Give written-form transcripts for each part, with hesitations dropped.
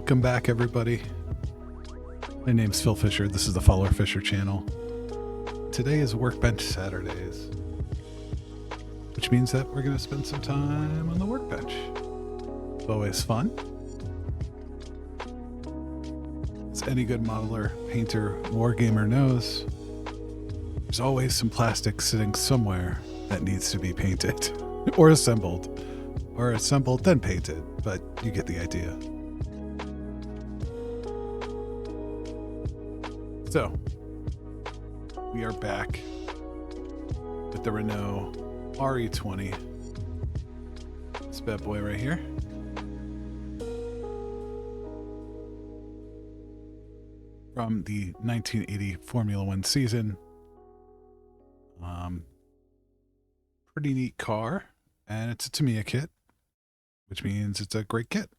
Welcome back, everybody. My name's Phil Fisher. This is the Follower Fisher channel. Today is Workbench Saturdays, which means that we're going to spend some time on the workbench. It's always fun. As any good modeler, painter, wargamer knows, there's always some plastic sitting somewhere that needs to be painted or assembled then painted, but you get the idea. So, we are back with the Renault RE-20. This bad boy right here. From the 1980 Formula One season. Pretty neat car, and it's a Tamiya kit, which means it's a great kit.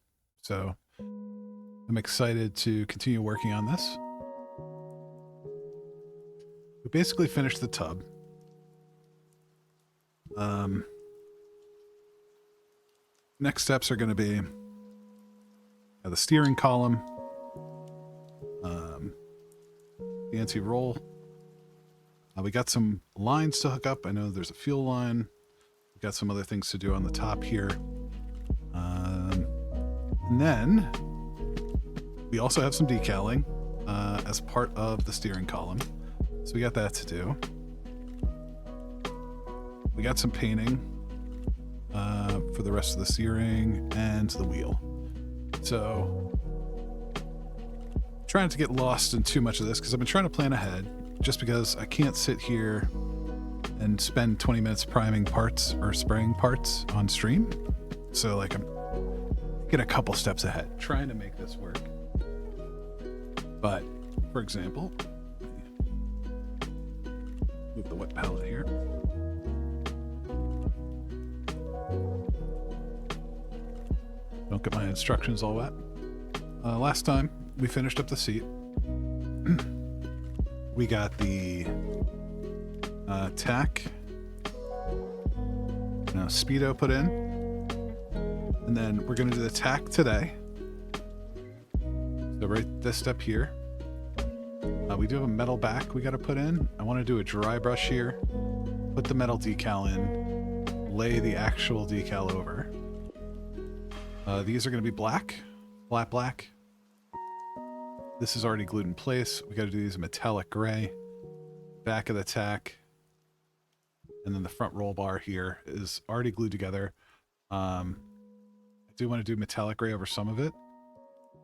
So, I'm excited to continue working on this. We basically finished the tub. Next steps are going to be the steering column, the anti-roll. We got some lines to hook up. I know there's a fuel line. We got some other things to do on the top here. And then we also have some decaling as part of the steering column. So we got that to do. We got some painting for the rest of the steering and the wheel. So trying to get lost in too much of this because I've been trying to plan ahead, just because I can't sit here and spend 20 minutes priming parts or spraying parts on stream. So like I'm getting a couple steps ahead, trying to make this work. But for example, move the wet palette here. Don't get my instructions all wet. Last time we finished up the seat. We got the tack, speedo put in, and then we're going to do the tack today. So right this step here. We do have a metal back we got to put in. I want to do a dry brush here, put the metal decal in, lay the actual decal over. These are going to be black, flat black. This is already glued in place. We got to do these metallic gray. Back of the tack, and then the front roll bar here is already glued together. I do want to do metallic gray over some of it,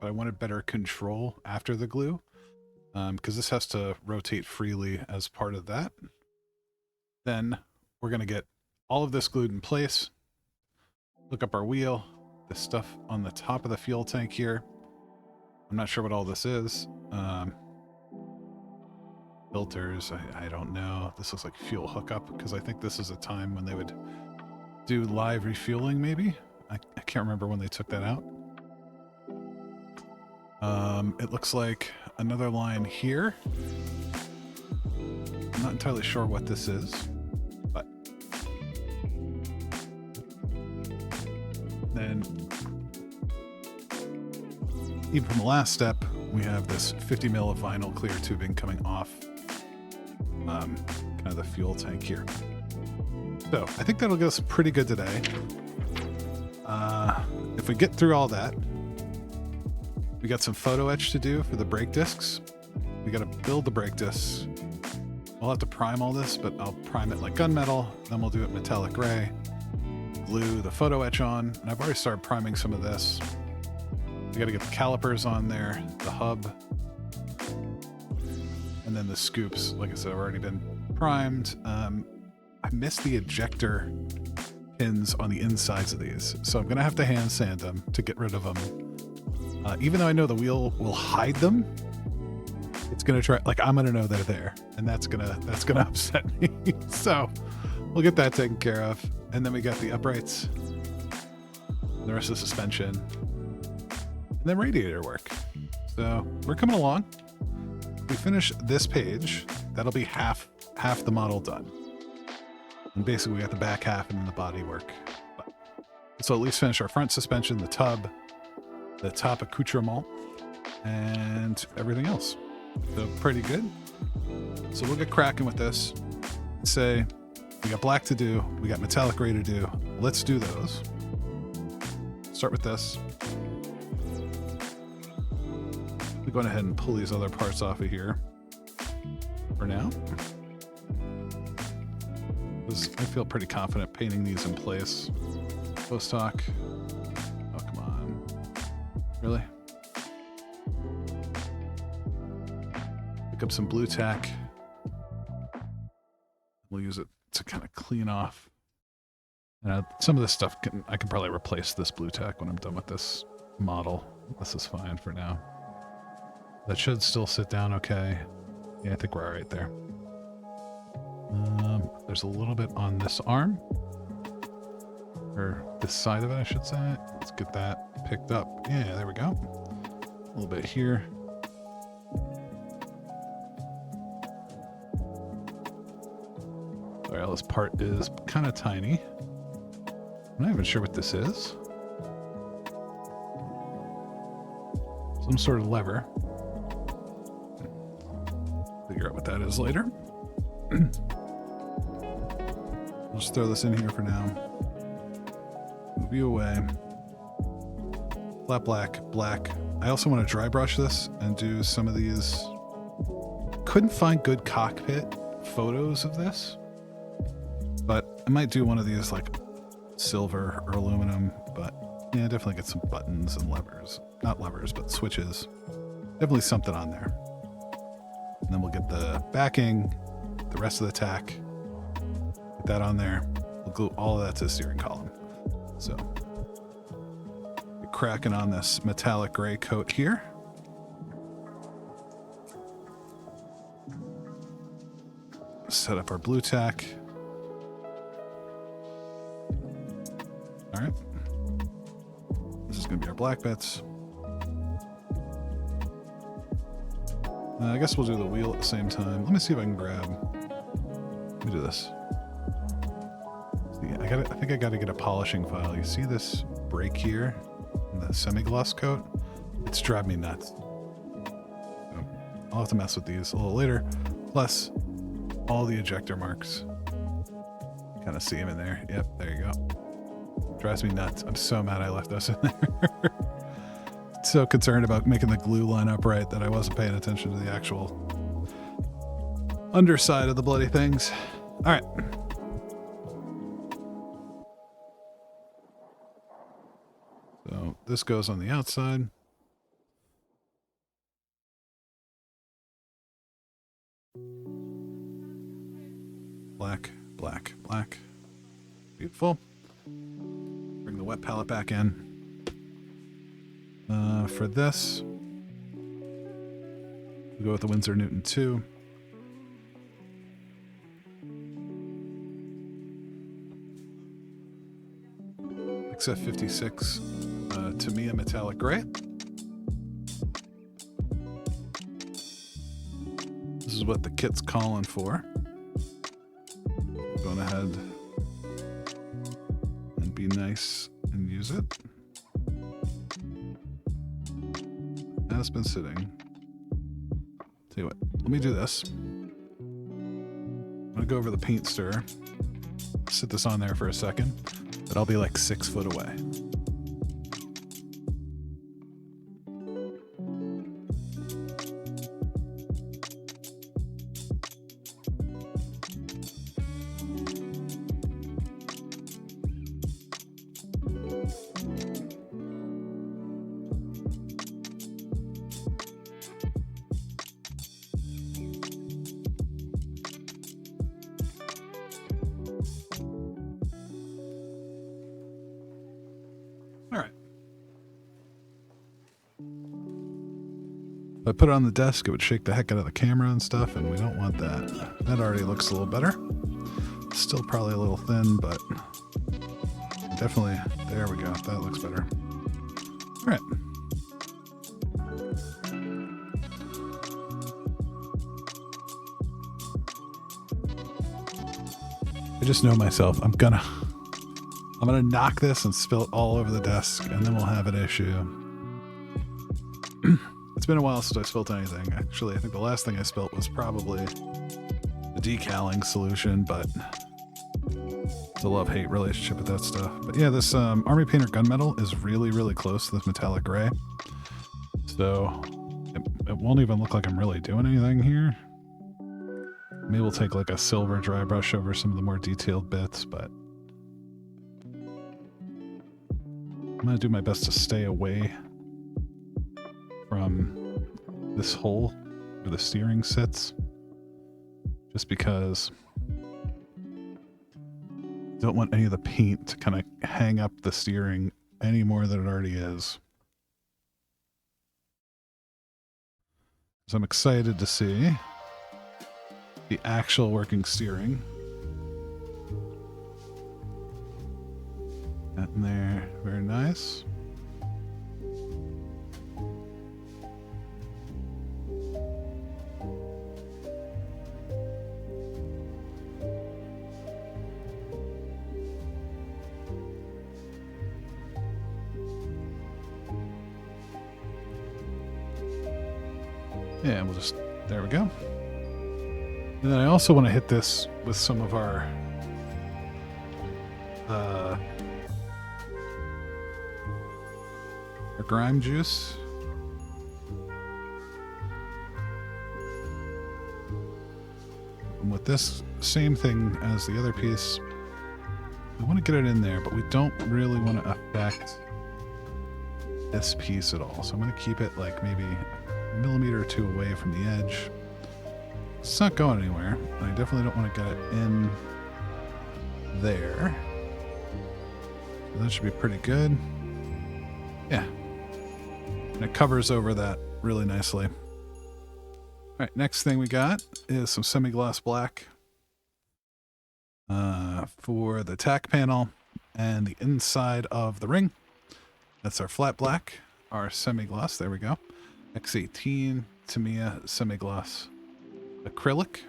but I wanted better control after the glue. Because this has to rotate freely as part of that. Then we're going to get all of this glued in place, hook up our wheel, this stuff on the top of the fuel tank here. I'm not sure what all this is. Filters, I don't know. This looks like fuel hookup, because I think this is a time when they would do live refueling, maybe? I can't remember when they took that out. It looks like another line here. I'm not entirely sure what this is, but then even from the last step, we have this 50 mil of vinyl clear tubing coming off kind of the fuel tank here. So I think that'll get us pretty good today. If we get through all that, we got some photo etch to do for the brake discs. We got to build the brake discs. We'll have to prime all this, but I'll prime it like gunmetal. Then we'll do it metallic gray. Glue the photo etch on. And I've already started priming some of this. We got to get the calipers on there, the hub, and then the scoops. Like I said, have already been primed. I missed the ejector pins on the insides of these, so I'm going to have to hand sand them to get rid of them. Even though I know the wheel will hide them, it's gonna try. Like I'm gonna know they're there, and that's gonna upset me. So we'll get that taken care of, and then we got the uprights, and the rest of the suspension, and then radiator work. So we're coming along. If we finish this page, that'll be half the model done, and basically we got the back half and then the body work. So at least finish our front suspension, the tub, the top accoutrement, and everything else. So pretty good. So we'll get cracking with this. Say we got black to do, we got metallic gray to do. Let's do those. Start with this. We're going ahead and pull these other parts off of here for now. I feel pretty confident painting these in place. Post hoc. Oh, come on. Really? Pick up some blue tack. We'll use it to kind of clean off. Some of this stuff I can probably replace this blue tack when I'm done with this model. This is fine for now. That should still sit down okay. Yeah, I think we're all right there. There's a little bit on this arm. Or this side of it, I should say. Let's get that picked up. Yeah, there we go. A little bit here. Sorry, this part is kind of tiny. I'm not even sure what this is. Some sort of lever. Figure out what that is later. I'll just throw this in here for now. Move you away. Flat black, black. I also want to dry brush this and do some of these. Couldn't find good cockpit photos of this, but I might do one of these like silver or aluminum, but yeah, definitely get some buttons and levers. Not levers, but switches. Definitely something on there. And then we'll get the backing, the rest of the tack, get that on there. We'll glue all of that to the steering column. So, get cracking on this metallic gray coat here. Set up our blue tack. All right. This is going to be our black bits. I guess we'll do the wheel at the same time. Let me see if I can grab. Let me do this. See, I think I got to get a polishing file. You see this break here in the semi-gloss coat? It's driving me nuts. So I'll have to mess with these a little later. Plus, all the ejector marks. Kind of see them in there. Yep, there you go. Drives me nuts. I'm so mad I left those in there. So concerned about making the glue line up right that I wasn't paying attention to the actual underside of the bloody things. All right. So this goes on the outside. Black, black, black. Beautiful. Bring the wet palette back in. For this, we'll go with the Winsor Newton 2. XF56 Tamiya metallic gray. This is what the kit's calling for. Going ahead and be nice and use it. Has been sitting. Tell you what, let me do this. I'm gonna go over the paint stirrer, sit this on there for a second, but I'll be like 6 foot away. If I put it on the desk, it would shake the heck out of the camera and stuff, and we don't want that. That already looks a little better. Still probably a little thin, but definitely, there we go. That looks better. All right. I just know myself. I'm gonna knock this and spill it all over the desk, and then we'll have an issue. It's been a while since I spilt anything. Actually, I think the last thing I spilt was probably the decaling solution, but it's a love-hate relationship with that stuff. But yeah, this Army Painter gunmetal is really, really close to this metallic gray. So it won't even look like I'm really doing anything here. Maybe we'll take like a silver dry brush over some of the more detailed bits, but I'm going to do my best to stay away from this hole where the steering sits, just because I don't want any of the paint to kind of hang up the steering any more than it already is. So I'm excited to see the actual working steering. That in there, very nice. Yeah, we'll just, there we go. And then I also want to hit this with some of our grime juice. And with this same thing as the other piece, we want to get it in there, but we don't really want to affect this piece at all. So I'm going to keep it like maybe a millimeter or two away from the edge. It's not going anywhere. I definitely don't want to get it in there. So that should be pretty good. Yeah. And it covers over that really nicely. All right, next thing we got is some semi-gloss black for the tack panel and the inside of the ring. That's our flat black, our semi-gloss. There we go. X18 Tamiya semi-gloss acrylic.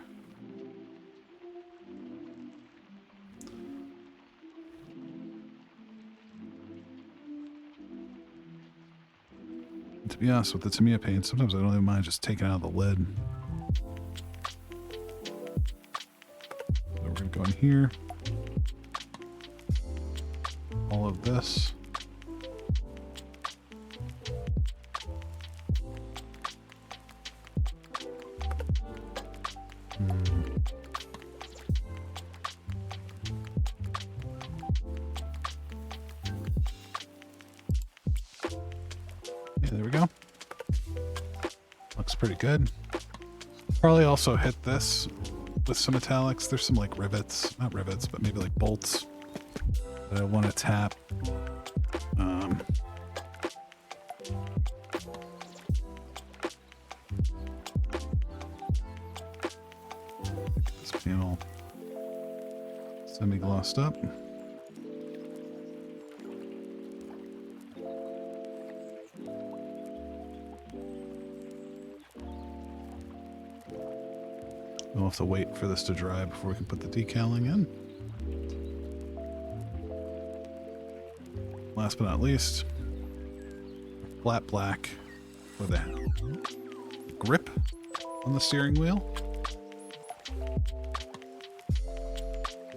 And to be honest with the Tamiya paint, sometimes I don't even mind just taking out the lid. So we're going to go in here. All of this. Yeah, there we go. Looks pretty good. Probably also hit this with some metallics. There's some like rivets, not rivets, but maybe like bolts that I want to tap. This panel semi-glossed up. We'll have to wait for this to dry before we can put the decaling in. Last but not least, flat black for the grip on the steering wheel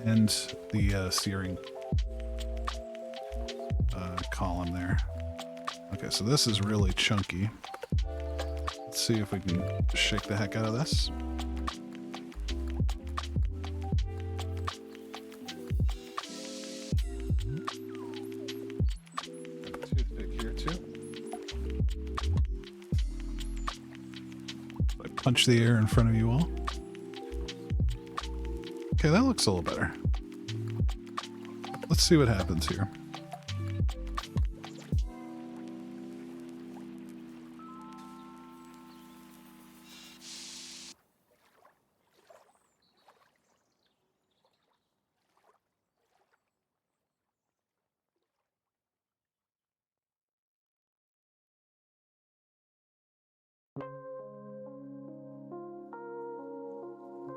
and the steering column there. Okay, so this is really chunky. Let's see if we can shake the heck out of this. Punch the air in front of you all. Okay, that looks a little better. Let's see what happens here.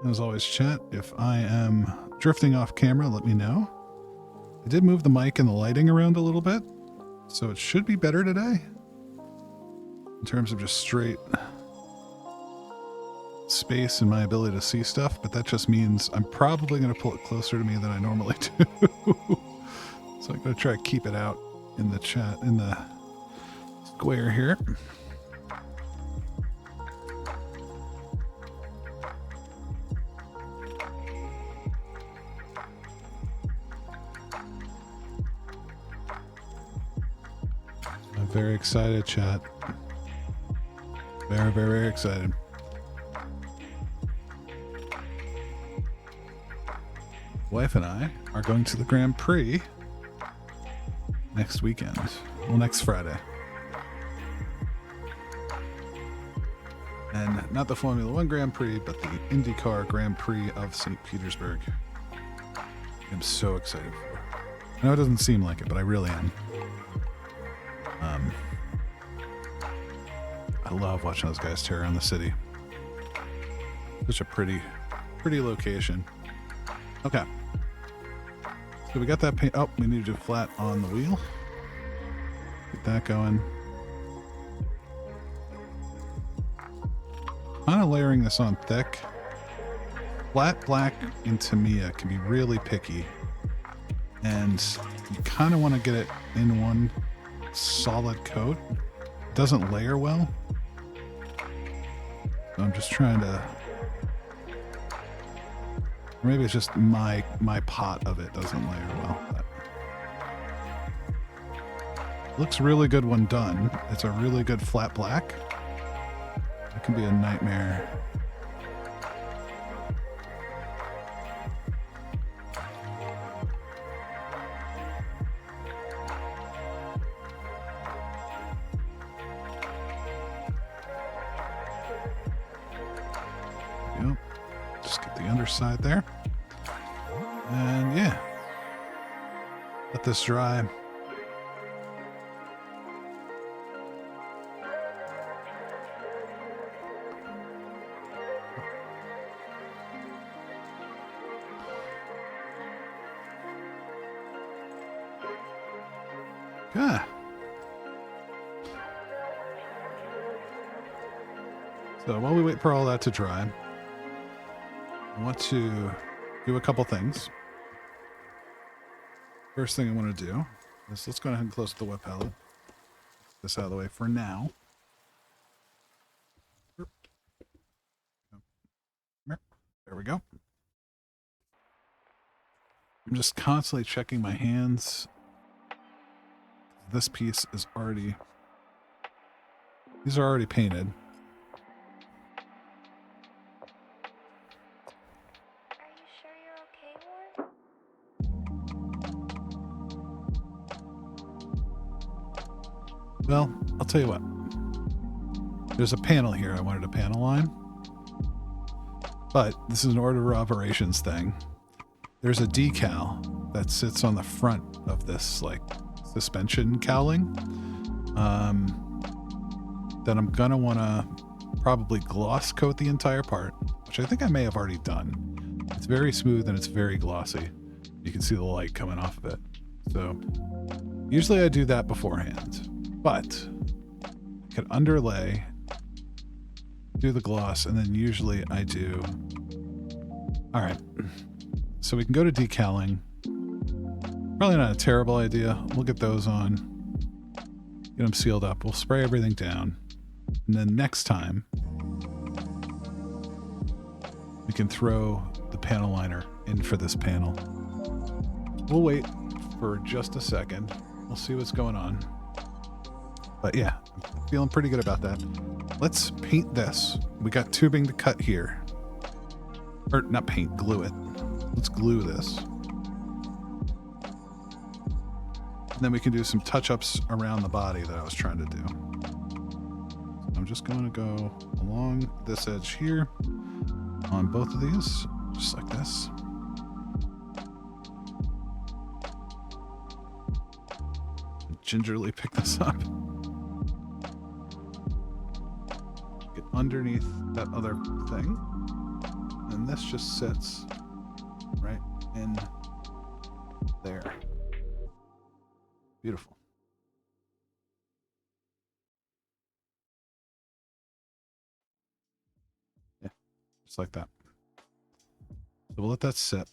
As always, chat, if I am drifting off camera, let me know. I did move the mic and the lighting around a little bit, so it should be better today. in terms of just straight space and my ability to see stuff, but that just means I'm probably going to pull it closer to me than I normally do. So I'm going to try to keep it out in the chat, in the square here. I'm very excited, chat. Very, very, very excited. Wife and I are going to the Grand Prix next weekend. Well, next Friday. And not the Formula One Grand Prix, but the IndyCar Grand Prix of St. Petersburg. I'm so excited for it. I know it doesn't seem like it, but I really am. I love watching those guys tear around the city. Such a pretty location. Okay. So we got that paint. Oh, we need to do flat on the wheel. Get that going. Kind of layering this on thick. Flat black in Tamiya can be really picky. And you kind of want to get it in one solid coat. It doesn't layer well. So I'm just trying to... Or maybe it's just my pot of it doesn't layer well. But looks really good when done. It's a really good flat black. It can be a nightmare. Yep. Just get the underside there. And yeah. Let this dry. Good. So while we wait for all that to dry, I want to do a couple things. First thing I want to do is let's go ahead and close the wet palette. Get this out of the way for now. There we go. I'm just constantly checking my hands. This piece is already... These are already painted. Well, I'll tell you what. There's a panel here I wanted to panel line. But this is an order of operations thing. There's a decal that sits on the front of this, like, suspension cowling. That I'm gonna wanna probably gloss coat the entire part, which I think I may have already done. It's very smooth and it's very glossy. You can see the light coming off of it. So usually I do that beforehand. But I could underlay, do the gloss, and then usually I do... Alright, so we can go to decaling. Probably not a terrible idea. We'll get those on, get them sealed up. We'll spray everything down. And then next time, we can throw the panel liner in for this panel. We'll wait for just a second. We'll see what's going on. But yeah, I'm feeling pretty good about that. Let's paint this. We got tubing to cut here. Or not paint, glue it. Let's glue this. And then we can do some touch-ups around the body that I was trying to do. I'm just going to go along this edge here on both of these, just like this. Gingerly pick this up. Get underneath that other thing. And this just sits right in there. Beautiful. Just like that. So we'll let that sit.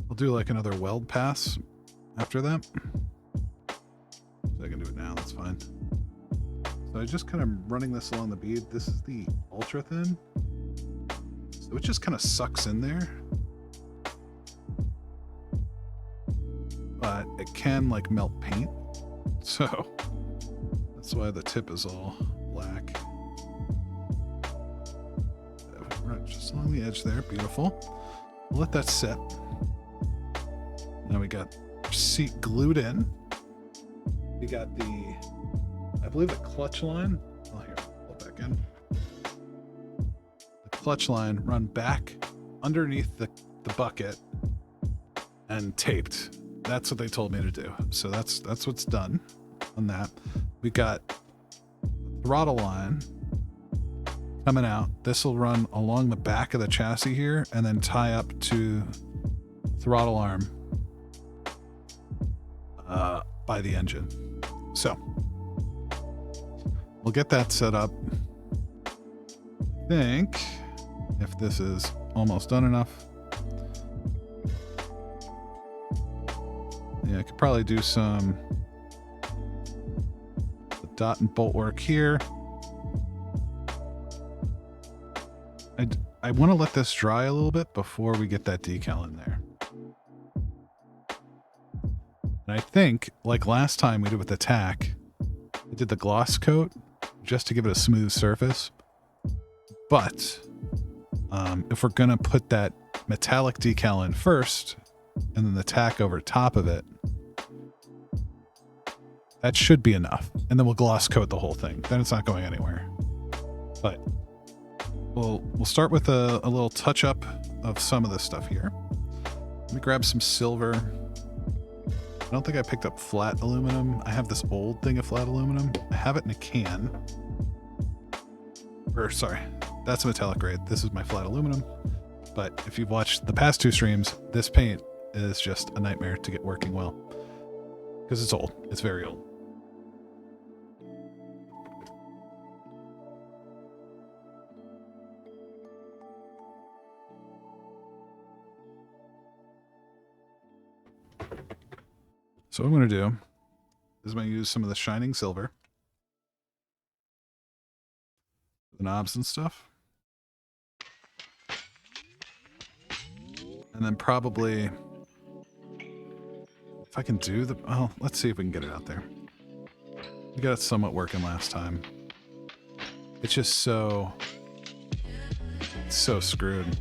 We'll do like another weld pass after that. I can do it now, that's fine. So I just kind of running this along the bead. This is the ultra thin. So it just kind of sucks in there. But it can like melt paint. So that's why the tip is all black. Right, just along the edge there, beautiful. We'll let that sit. Now we got seat glued in. We got the, I believe the clutch line. Oh, here, pull it back in. The clutch line run back underneath the bucket and taped. That's what they told me to do. So that's what's done on that. We got throttle line coming out. This will run along the back of the chassis here and then tie up to throttle arm by the engine. So we'll get that set up. I think if this is almost done enough, yeah, I could probably do some dot and bolt work here. I want to let this dry a little bit before we get that decal in there. And I think, like last time we did with the tack, I did the gloss coat just to give it a smooth surface. But if we're going to put that metallic decal in first and then the tack over top of it, that should be enough. And then we'll gloss coat the whole thing. Then it's not going anywhere. But we'll start with a little touch up of some of this stuff here. Let me grab some silver. I don't think I picked up flat aluminum. I have this old thing of flat aluminum. I have it in a can. Or sorry, that's a metallic grade. This is my flat aluminum. But if you've watched the past two streams, this paint is just a nightmare to get working well. Because it's old. It's very old. So what I'm going to do is I'm going to use some of the shining silver. The knobs and stuff. And then probably, if I can do the, well, let's see if we can get it out there. We got it somewhat working last time. It's just so screwed.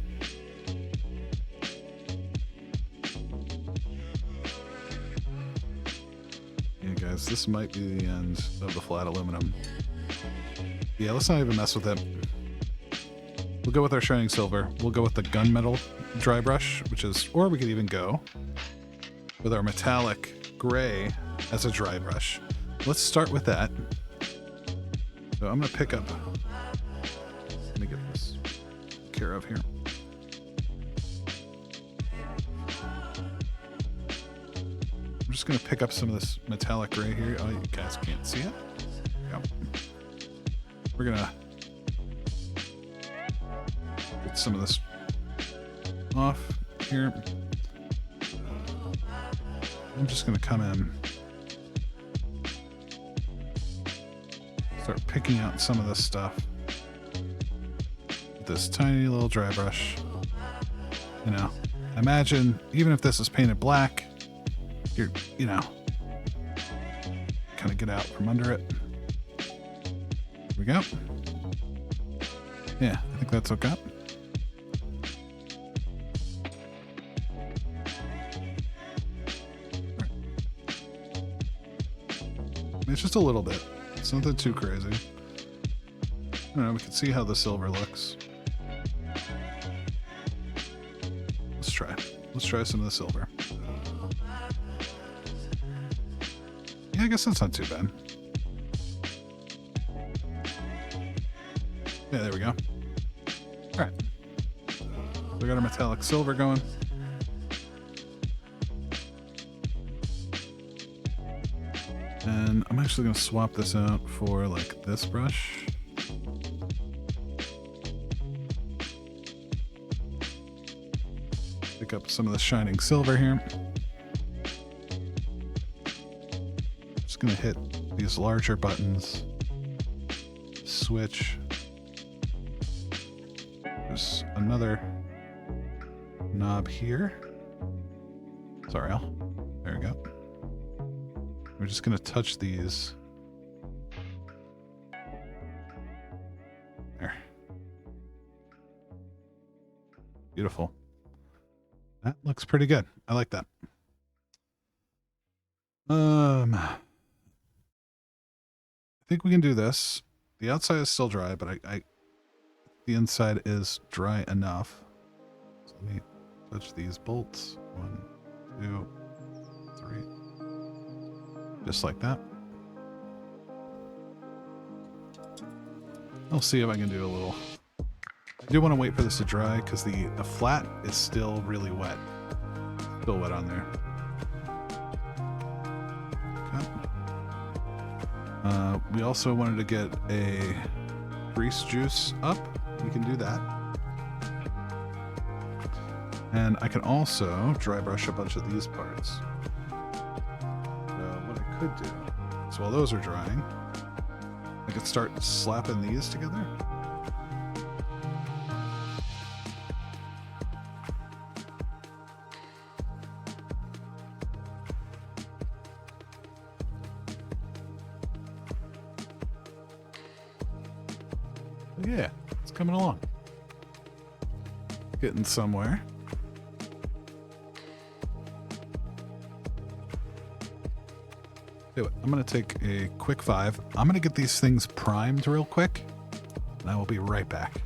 Yeah, guys, this might be the end of the flat aluminum. Yeah, let's not even mess with it. We'll go with our shining silver. We'll go with the gunmetal dry brush, which is, or we could even go with our metallic gray as a dry brush. Let's start with that. So I'm going to pick up, let me get this taken care of here. I'm just going to pick up some of this metallic gray here. Oh, you guys can't see it. Yep. We're going to get some of this off here. I'm just going to come in, start picking out some of this stuff with this tiny little dry brush. You know, imagine even if this is painted black, you're, you know, kind of get out from under it. Here we go. Yeah, I think that's okay. It's just a little bit. It's nothing too crazy. I don't know, we can see how the silver looks. Let's try. Let's try some of the silver. Yeah, I guess that's not too bad. Yeah, there we go. Alright. We got our metallic silver going. And I'm actually going to swap this out for like this brush. Pick up some of the shining silver here. Just gonna hit these larger buttons. Switch. There's another knob here. Sorry, there we go. We're just gonna touch these. There. Beautiful. That looks pretty good. I like that. I think we can do this. The outside is still dry, but the inside is dry enough. So let me touch these bolts. 1, 2, 3. Just like that. I'll see if I can do a little. I do want to wait for this to dry because the flat is still really wet. Still wet on there. Okay. We also wanted to get a grease juice up. We can do that. And I can also dry brush a bunch of these parts. So what I could do is while those are drying, I could start slapping these together. Yeah, it's coming along. Getting somewhere. Do it. I'm going to take a quick 5. I'm going to get these things primed real quick, and I will be right back.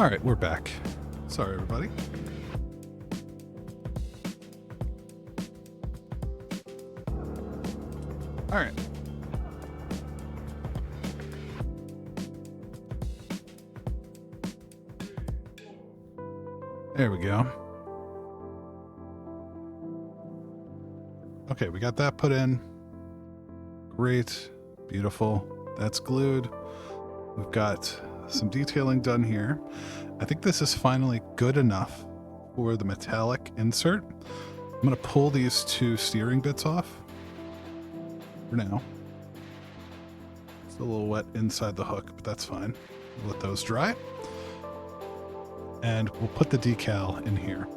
All right, we're back. Sorry, everybody. All right. There we go. Okay, we got that put in. Great. Beautiful. That's glued. We've got some detailing done here. I think this is finally good enough for the metallic insert. I'm going to pull these two steering bits off for now. It's a little wet inside the hook, but that's fine. We'll let those dry. And we'll put the decal in here.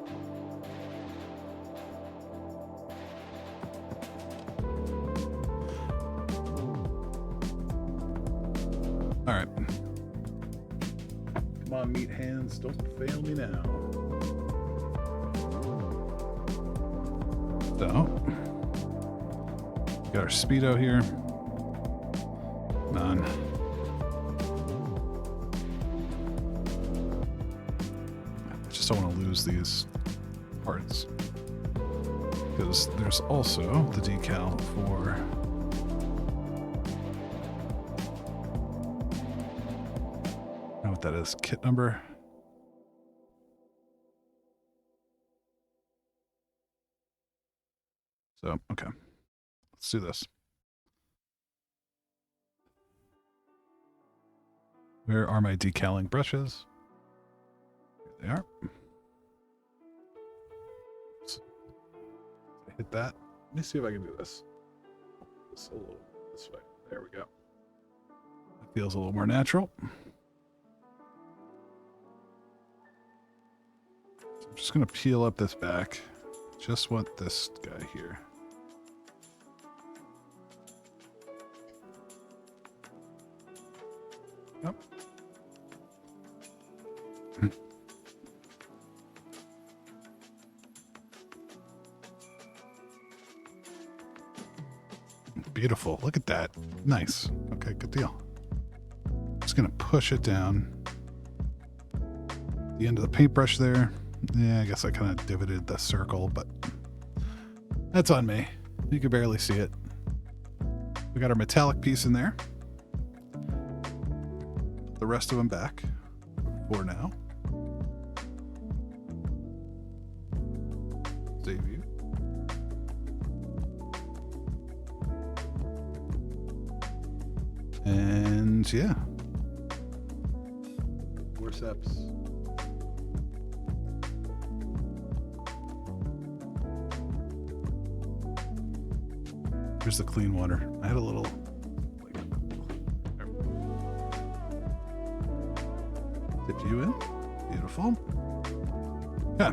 All right. Come on, meat hands, don't fail me now. So, we got our speedo here. None. I just don't want to lose these parts because there's also the decal for that is kit number. So, okay. Let's do this. Where are my decaling brushes? Here they are. Oops. Hit that. Let me see if I can do this. This a little this way. There we go. That feels a little more natural. I'm just going to peel up this back. Just want this guy here. Yep. Beautiful. Look at that. Nice. Okay, good deal. Just going to push it down. The end of the paintbrush there. Yeah, I guess I kind of divoted the circle, but that's on me. You can barely see it. We got our metallic piece in there. The rest of them back for now. Save you. And yeah. Forceps. Here's the clean water. I had a little. Dip you in. Beautiful. Yeah.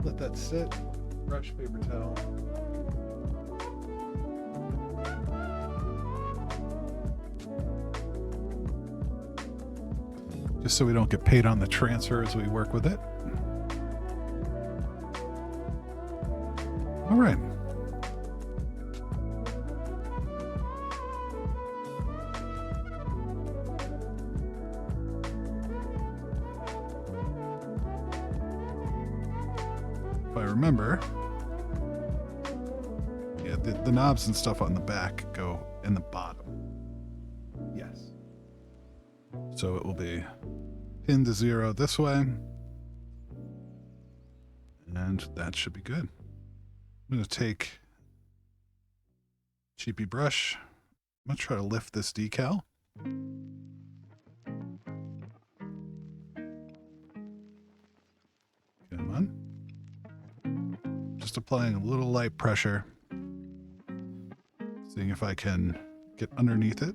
Let that sit. Brush, paper towel. Just so we don't get paid on the transfer as we work with it. All right. If I remember, yeah, the knobs and stuff on the back go in the bottom. Yes. So it will be pinned to 0 this way. And that should be good. I'm going to take cheapy brush. I'm going to try to lift this decal. Come on. Just applying a little light pressure. Seeing if I can get underneath it.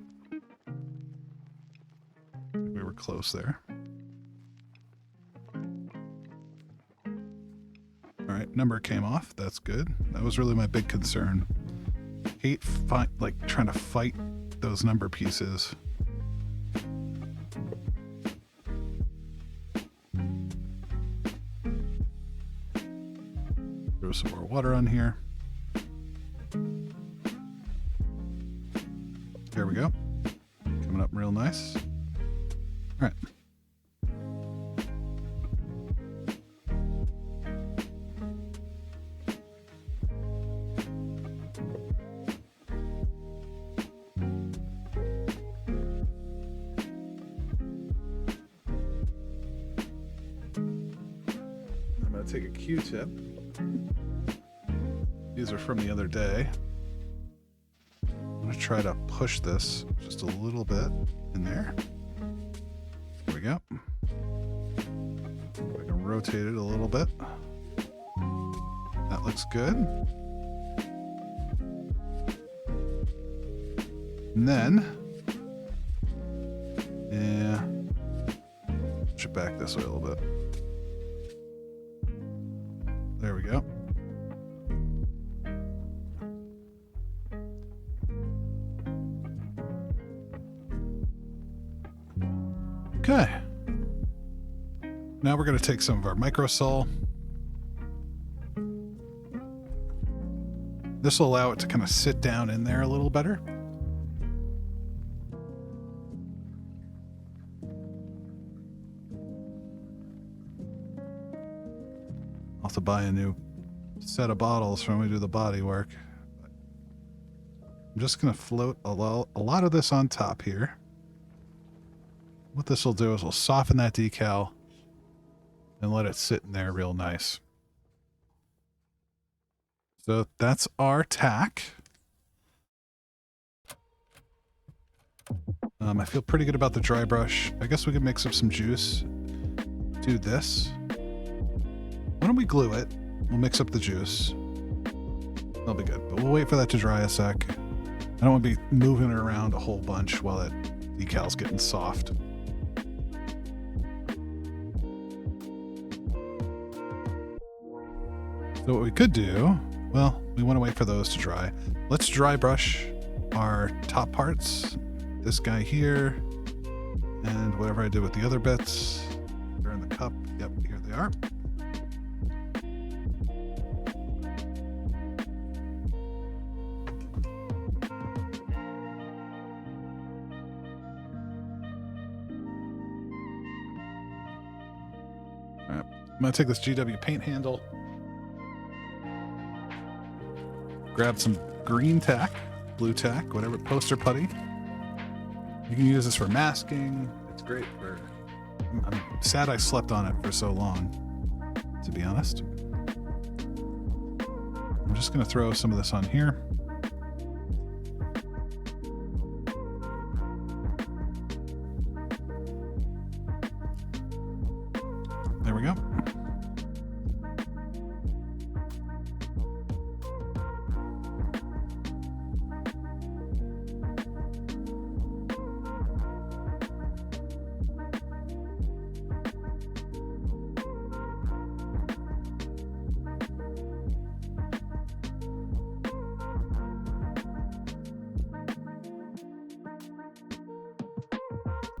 We were close there. All right, number came off. That's good. That was really my big concern. Hate trying to fight those number pieces. Throw some more water on here. There we go. real nice. All right. I'm going to take a Q-tip. These are from the other day. I'm going to try to push this just a little bit in there. There we go. I can rotate it a little bit. That looks good. And then, yeah, push it back this way a little bit. There we go. Okay. Now we're going to take some of our microsol. This will allow it to kind of sit down in there a little better. I'll have to buy a new set of bottles for when we do the body work. I'm just going to float a lot of this on top here. What this will do is we'll soften that decal and let it sit in there real nice. So that's our tack. I feel pretty good about the dry brush. I guess we could mix up some juice. Do this. Why don't we glue it? We'll mix up the juice. That'll be good. But we'll wait for that to dry a sec. I don't want to be moving it around a whole bunch while that decal's getting soft. So what we could do, well, we want to wait for those to dry. Let's dry brush our top parts. This guy here, and whatever I did with the other bits. They're in the cup. Yep, here they are. All right, I'm going to take this GW paint handle. Grab some green tack, blue tack, whatever, poster putty. You can use this for masking. It's great for... I'm sad I slept on it for so long, to be honest. I'm just going to throw some of this on here. There we go.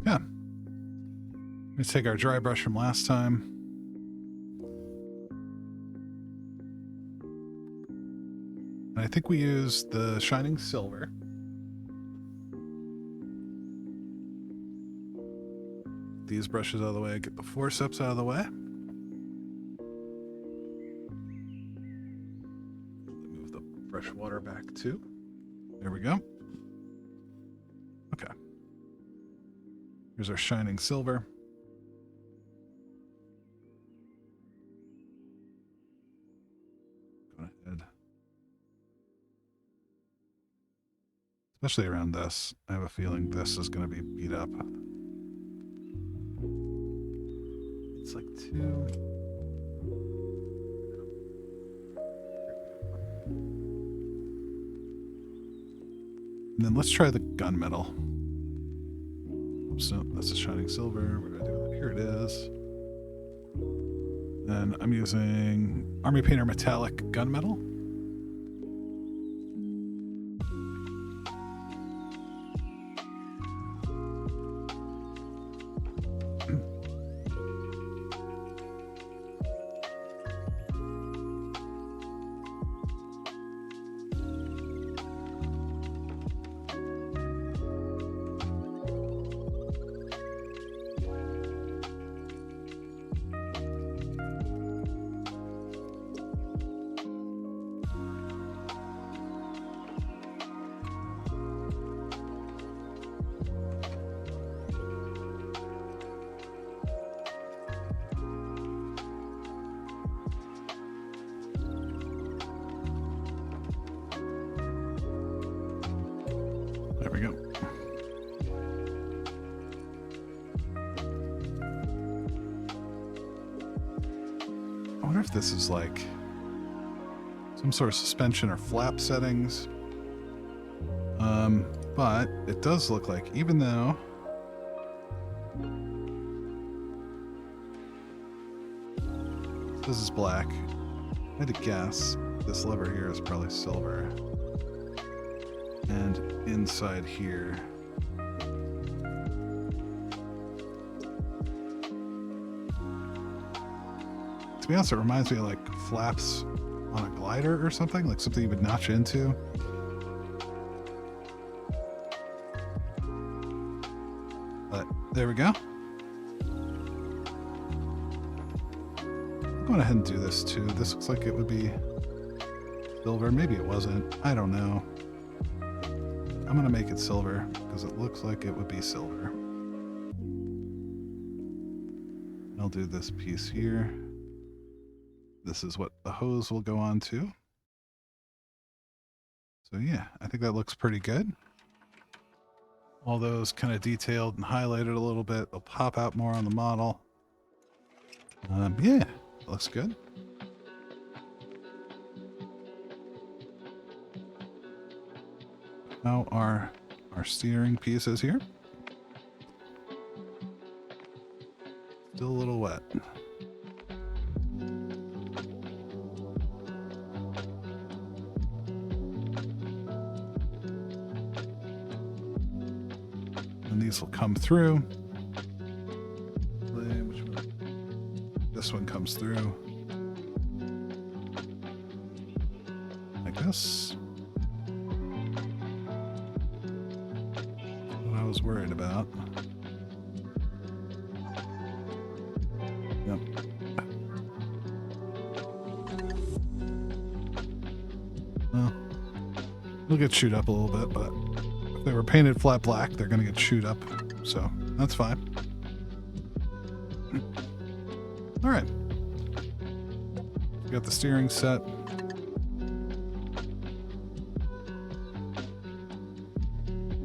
Yeah. Let's take our dry brush from last time. And I think we used the shining silver. These brushes out of the way, get the forceps out of the way. Move the fresh water back too. There we go. Okay. Here's our shining silver. Go ahead. Especially around this. I have a feeling this is going to be beat up. It's like 2. And then let's try the gunmetal. Oops, no, that's a shining silver. We're going to do that. Here it is. And I'm using Army Painter Metallic Gunmetal. if this is like some sort of suspension or flap settings. But it does look like, even though this is black, I had to guess this lever here is probably silver. And inside here, to be honest, it reminds me of like flaps on a glider or something, like something you would notch into. But there we go. I'm going ahead and do this too. This looks like it would be silver. Maybe it wasn't. I don't know. I'm going to make it silver because it looks like it would be silver. I'll do this piece here. This is what the hose will go on to. So yeah, I think that looks pretty good. All those kind of detailed and highlighted a little bit. They'll pop out more on the model. Yeah, looks good. Now our steering pieces here. Still a little wet. And these will come through. Which one? This one comes through. Like this. What I was worried about. Yep. Well, they'll get chewed up a little bit, but if they were painted flat black, they're going to get chewed up, so that's fine. All right. We got the steering set.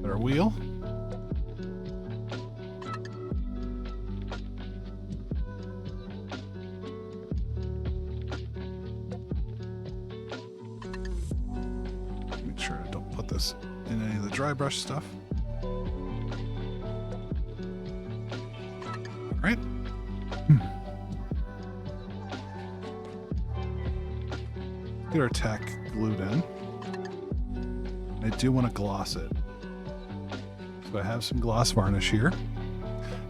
Got our wheel. Make sure I don't put this in any of the dry brush stuff. All right. Get our tack glued in. I do want to gloss it. So I have some gloss varnish here.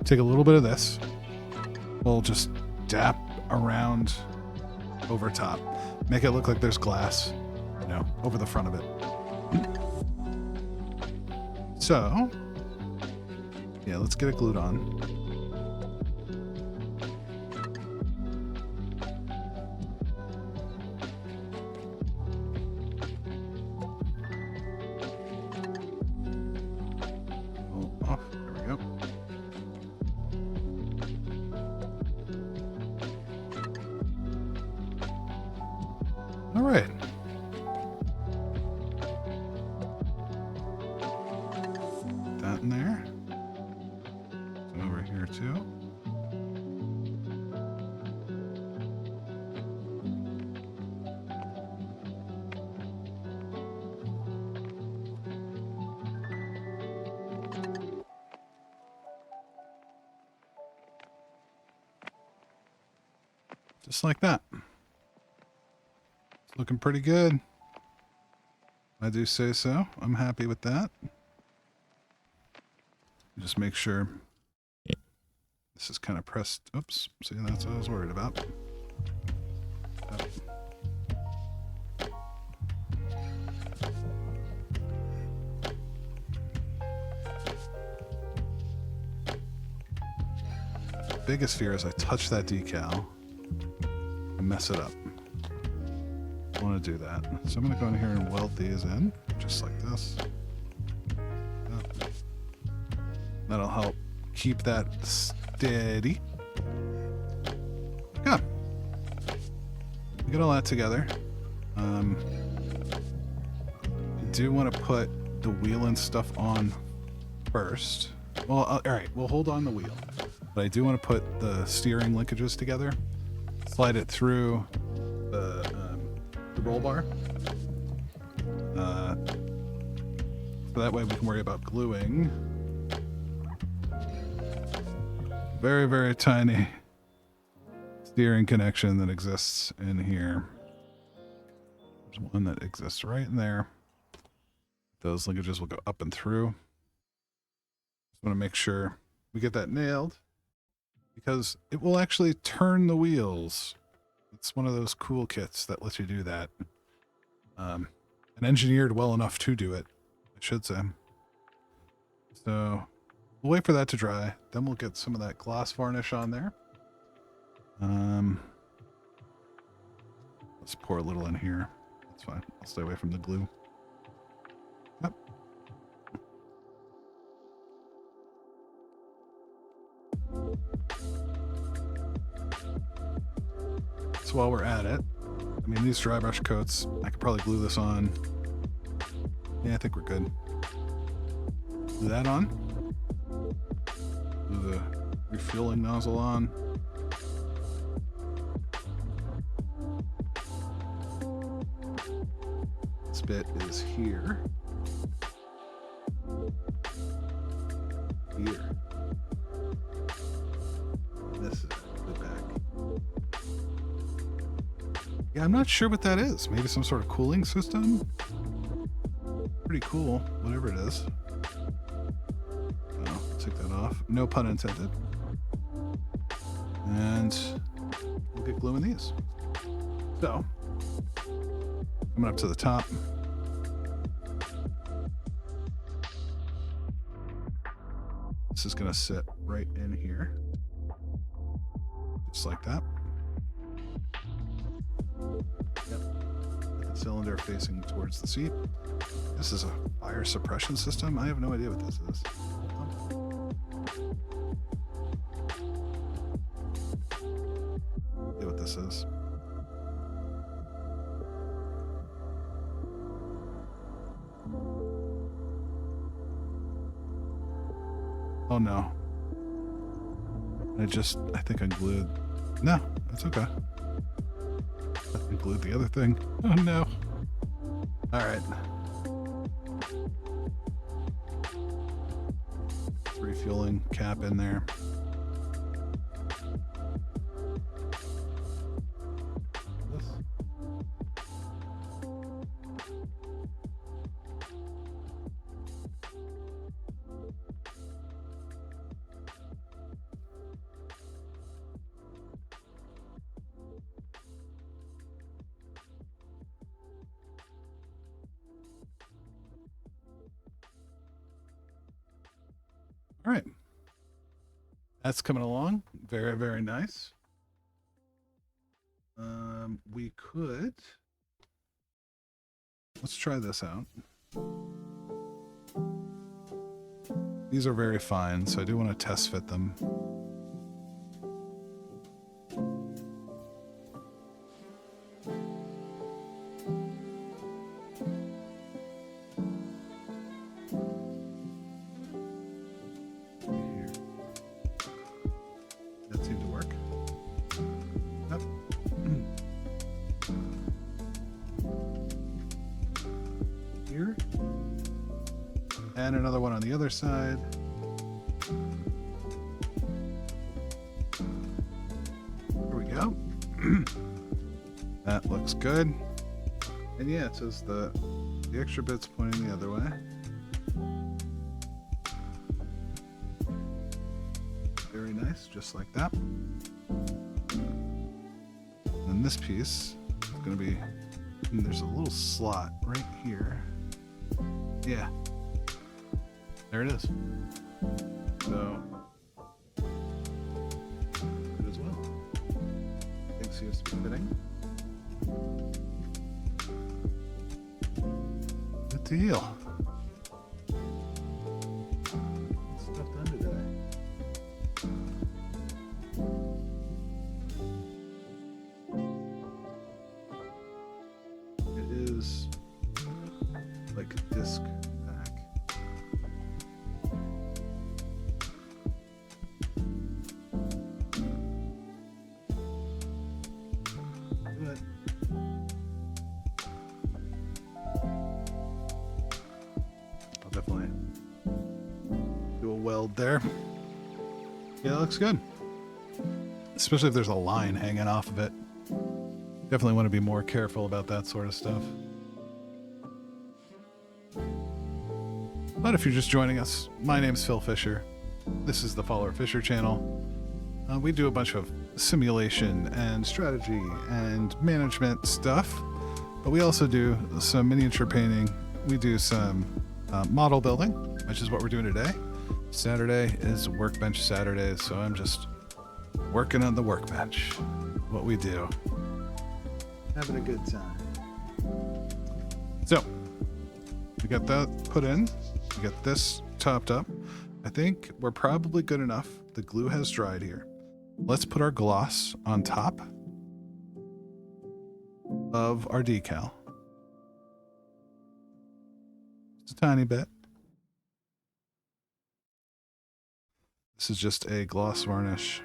Take a little bit of this. We'll just dap around over top. Make it look like there's glass, you know, over the front of it. So, yeah, let's get it glued on. All right. That in there. And over here too. Just like that. Looking pretty good. I do say so. I'm happy with that. Just make sure this is kind of pressed. Oops. See, that's what I was worried about. Biggest fear is I touch that decal and mess it up. Want to do that, so I'm going to go in here and weld these in just like this. That'll help keep that steady. Yeah, get all that together. I do want to put the wheel and stuff on first. Well, all right, we'll hold on the wheel, but I do want to put the steering linkages together, slide it through the roll bar. So that way we can worry about gluing. Very, very tiny steering connection that exists in here. There's one that exists right in there. Those linkages will go up and through. Just want to make sure we get that nailed, because it will actually turn the wheels. It's one of those cool kits that lets you do that. And engineered well enough to do it, I should say. So we'll wait for that to dry. Then we'll get some of that gloss varnish on there. Let's pour a little in here. That's fine. I'll stay away from the glue. Yep. So while we're at it, I mean, these dry brush coats, I could probably glue this on. Yeah, I think we're good. Glue that on. Glue the refueling nozzle on. This bit is here. Here. This is the back. Yeah, I'm not sure what that is. Maybe some sort of cooling system? Pretty cool, whatever it is. Oh, take that off. No pun intended. And we'll get gluing these. So, coming up to the top. This is going to sit right in here. Just like that. Yep. With the cylinder facing towards the seat. This is a fire suppression system. I have no idea what this is. See what this is. Oh no. I think I glued. No, that's okay. I glued the other thing. Oh no. Alright. Refueling cap in there. This. All right. That's coming along. Very, very nice. We could... Let's try this out. These are very fine, so I do want to test fit them. Here. And another one on the other side. Here we go. That looks good. And yeah, it says the extra bit's pointing the other way. Very nice, just like that. And this piece is going to be, there's a little slot right here. Yeah, there it is. So, good as well. Thing seems to be fitting. Good deal. Stuff done today. It is like a disc pack. But weld there. Yeah, that looks good. Especially if there's a line hanging off of it. Definitely want to be more careful about that sort of stuff. But if you're just joining us, my name's Phil Fisher. This is the Follower Fisher channel. We do a bunch of simulation and strategy and management stuff, but we also do some miniature painting. We do some model building, which is what we're doing today. Saturday is Workbench Saturday, so I'm just working on the workbench. What we do. Having a good time. So, we got that put in. We got this topped up. I think we're probably good enough. The glue has dried here. Let's put our gloss on top of our decal. Just a tiny bit. This is just a gloss varnish.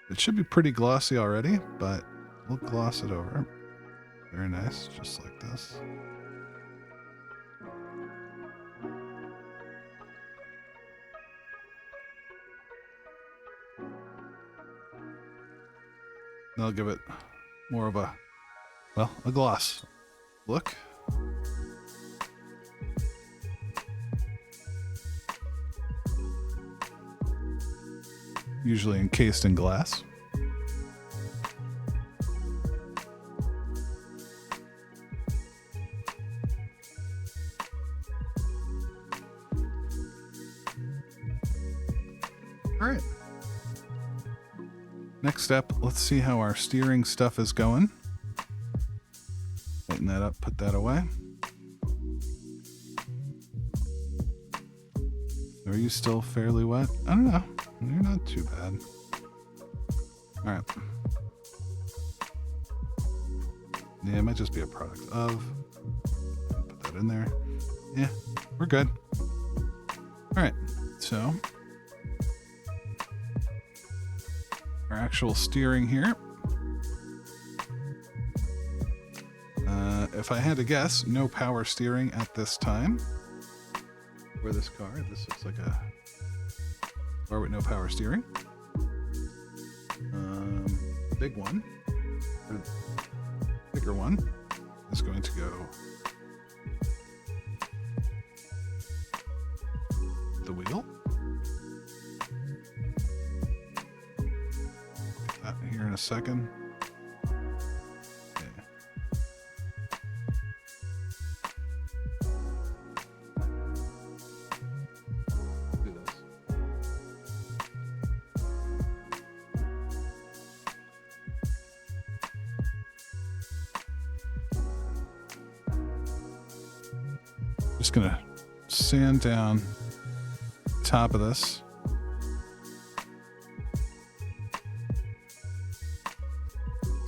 It should be pretty glossy already, but we'll gloss it over. Very nice, just like this. That'll give it more of a, well, a gloss look. Usually encased in glass. All right. Next step, let's see how our steering stuff is going. Tighten that up, put that away. Are you still fairly wet? I don't know. You're not too bad. All right. Yeah, it might just be a product of. Put that in there. Yeah, we're good. All right, so our actual steering here. If I had to guess, no power steering at this time. For this car, this looks like a car with no power steering. The big one, or the bigger one, is going to go the wheel. Get that here in a second. Just gonna sand down top of this.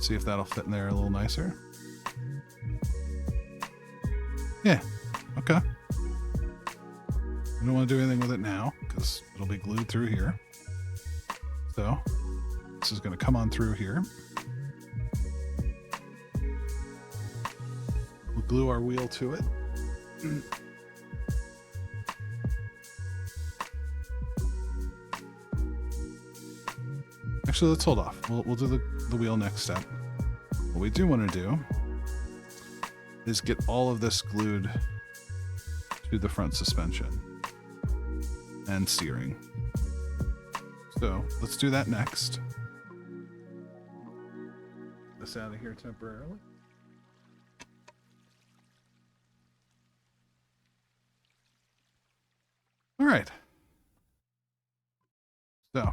See if that'll fit in there a little nicer. Yeah, okay. I don't want to do anything with it now because it'll be glued through here. So this is going to come on through here. We'll glue our wheel to it. Actually, let's hold off. We'll do the wheel next step. What we do want to do is get all of this glued to the front suspension and steering. So let's do that next. Get this out of here temporarily. All right. So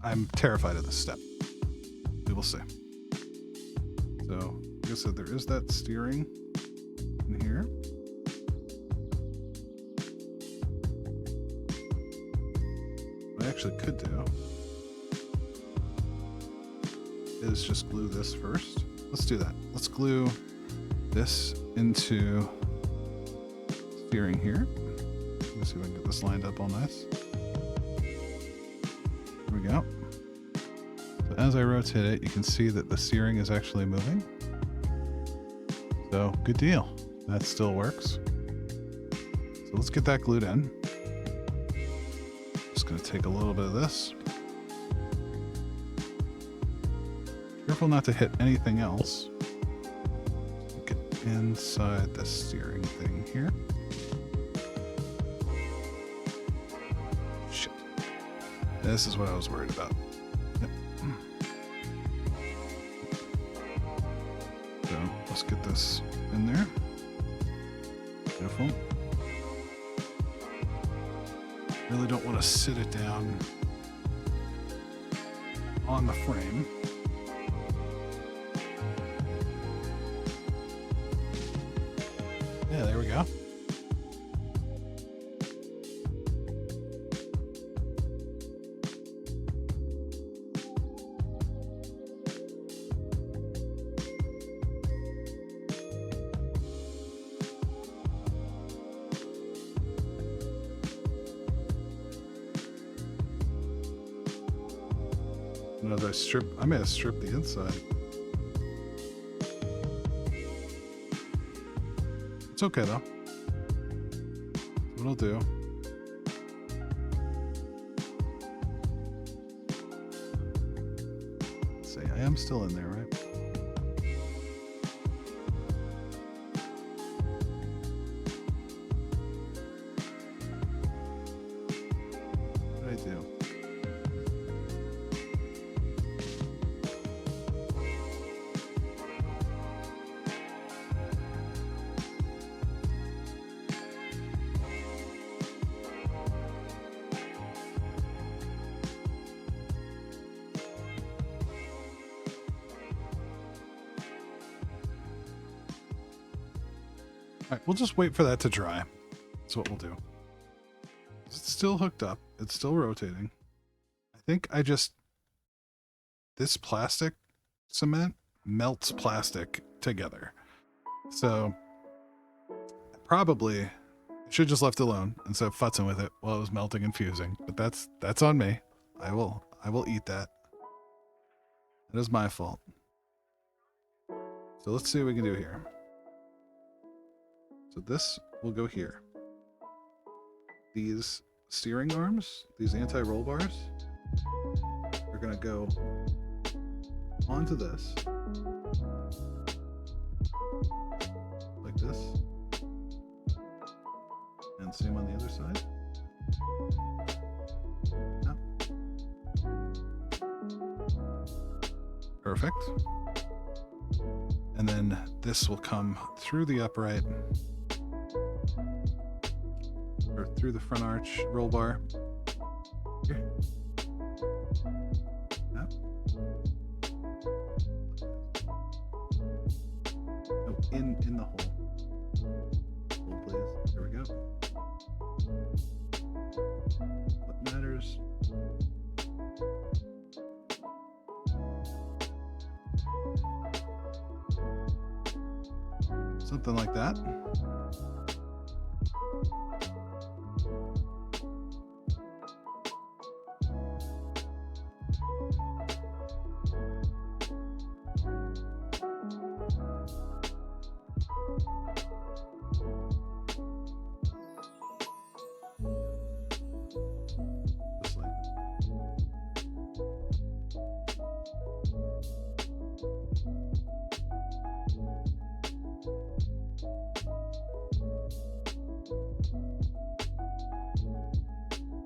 I'm terrified of this step. We will see. So, like I said, there is that steering in here. What I actually could do is just glue this first. Let's do that. Let's glue this into steering here. Let's see if I can get this lined up all nice. There we go. So as I rotate it, you can see that the steering is actually moving. So good deal. That still works. So let's get that glued in. Just going to take a little bit of this. Careful not to hit anything else. Get inside the steering thing here. Shit. This is what I was worried about. Yep. So let's get this in there. Beautiful. Really don't want to sit it down on the frame. Yeah, there we go. I may have stripped the inside. It's okay though. What I'll do. Let's see, I am still in there, right? What did I do? All right, we'll just wait for that to dry. That's what we'll do. It's still hooked up. It's still rotating. I think this plastic cement melts plastic together. So probably should just left it alone instead of futzing with it while it was melting and fusing. But that's on me. I will eat that. That is my fault. So let's see what we can do here. So this will go here. These steering arms, these anti-roll bars, are going to go onto this, like this, and same on the other side. Yep. Perfect. And then this will come through the upright, or through the front arch roll bar. Here. Yep. Oh, in the hole. Hold please. There we go. What matters? Something like that. Just like that.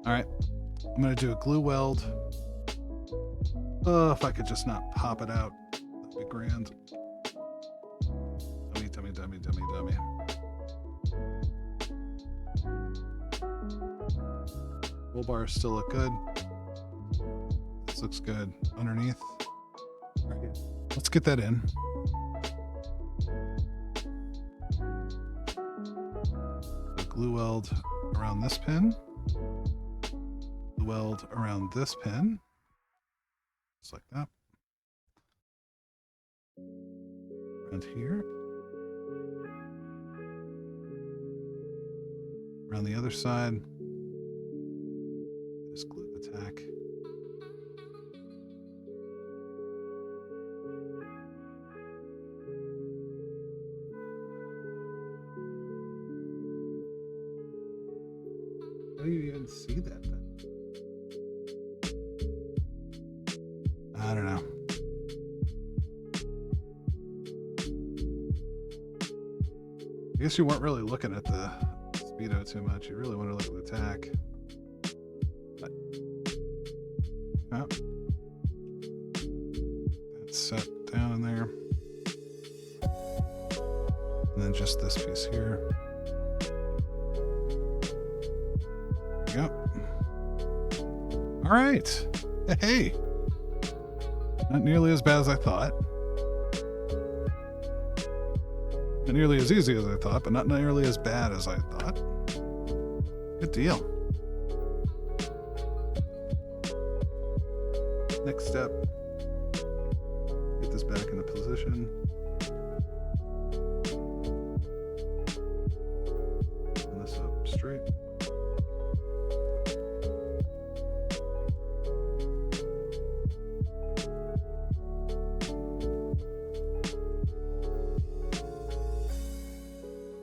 All right, I'm gonna do a glue weld. Oh, if I could just not pop it out, that'd be grand. Dummy. Roll bars still look good. This looks good underneath. All right, let's get that in. So glue weld around this pin. Glue weld around this pin. Just like that. Around here. Around the other side. Just glue the tack. How do you even see that then? I don't know. I guess you weren't really looking at the speedo too much. You really want to look at the tack. But, oh. That's set down in there. And then just this piece here. There we go. All right. Hey. Not nearly as bad as I thought. Not nearly as easy as I thought, but not nearly as bad as I thought. Good deal. Next step. Get this back into position. And this up straight.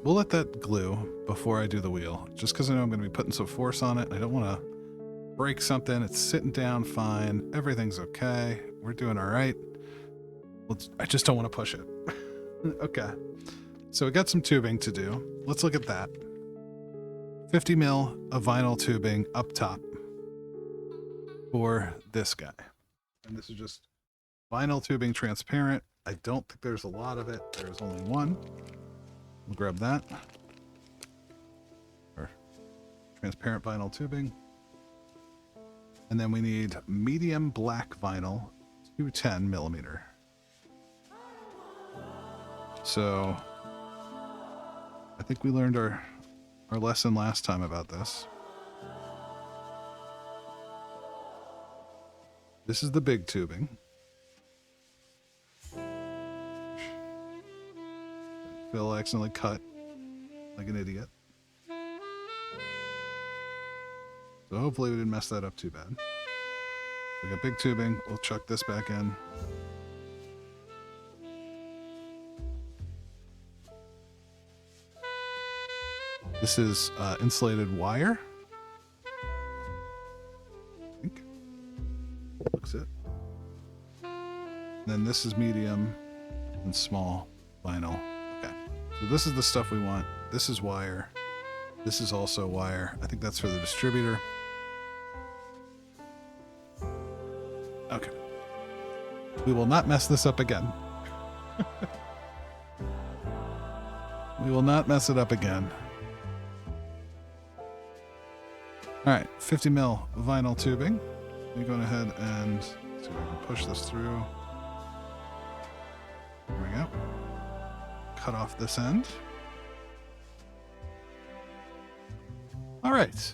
We'll let that glue before I do the wheel, just because I know I'm going to be putting some force on it. I don't want to break something. It's sitting down fine. Everything's okay. We're doing all right. I just don't want to push it. Okay. So we got some tubing to do. Let's look at that. 50 mil of vinyl tubing up top for this guy. And this is just vinyl tubing, transparent. I don't think there's a lot of it. There's only one. We'll grab that. Or transparent vinyl tubing. And then we need medium black vinyl, 210 millimeter. So I think we learned our lesson last time about this. This is the big tubing. Phil accidentally cut like an idiot. So hopefully we didn't mess that up too bad. We got big tubing. We'll chuck this back in. This is insulated wire. I think. Looks it. And then this is medium and small vinyl. Okay. So this is the stuff we want. This is wire. This is also wire. I think that's for the distributor. Okay. We will not mess this up again. We will not mess it up again. All right, 50 mil vinyl tubing. We're going ahead and see if I can push this through. There we go. Cut off this end. All right.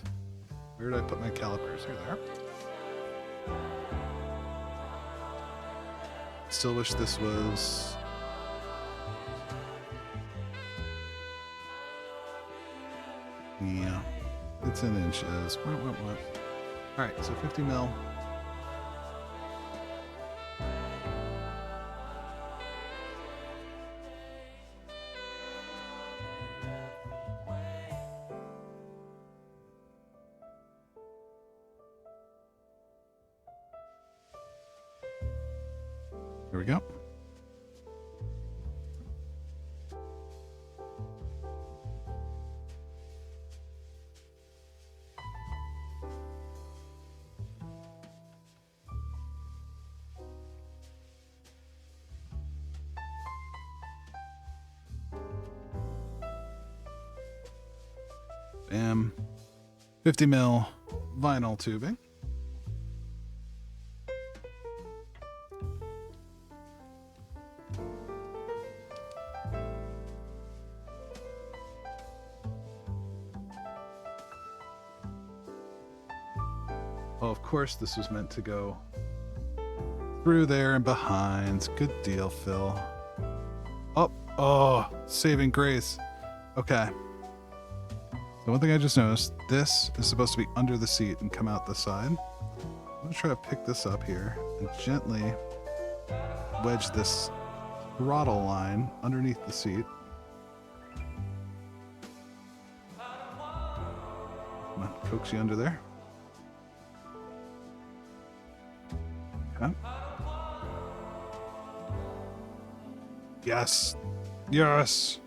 Where did I put my calipers? Here they are. Still wish this was... Yeah. It's in inches. What? All right, so 50 mil. Here we go. Bam. 50 mil vinyl tubing. Oh, of course this was meant to go through there and behind. Good deal, Phil. Oh, saving grace. Okay. So one thing I just noticed, this is supposed to be under the seat and come out the side. I'm going to try to pick this up here and gently wedge this throttle line underneath the seat. Come on. coax you under there. Okay. Yes. Yes.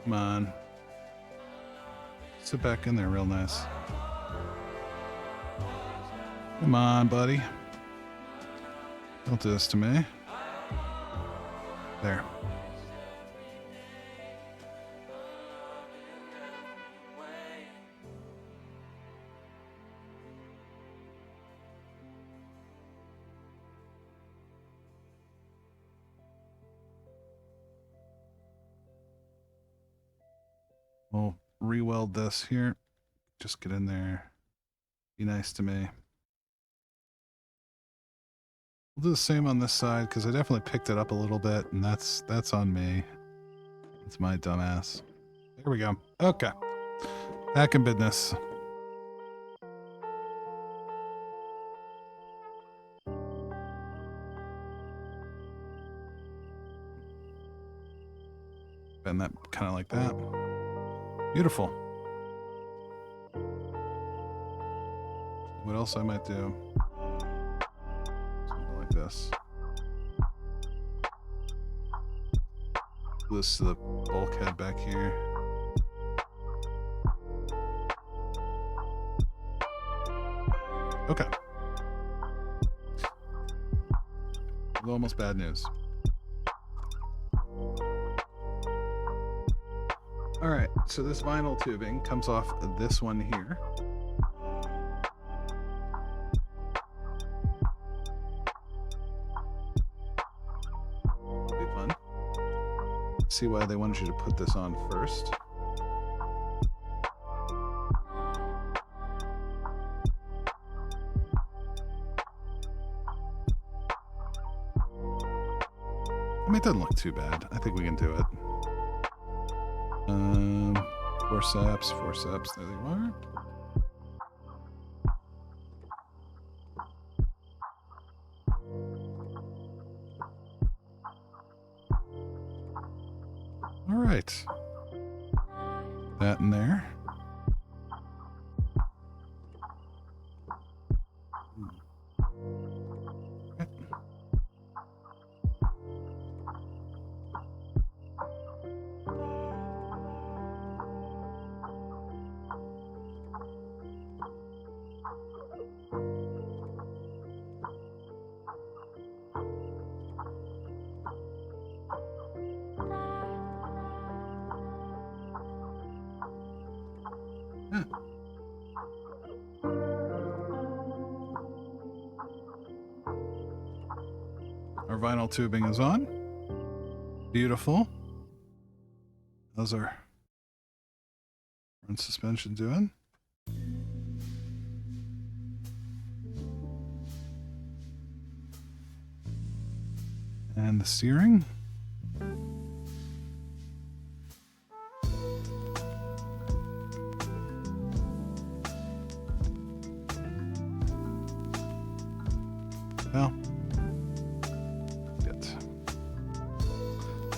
Come on. Sit back in there real nice. Come on, buddy. Don't do this to me. There. We'll re-weld this here. Just get in there. Be nice to me. We'll do the same on this side because I definitely picked it up a little bit, and that's on me. It's my dumbass. There we go. Okay. Back in business. Bend that kind of like that. Beautiful. What else I might do? Something like this. Do this to the bulkhead back here. Okay. Almost bad news. All right, so this vinyl tubing comes off this one here. It'll be fun. See why they wanted you to put this on first. I mean, it doesn't look too bad. I think we can do it. Forceps, there they are. All right. That in there. Our vinyl tubing is on. Beautiful. How's our front suspension doing? And the steering. Well,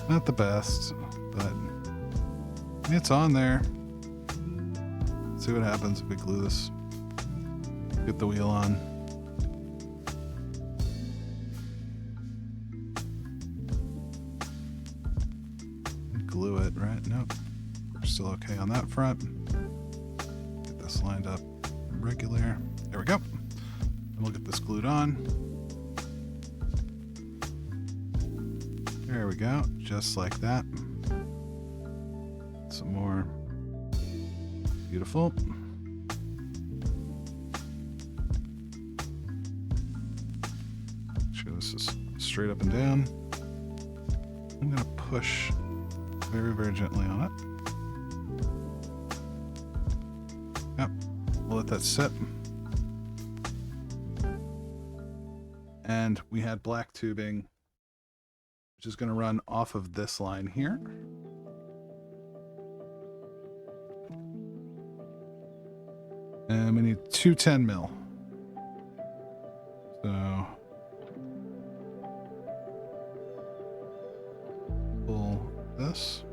not the best, but it's on there. Let's see what happens if we glue this. Get the wheel on. Glue it, right? Nope. We're still okay on that front. Get this lined up regular. There we go. And we'll get this glued on. There we go, just like that. Some more. Beautiful. Sure this is straight up and down. I'm gonna push very, very gently on it. Yep, we'll let that sit. And we had black tubing, which is going to run off of this line here. And we need 210 mil. So pull this.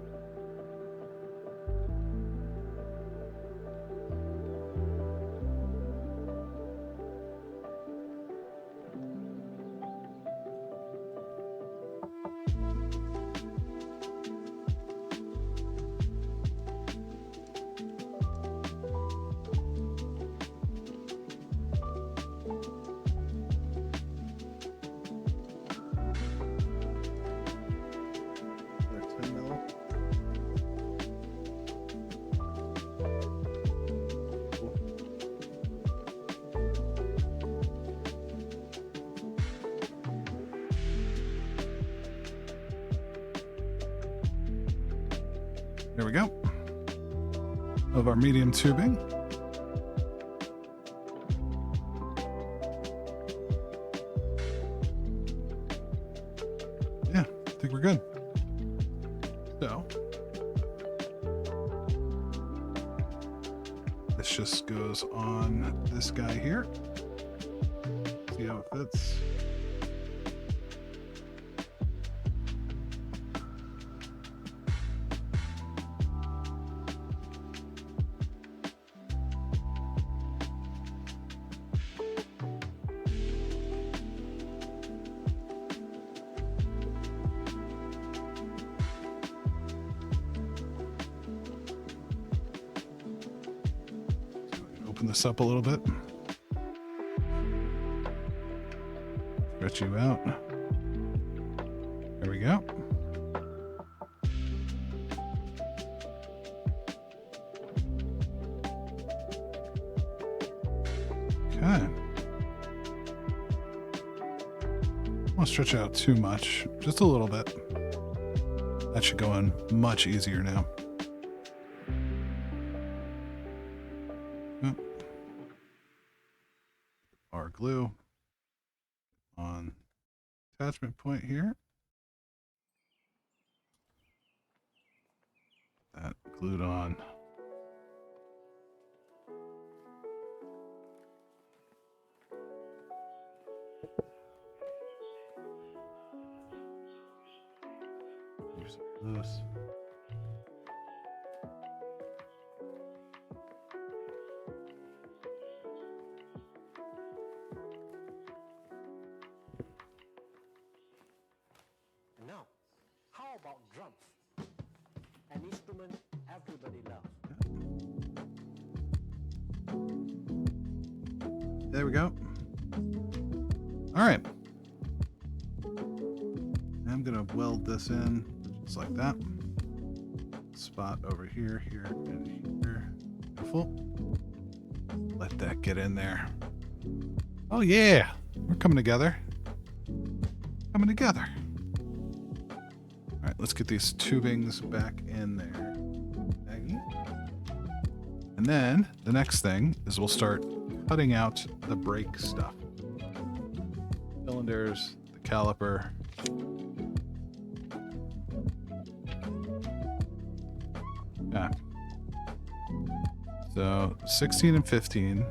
There we go. Of our medium tubing. Yeah, I think we're good. So this just goes on this guy here. See how it fits. Open this up a little bit. Stretch you out. There we go. Okay. I won't stretch out too much, just a little bit. That should go in much easier now. Our glue on attachment point here. That glued on. Use this. Now, how about drums? An instrument everybody loves. There we go. All right. I'm going to weld this in just like that. Spot over here, here, and here. Beautiful. Let that get in there. Oh, yeah. We're coming together. Coming together. All right, let's get these tubings back in there. Aggie. And then the next thing is we'll start cutting out the brake stuff. Cylinders, the caliper. Yeah. So 16 and 15.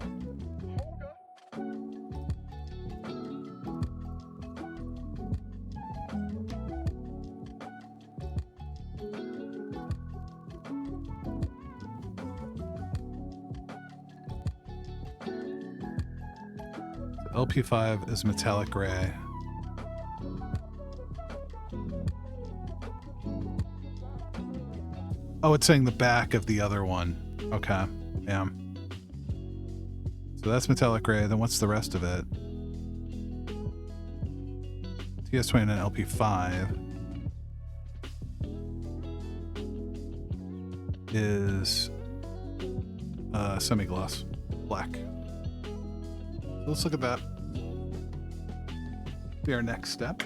LP5 is metallic gray. Oh, it's saying the back of the other one. Okay. Yeah. So that's metallic gray. Then what's the rest of it? TS29 LP5 is semi-gloss black. So let's look at that. Be our next step.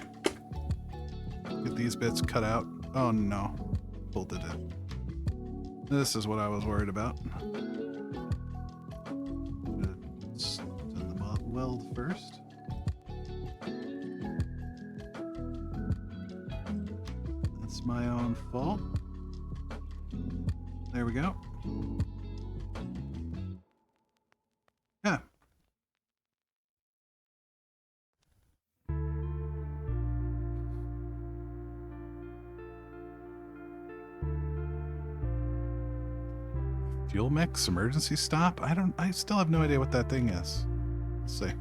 Get these bits cut out. Oh no, folded it. This is what I was worried about. The weld first. That's my own fault. There we go. Fuel mix, emergency stop. I still have no idea what that thing is. Let's see.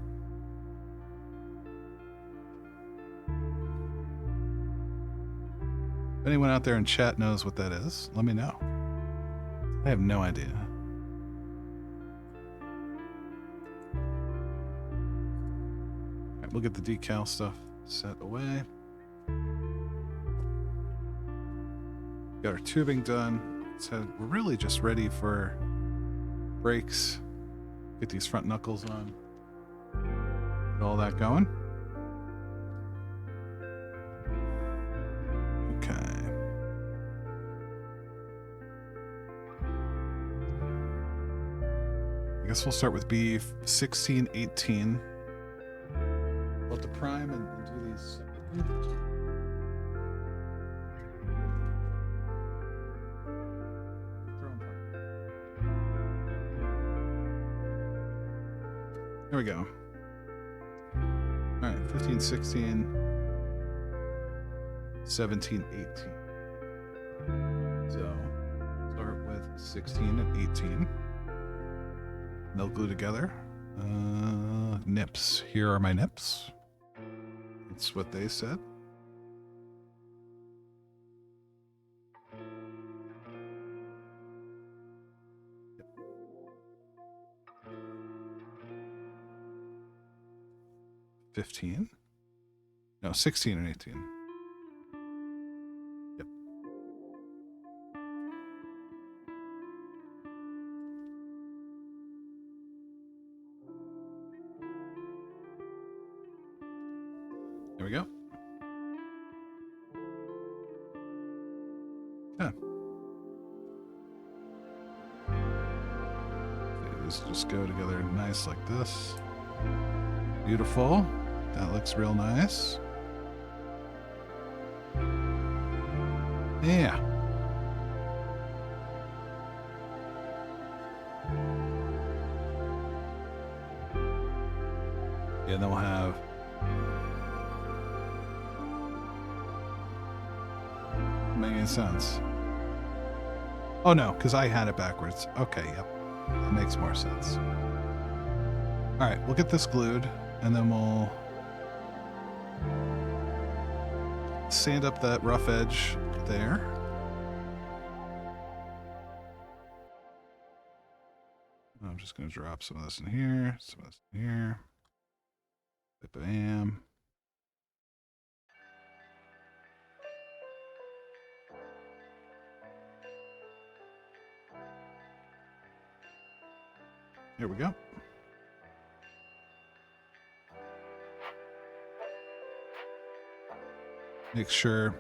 If anyone out there in chat knows what that is, let me know. I have no idea. All right, we'll get the decal stuff set away. Got our tubing done. So we're really just ready for brakes. Get these front knuckles on. Get all that going. Okay. I guess we'll start with B16, 18. We'll have to prime and do these separately. There we go. All right, 15, 16, 17, 18. So start with 16 and 18. They'll glue together. Nips. Here are my nips. That's what they said. Yep. 15. No, 16 and 18. Yep. There we go. Yeah. These just go together nice like this. Beautiful. That looks real nice. Yeah. Yeah, then we'll have making sense. Oh no, because I had it backwards. Okay, yep. That makes more sense. Alright, we'll get this glued and then we'll sand up that rough edge there. I'm just going to drop some of this in here, some of this in here. Bam. Here we go. Make sure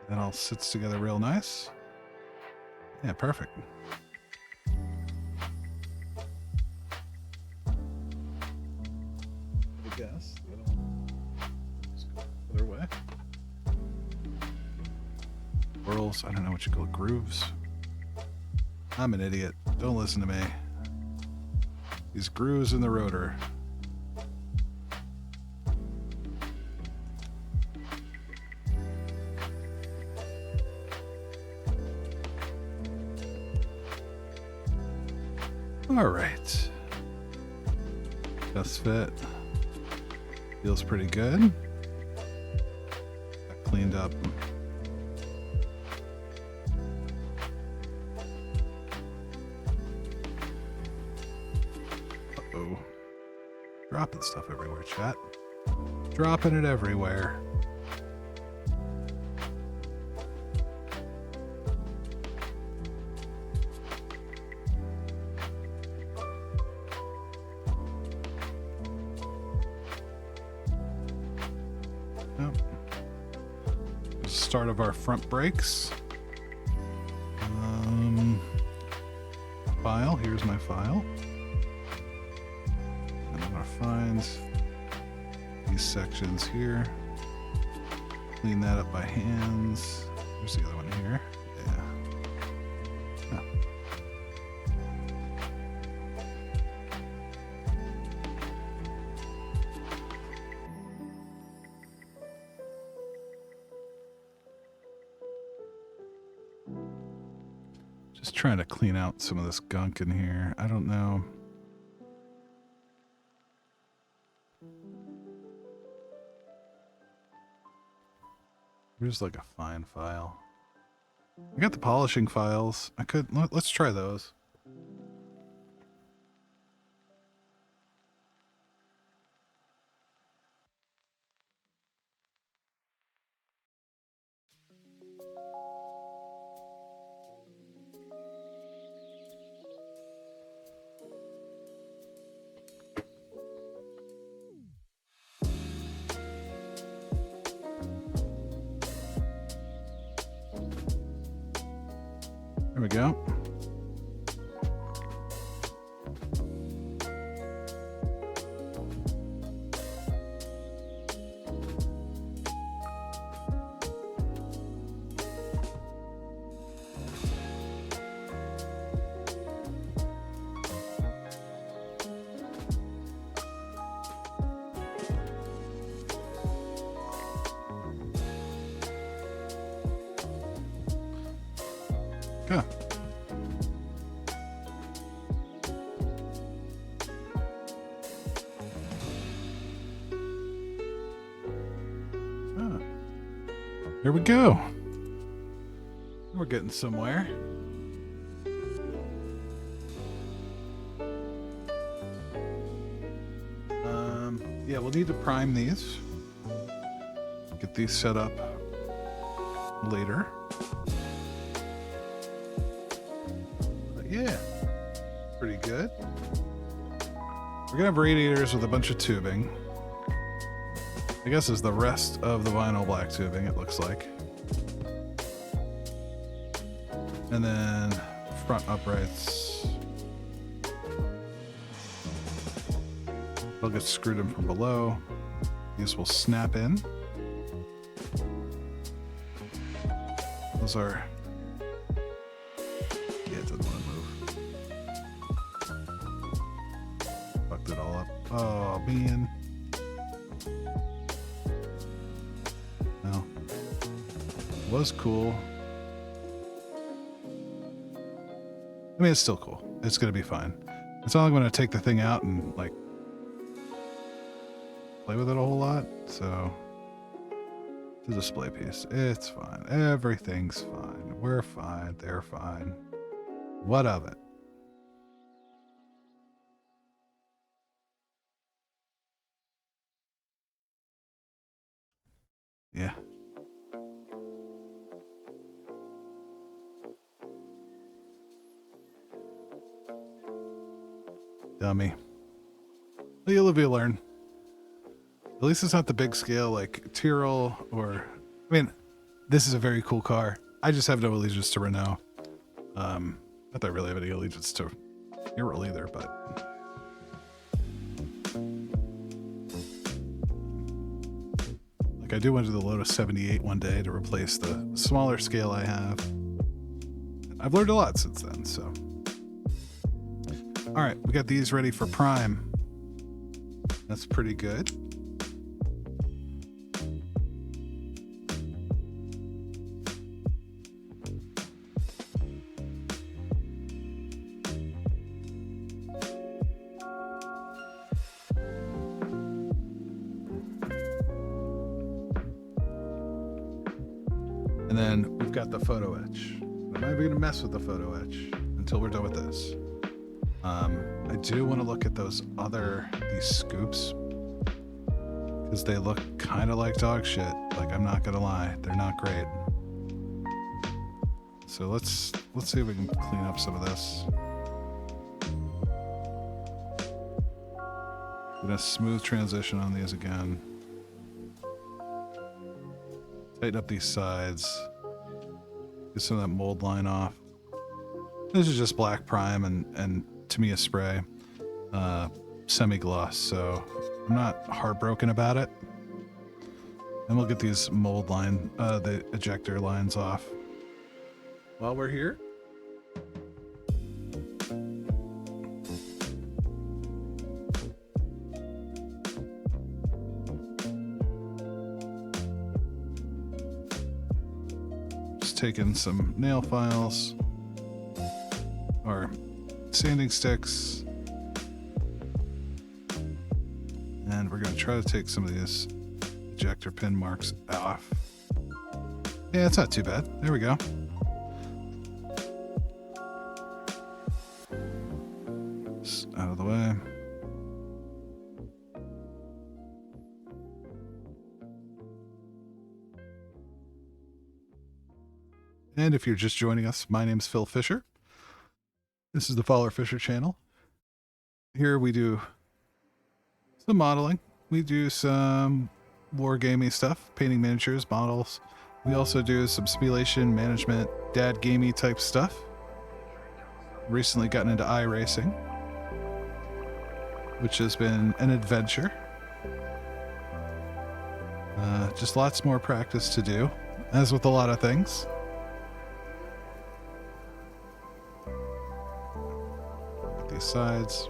that all sits together real nice. Yeah, perfect. I guess just go the other way. Whirls, I don't know what you call it, grooves. I'm an idiot. Don't listen to me. These grooves in the rotor. All right. Just fit. Feels pretty good. Got cleaned up. Uh-oh. Dropping stuff everywhere, chat. Dropping it everywhere. Start of our front brakes. File. Here's my file. And I'm gonna find these sections here. Clean that up by hands. There's the other one here. Yeah. Oh. Just trying to clean out some of this gunk in here. I don't know. Here's like a fine file. I got the polishing files. Let's try those. There we go. Go. Ah. There we go. We're getting somewhere. Yeah, we'll need to prime these. Get these set up later. Yeah, pretty good. We're gonna have radiators with a bunch of tubing. I guess is the rest of the vinyl black tubing, it looks like. And then front uprights. They'll get screwed in from below. These will snap in. Those are... Yeah, it doesn't want to move. Fucked it all up. Oh, man. Well, it was cool. I mean, it's still cool. It's going to be fine. It's not like I'm going to take the thing out and, like, play with it a whole lot, so it's a display piece. It's fine. Everything's fine. We're fine. They're fine. What of it? Yeah. Dummy. Well, you live, you learn. At least it's not the big scale like Tyrrell or... I mean, this is a very cool car. I just have no allegiance to Renault. Not that I really have any allegiance to Tyrrell either, but... Like, I do want to do the Lotus 78 one day to replace the smaller scale I have. I've learned a lot since then, so... Alright, we got these ready for prime. That's pretty good. And then we've got the photo etch. I'm not even going to mess with the photo etch until we're done with this. I do want to look at these scoops because they look kind of like dog shit. Like, I'm not going to lie. They're not great. So let's see if we can clean up some of this. Gonna smooth transition on these again. Tighten up these sides. Get some of that mold line off. This is just black prime and Tamiya spray. Semi-gloss, so I'm not heartbroken about it. And we'll get these mold line, the ejector lines off. While we're here. Just taking some nail files. or sanding sticks. And we're going to try to take some of these ejector pin marks off. Yeah, it's not too bad. There we go. Just out of the way. And if you're just joining us, my name's Phil Fisher. This is the Follower Fisher channel. Here we do some modeling. We do some wargaming stuff, painting miniatures, models. We also do some simulation, management, dad gamey type stuff. Recently gotten into iRacing, which has been an adventure. Just lots more practice to do, as with a lot of things. At these sides.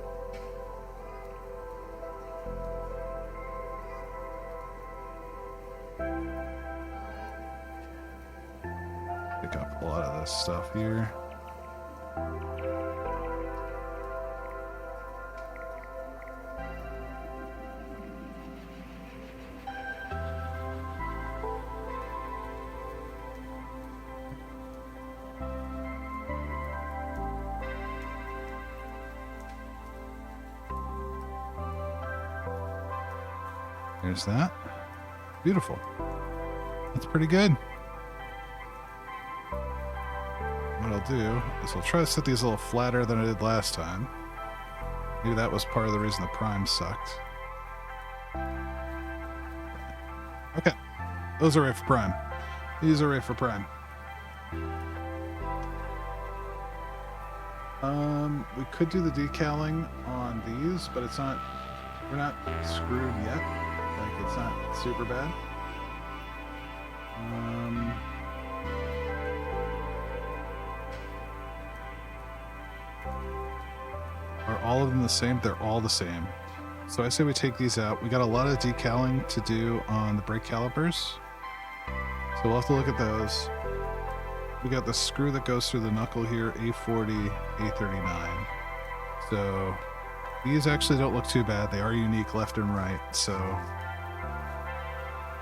Pick up a lot of this stuff here. There's that. Beautiful. That's pretty good. What I'll do is I'll try to set these a little flatter than I did last time. Maybe that was part of the reason the prime sucked. Okay. Those are right for prime. These are right for prime. We could do the decaling on these, but it's not, we're not screwed yet. Like, it's not super bad. Are all of them the same? They're all the same. So I say we take these out. We got a lot of decaling to do on the brake calipers. So we'll have to look at those. We got the screw that goes through the knuckle here, A40, A39. So these actually don't look too bad. They are unique left and right, so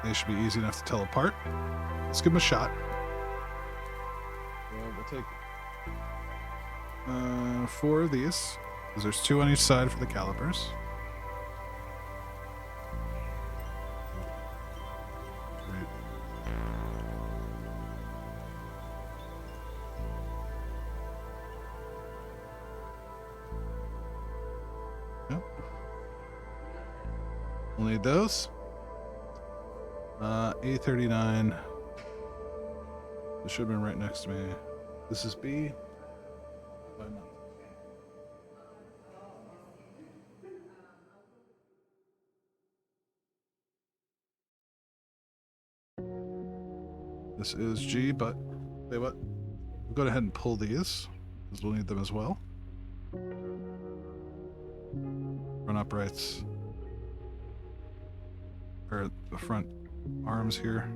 they should be easy enough to tell apart. Let's give them a shot. We'll take 4 of these, because there's 2 on each side for the calipers. Yep. We'll need those. A39. This should have been right next to me. This is B. This is G, but say what? We'll go ahead and pull these, because we'll need them as well. Front uprights. Or the front arms here.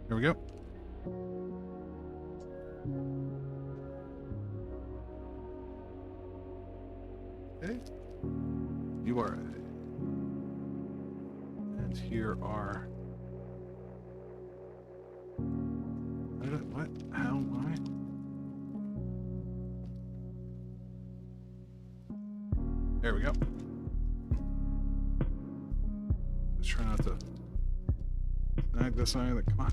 Here we go. Okay. You are. And here are. What? How? Why? There we go. Just try not to snag this either. Come on.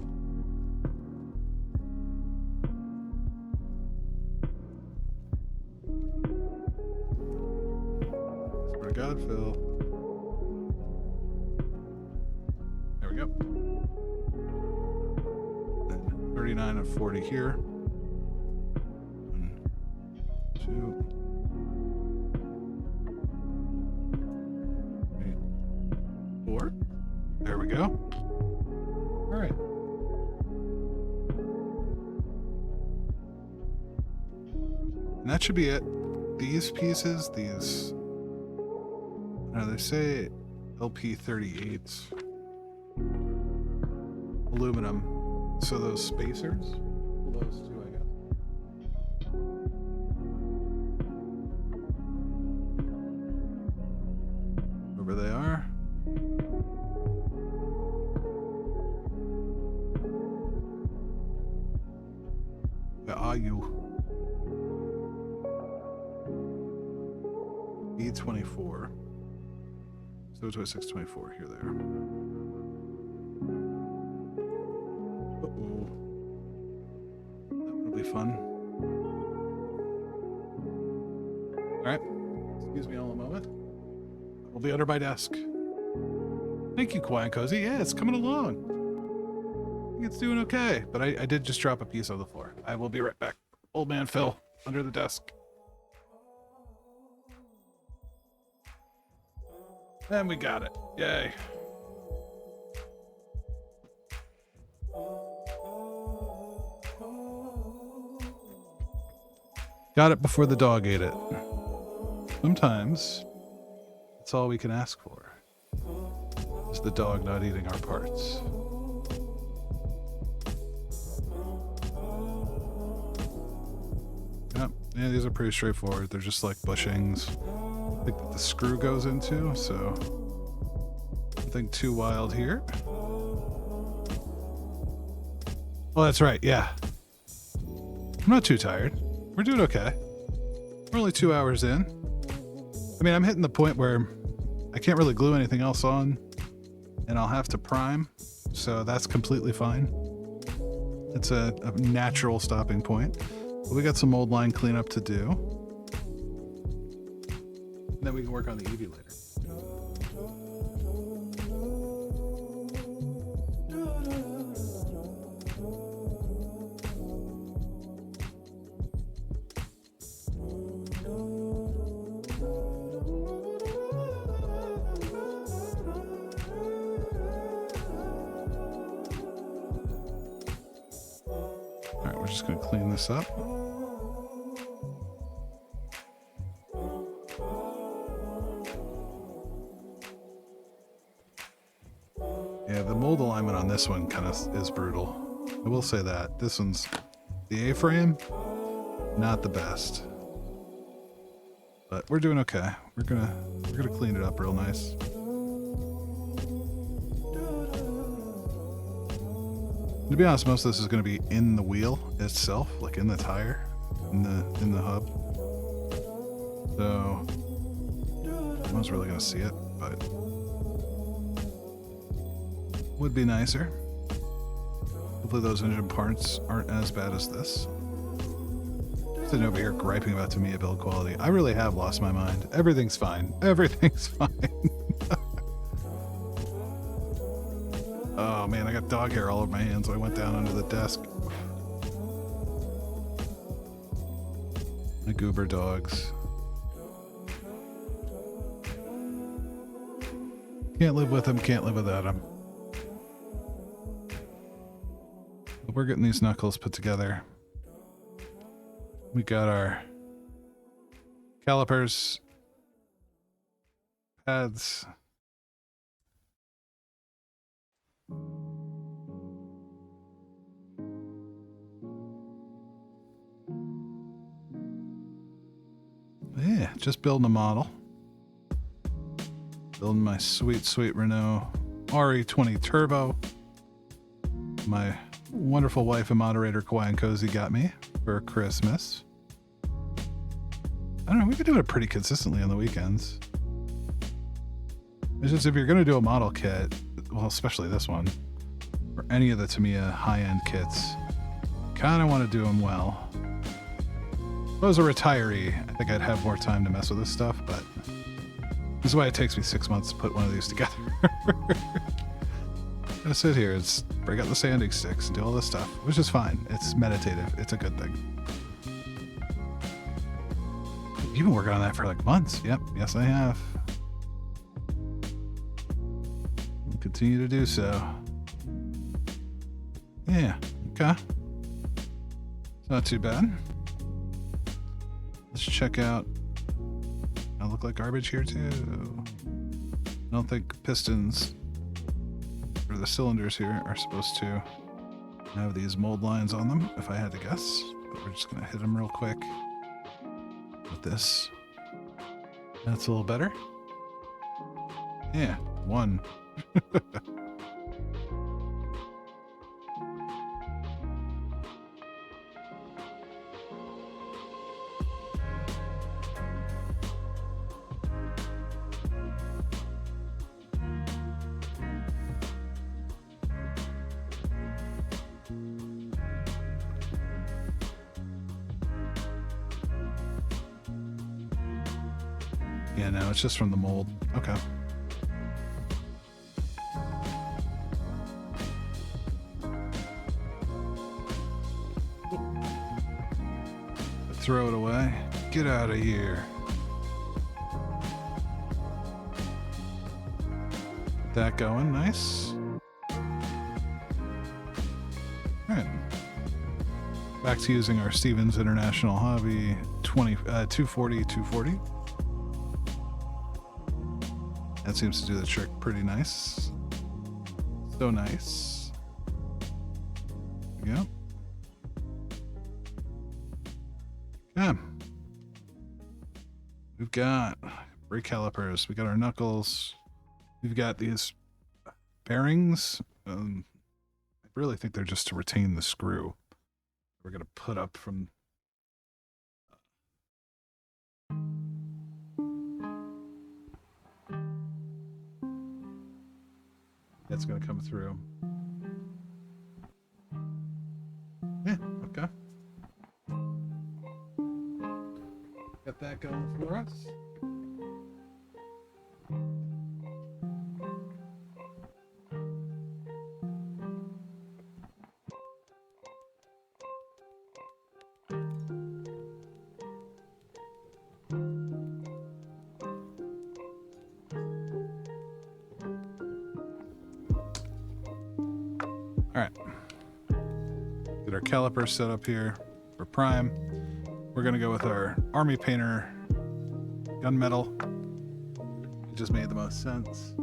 Swear to God, Phil. There we go. And 39 and 40 here. 1, 2. 4. There we go. All right. And that should be it. These pieces, these, they say LP38 aluminum. So those spacers, those two, I guess. Over they are. Where are you? E24. So 2624, here they are. Uh-oh. That'll be fun. Alright. Excuse me all a moment. We'll be under my desk. Thank you, Kawaii and Cozy. Yeah, it's coming along. I think it's doing okay. But I did just drop a piece on the floor. I will be right back. Old man Phil, under the desk. And we got it. Yay. Got it before the dog ate it. Sometimes that's all we can ask for. Is the dog not eating our parts. Yep. Yeah, these are pretty straightforward. They're just like bushings. I think that the screw goes into, so nothing too wild here. Oh, that's right, yeah. I'm not too tired. We're doing okay. We're only 2 hours in. I mean, I'm hitting the point where I can't really glue anything else on, and I'll have to prime, so that's completely fine. It's a natural stopping point. But we got some mold line cleanup to do. And then we can work on the EV later. All right, we're just going to clean this up. Yeah, the mold alignment on this one kind of is brutal. I will say that. This one's the A-frame, not the best. But we're doing okay. We're gonna clean it up real nice. To be honest, most of this is gonna be in the wheel itself, like in the tire, in the hub. So no one's really gonna see it, but would be nicer. Hopefully those engine parts aren't as bad as this. Sitting over here griping about Tamiya build quality. I really have lost my mind. Everything's fine. Everything's fine. Oh man, I got dog hair all over my hands, so I went down under the desk. My goober dogs. Can't live with them, can't live without them. But we're getting these knuckles put together. We got our calipers, pads. Yeah, just building a model. Building my sweet, sweet Renault RE-20 Turbo. My wonderful wife and moderator Kawaii and Cozy got me for Christmas. I don't know, we've been doing it pretty consistently on the weekends. It's just if you're going to do a model kit, well, especially this one, or any of the Tamiya high-end kits, kind of want to do them well. If I was a retiree, I think I'd have more time to mess with this stuff, but this is why it takes me 6 months to put one of these together. I sit here, it's break out the sanding sticks and do all this stuff, which is fine. It's meditative. It's a good thing. You've been working on that for like months. Yep. Yes, I have. We'll continue to do so. Yeah. Okay. It's not too bad. Let's check out. I look like garbage here too. I don't think pistons or the cylinders here are supposed to have these mold lines on them, if I had to guess. But we're just going to hit them real quick with this. That's a little better. Yeah, one. Yeah, no, it's just from the mold. Okay. Throw it away. Get out of here. Get that going. Nice. Alright. Back to using our Stevens International Hobby 240. That seems to do the trick pretty nice. So nice. Yep. Yeah. We've got brake calipers. We got our knuckles. We've got these bearings. I really think they're just to retain the screw. We're going to put up from... That's going to come through. Yeah, okay. Got that going for us. All right. Get our caliper set up here for prime. We're going to go with our Army Painter gunmetal. It just made the most sense.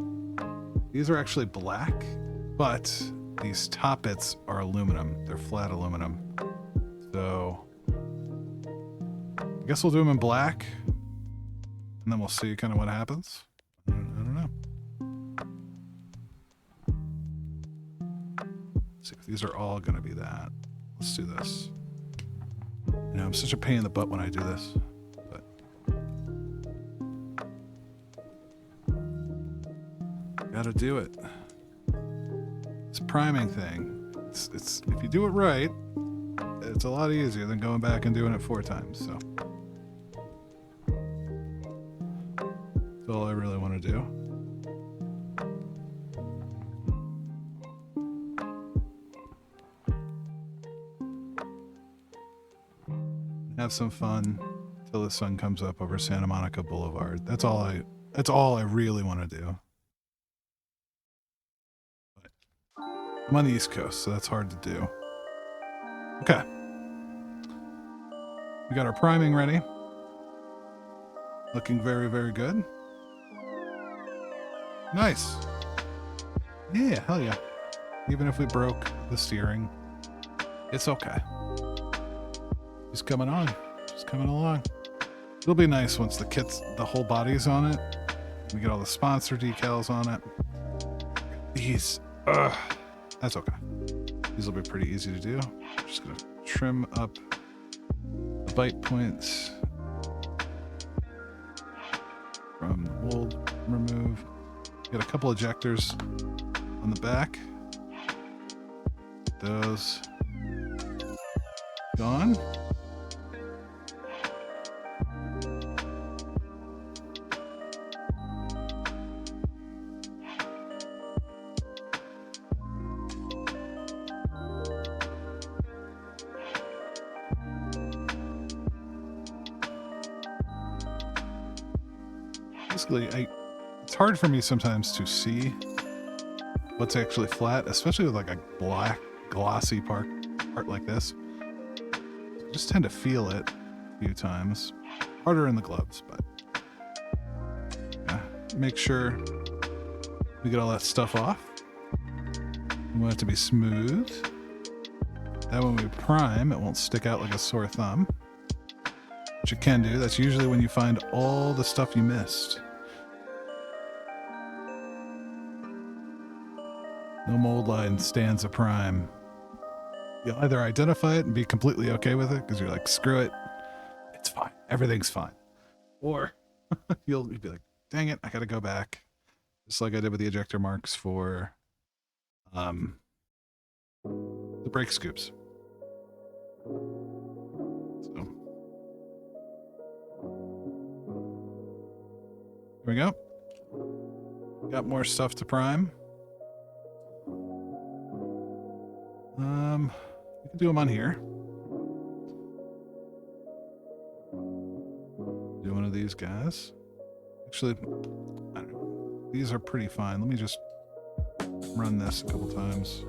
These are actually black, but these top bits are aluminum. They're flat aluminum. So I guess we'll do them in black, and then we'll see kind of what happens. I don't know. Let's see if these are all going to be that. Let's do this. You know, I'm such a pain in the butt when I do this, but gotta do it. This priming thing, it's if you do it right, it's a lot easier than going back and doing it 4 times. So that's all I really want to do. Have some fun till the sun comes up over Santa Monica Boulevard. That's all I really want to do. But I'm on the East Coast, so that's hard to do. Okay. We got our priming ready. Looking very, very good. Nice. Yeah, hell yeah. Even if we broke the steering, it's okay. He's coming on. Just coming along. It'll be nice once the whole body's on it. We get all the sponsor decals on it. These, that's okay. These will be pretty easy to do. I'm just gonna trim up the bite points from the mold remove. Get a couple ejectors on the back. Those gone. Basically, it's hard for me sometimes to see what's actually flat, especially with like a black glossy part like this. I just tend to feel it a few times. Harder in the gloves, but yeah, make sure we get all that stuff off. We want it to be smooth. That when we prime, it won't stick out like a sore thumb. Which it can do. That's usually when you find all the stuff you missed. No mold line stands a prime. You'll either identify it and be completely okay with it because you're like, screw it, it's fine, everything's fine. Or you'll be like, dang it, I gotta go back. Just like I did with the ejector marks for the brake scoops. So here we go. Got more stuff to prime. We can do them on here. Do one of these guys. Actually, I don't know. These are pretty fine. Let me just run this a couple times.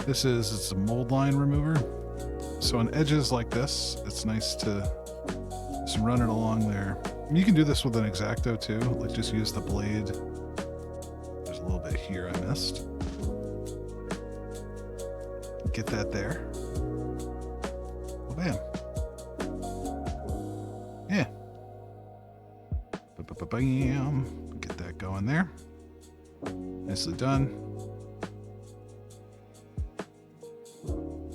It's a mold line remover. So on edges like this, it's nice to just run it along there. I mean, you can do this with an X-Acto too. Like just use the blade. There's a little bit here I missed. Get that there. Oh, bam. Yeah. Bam. Get that going there. Nicely done.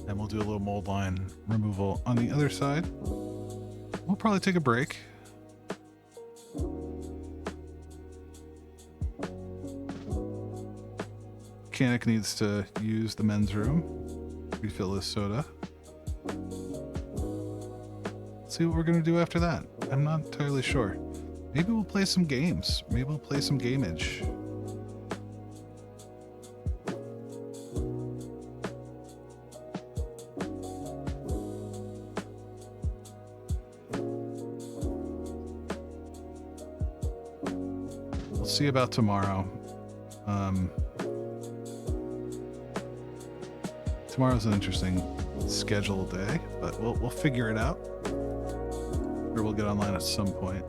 And we'll do a little mold line removal on the other side. We'll probably take a break. Mechanic needs to use the men's room, refill his soda. Let's see what we're going to do after that. I'm not entirely sure. Maybe we'll play some games. Maybe we'll play some gameage. We'll see about tomorrow. Tomorrow's an interesting scheduled day, but we'll figure it out. Or we'll get online at some point.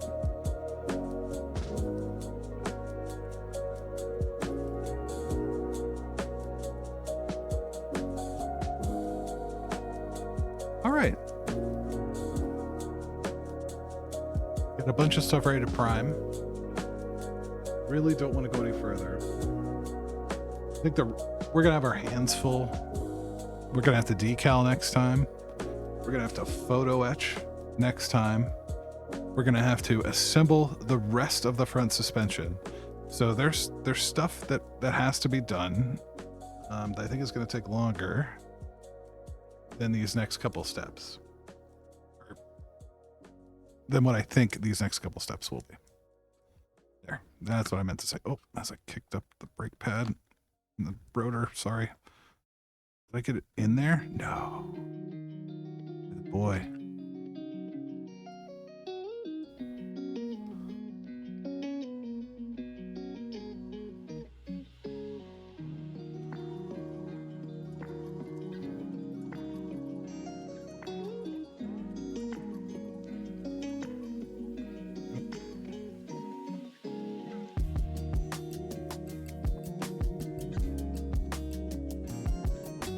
All right. Got a bunch of stuff ready to prime. Really don't want to go any further. I think we're gonna have our hands full. We're gonna have to decal next time. We're gonna have to photo etch next time. We're gonna have to assemble the rest of the front suspension. So there's stuff that has to be done that I think is gonna take longer than these next couple steps. Or than what I think these next couple steps will be. There, that's what I meant to say. Oh, as I kicked up the brake pad and the rotor, sorry. Did I get it in there? No. Good boy.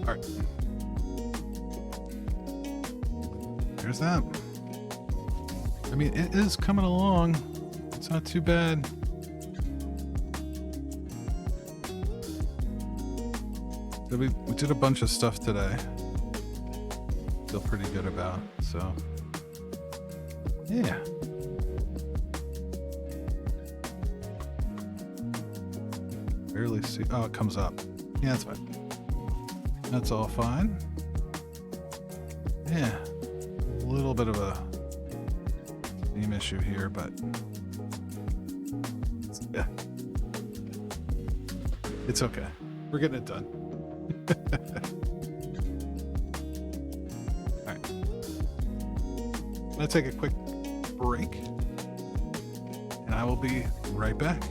All right. There's that. I mean, it is coming along. It's not too bad. We did a bunch of stuff today. Feel pretty good about, so yeah. Barely see. Oh, it comes up. Yeah, that's fine. That's all fine. Yeah. A little bit of a theme issue here, but yeah. It's okay. We're getting it done. All right. I'm going to take a quick break, and I will be right back.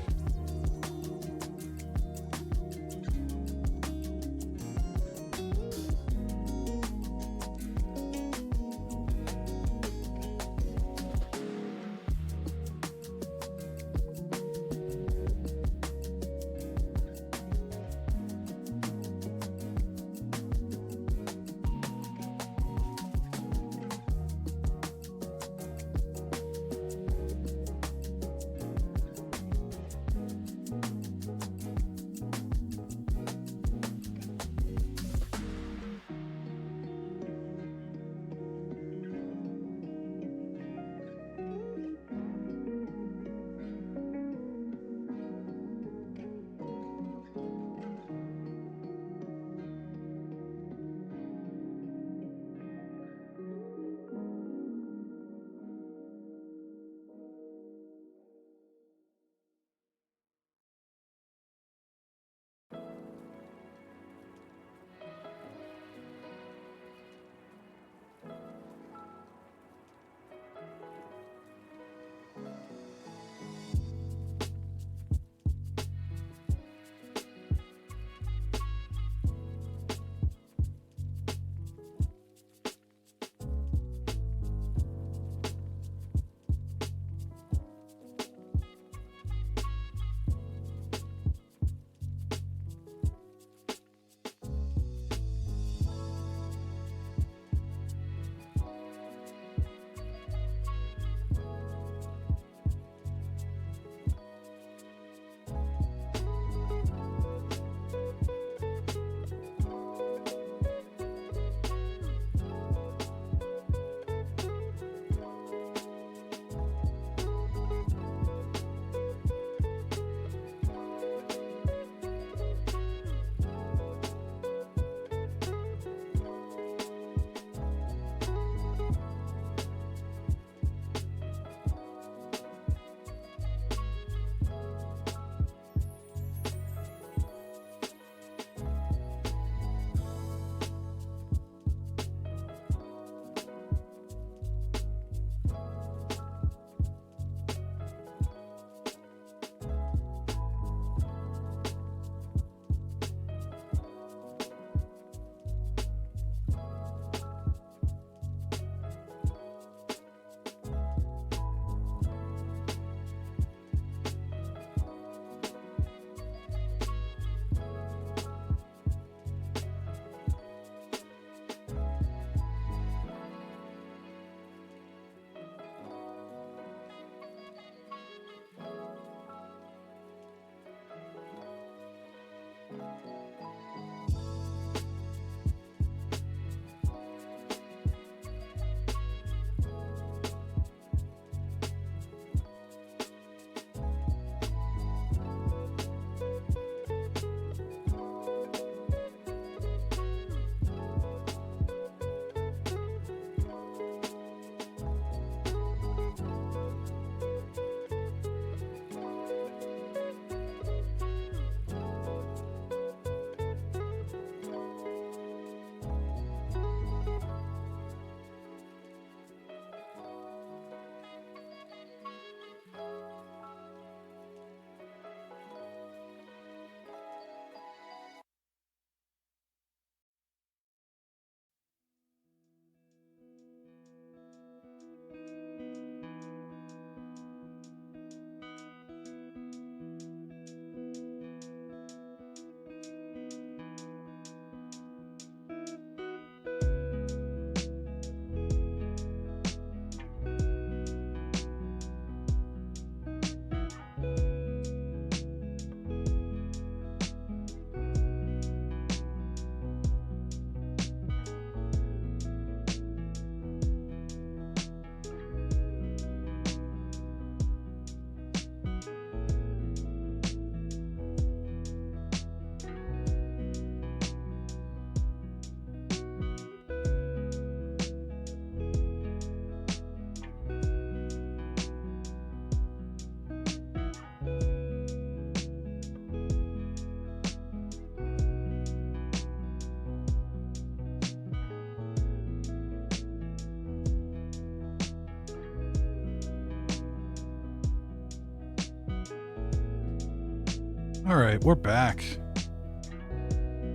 All right, we're back.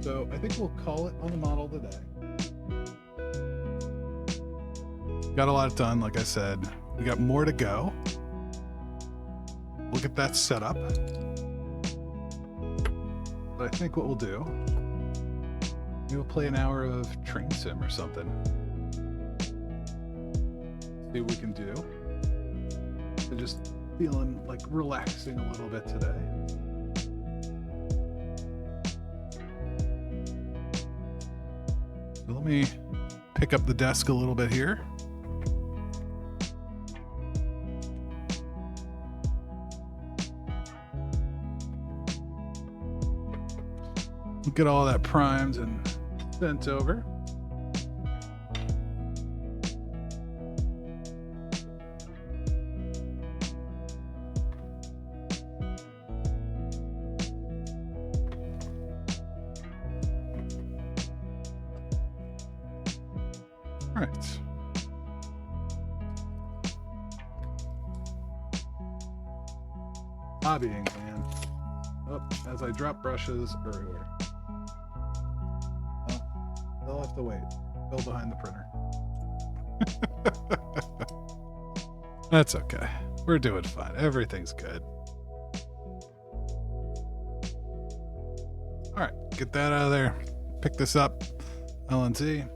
So I think we'll call it on the model today. Got a lot done, like I said. We got more to go. We'll get that set up. But I think what we'll do, maybe we'll play an hour of Train Sim or something. See what we can do. I'm just feeling like relaxing a little bit today. So let me pick up the desk a little bit here. We'll get all that primed and bent over. All right. Hobbying, man. Oh, as I drop brushes everywhere. Oh, they'll have to wait. Go behind the printer. That's okay. We're doing fine. Everything's good. All right, get that out of there. Pick this up. LNT.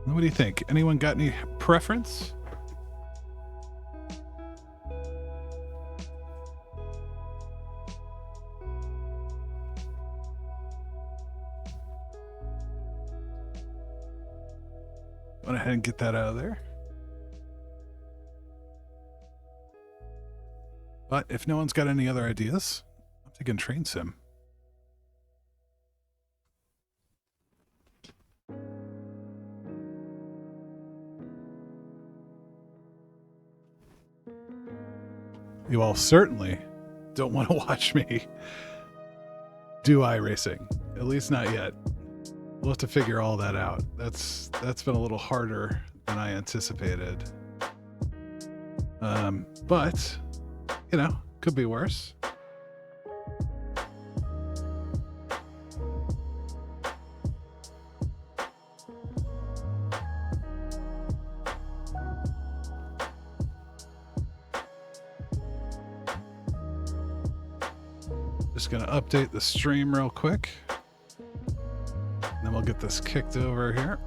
What do you think? Anyone got any preference? Went ahead and get that out of there. But if no one's got any other ideas, I'm thinking Train Sim. You all certainly don't want to watch me do iRacing. At least not yet. We'll have to figure all that out. That's been a little harder than I anticipated. But, you know, could be worse. Just gonna update the stream real quick. And then we'll get this kicked over here.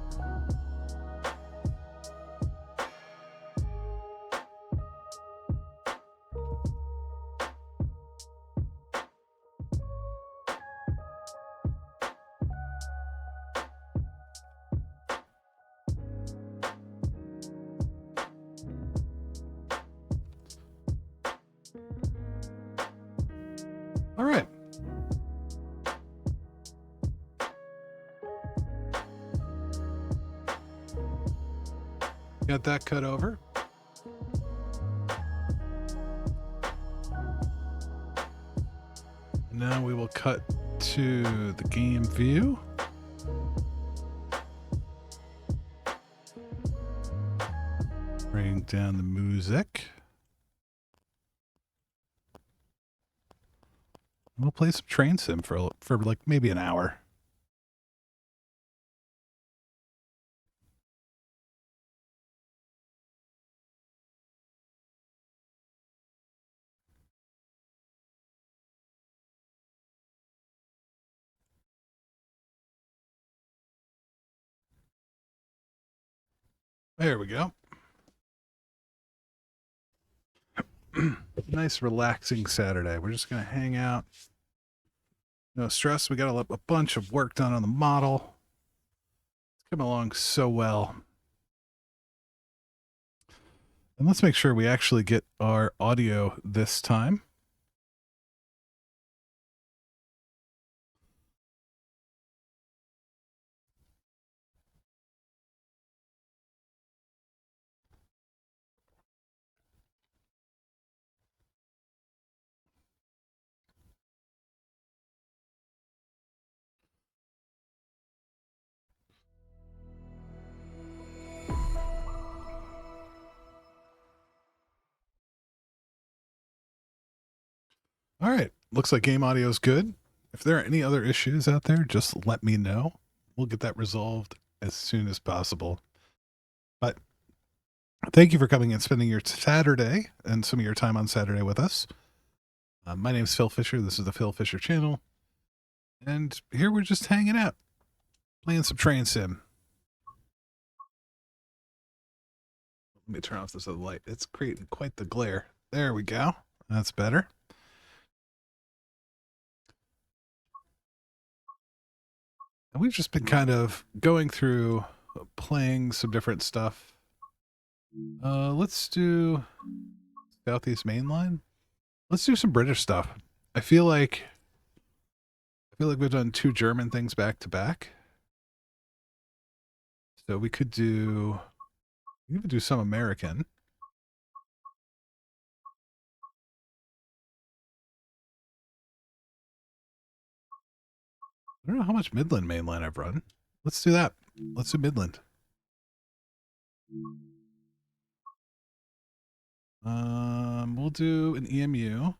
All right. Got that cut over. Now we will cut to the game view. Bring down the music. We'll play some Train Sim for like maybe an hour. There we go. Nice relaxing Saturday. We're just going to hang out. No stress. We got a bunch of work done on the model. It's coming along so well. And let's make sure we actually get our audio this time. All right. Looks like game audio is good. If there are any other issues out there, just let me know. We'll get that resolved as soon as possible. But thank you for coming and spending your Saturday and some of your time on Saturday with us. My name is Phil Fisher. This is the Phil Fisher channel. And here we're just hanging out, playing some train sim. Let me turn off this other light. It's creating quite the glare. There we go. That's better. And we've just been kind of going through playing some different stuff. Let's do Southeast Main Line. Let's do some British stuff. I feel like we've done 2 German things back to back. So we could do some American. I don't know how much Midland Main Line I've run. Let's do that. Let's do Midland. We'll do an EMU.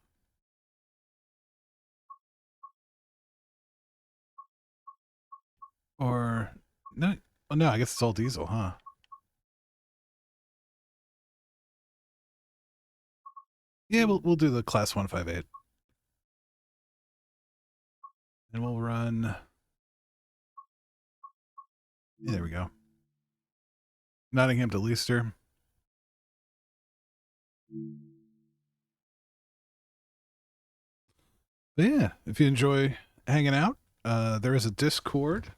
Or no, oh no, I guess it's all diesel, huh? Yeah, we'll do the class 158. And we'll run. Yeah, there we go. Nottingham to Leicester. But yeah, if you enjoy hanging out, there is a Discord.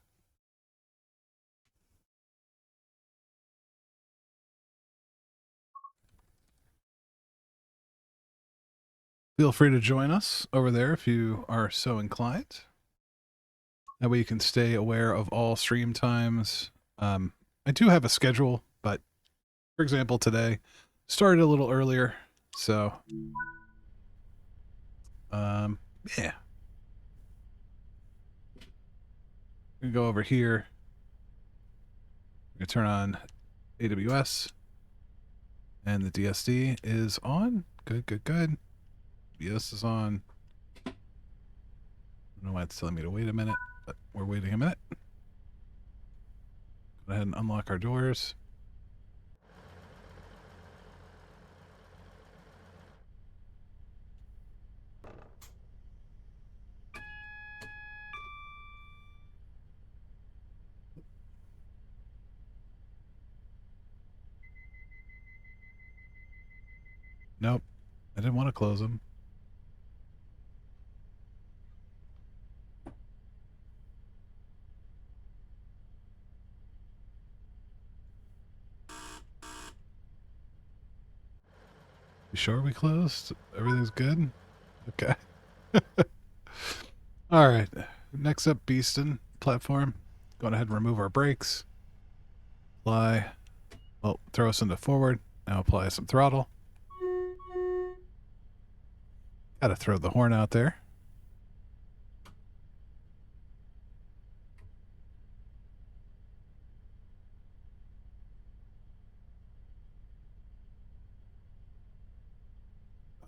Feel free to join us over there if you are so inclined. That way you can stay aware of all stream times. I do have a schedule, but for example, today started a little earlier. So, yeah. We go over here. We're going to turn on AWS. And the DSD is on. Good, good, good. BS is on. I don't know why it's telling me to wait a minute, but we're waiting a minute. Go ahead and unlock our doors. Nope. I didn't want to close them. You sure we closed? Everything's good? Okay. All right. Next up, Beeston platform. Go ahead and remove our brakes. Apply. Well, throw us into forward. Now apply some throttle. Gotta throw the horn out there.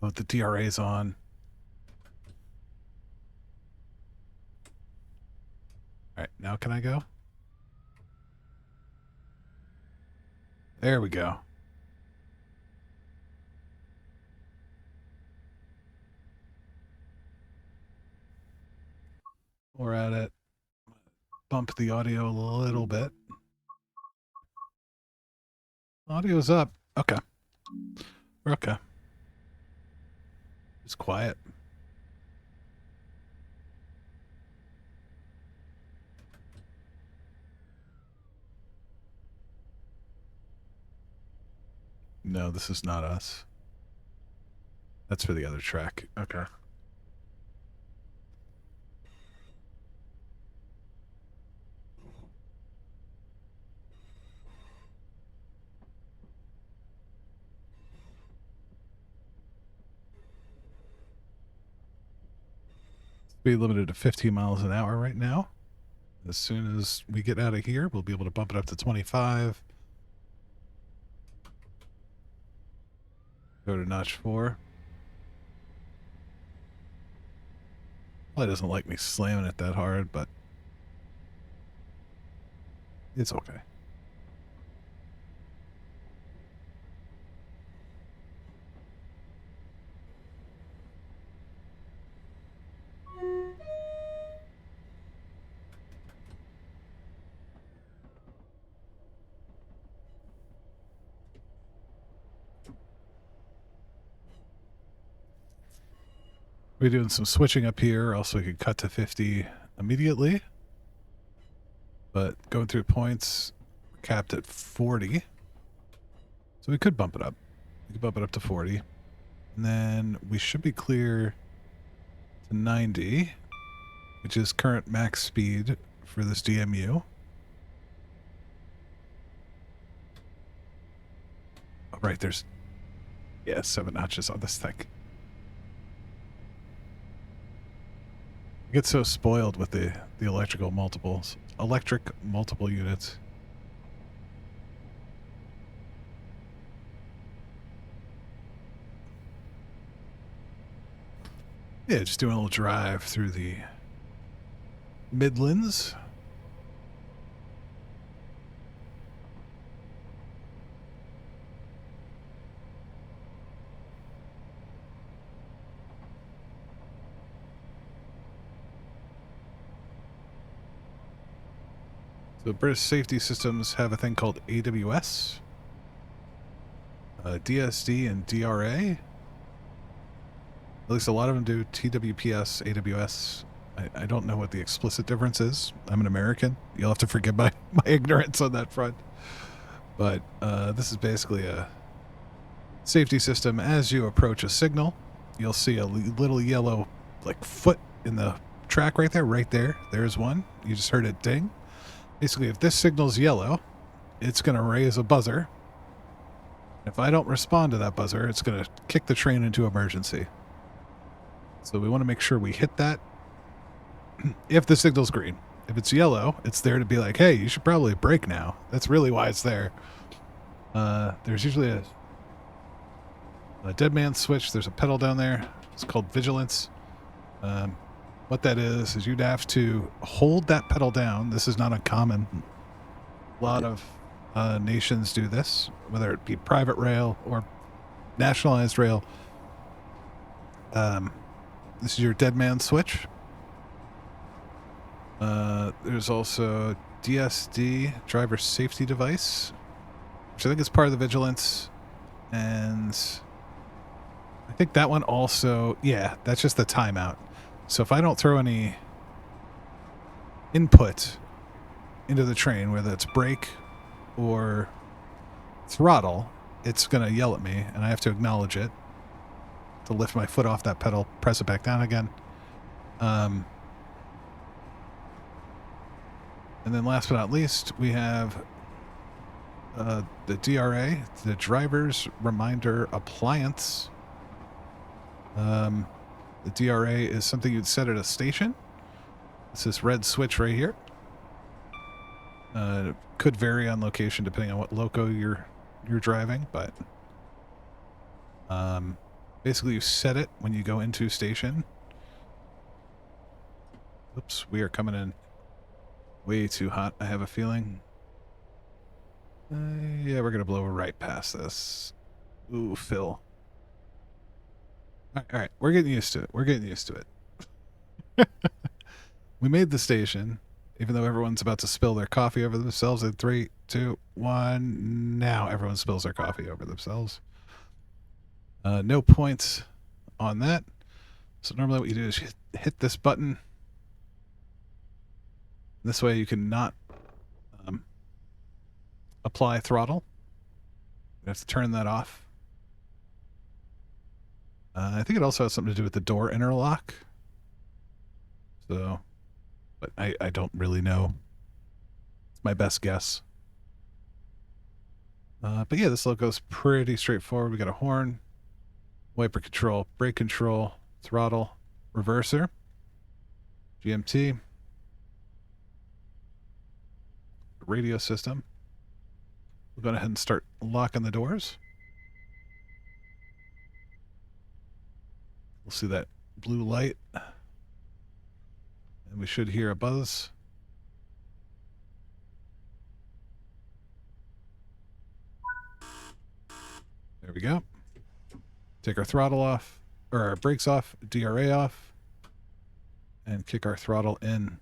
Oh, the DRA's on. All right, now can I go? There we go. We're at it. Bump the audio a little bit. Audio's up. Okay. We're okay. It's quiet. No, this is not us. That's for the other track. Okay. Speed limited to 15 miles an hour right now. As soon as we get out of here, we'll be able to bump it up to 25. Go to notch 4. Probably doesn't like me slamming it that hard, but it's okay. We're doing some switching up here. Also, we could cut to 50 immediately. But going through points, we're capped at 40. So we could bump it up. We could bump it up to 40. And then we should be clear to 90, which is current max speed for this DMU. Oh, right, there's 7 notches on this thing. I get so spoiled with the electric multiple units. Yeah, just doing a little drive through the Midlands. So British safety systems have a thing called AWS, DSD, and DRA. At least a lot of them do TWPS, AWS. I don't know what the explicit difference is. I'm an American. You'll have to forgive my ignorance on that front. But this is basically a safety system. As you approach a signal, you'll see a little yellow foot in the track right there. Right there. There's one. You just heard it ding. Basically, if this signal's yellow, it's going to raise a buzzer. If I don't respond to that buzzer, it's going to kick the train into emergency. So we want to make sure we hit that if the signal's green. If it's yellow, it's there to be like, hey, you should probably brake now. That's really why it's there. There's usually a dead man switch. There's a pedal down there. It's called vigilance. What that is you'd have to hold that pedal down. This is not uncommon. A lot of nations do this, whether it be private rail or nationalized rail. This is your dead man switch. There's also DSD, driver safety device, which I think is part of the vigilance. And I think that one also, that's just the timeout. So if I don't throw any input into the train, whether it's brake or throttle, it's going to yell at me, and I have to acknowledge it to lift my foot off that pedal, press it back down again. And then last but not least, we have the DRA, the Driver's Reminder Appliance. The DRA is something you'd set at a station. It's this red switch right here. It could vary on location depending on what loco you're driving, but basically you set it when you go into station. Oops, we are coming in way too hot, I have a feeling. Yeah, we're going to blow right past this. Ooh, Phil. All right, we're getting used to it. We made the station, even though everyone's about to spill their coffee over themselves in 3, 2, 1. Now everyone spills their coffee over themselves. No points on that. So normally what you do is hit this button. This way you can not apply throttle. You have to turn that off. I think it also has something to do with the door interlock. So, but I don't really know. It's my best guess. But yeah, this logo's pretty straightforward. We got a horn, wiper control, brake control, throttle, reverser, GMT, radio system. We'll go ahead and start locking the doors. We'll see that blue light. And we should hear a buzz. There we go. Take our throttle off, or our brakes off, DRA off, and kick our throttle in.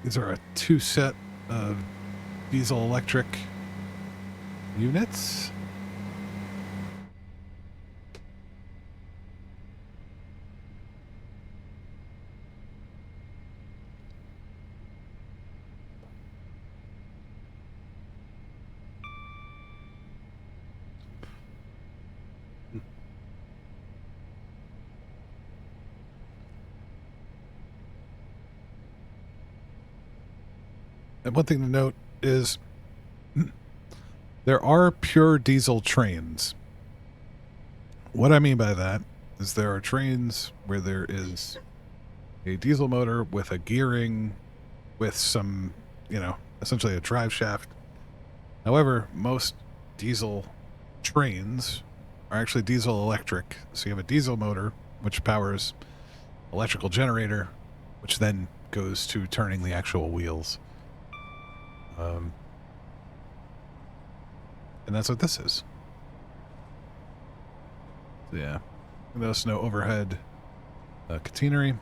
These are a 2 set of diesel electric units. And one thing to note is there are pure diesel trains. What I mean by that is there are trains where there is a diesel motor with a gearing with some, you know, essentially a drive shaft. However, most diesel trains are actually diesel electric. So you have a diesel motor, which powers electrical generator, which then goes to turning the actual wheels. And that's what this is. So yeah, notice no overhead catenary.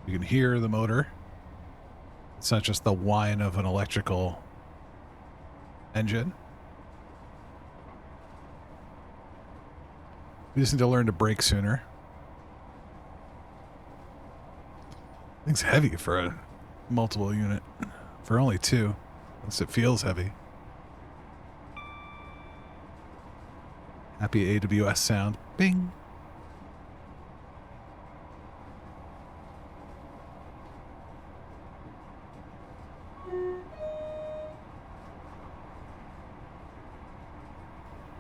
You can hear the motor. It's not just the whine of an electrical engine. We just need to learn to brake sooner. Thing's heavy for a multiple unit. For only 2. At least it feels heavy. Happy AWS sound. Bing.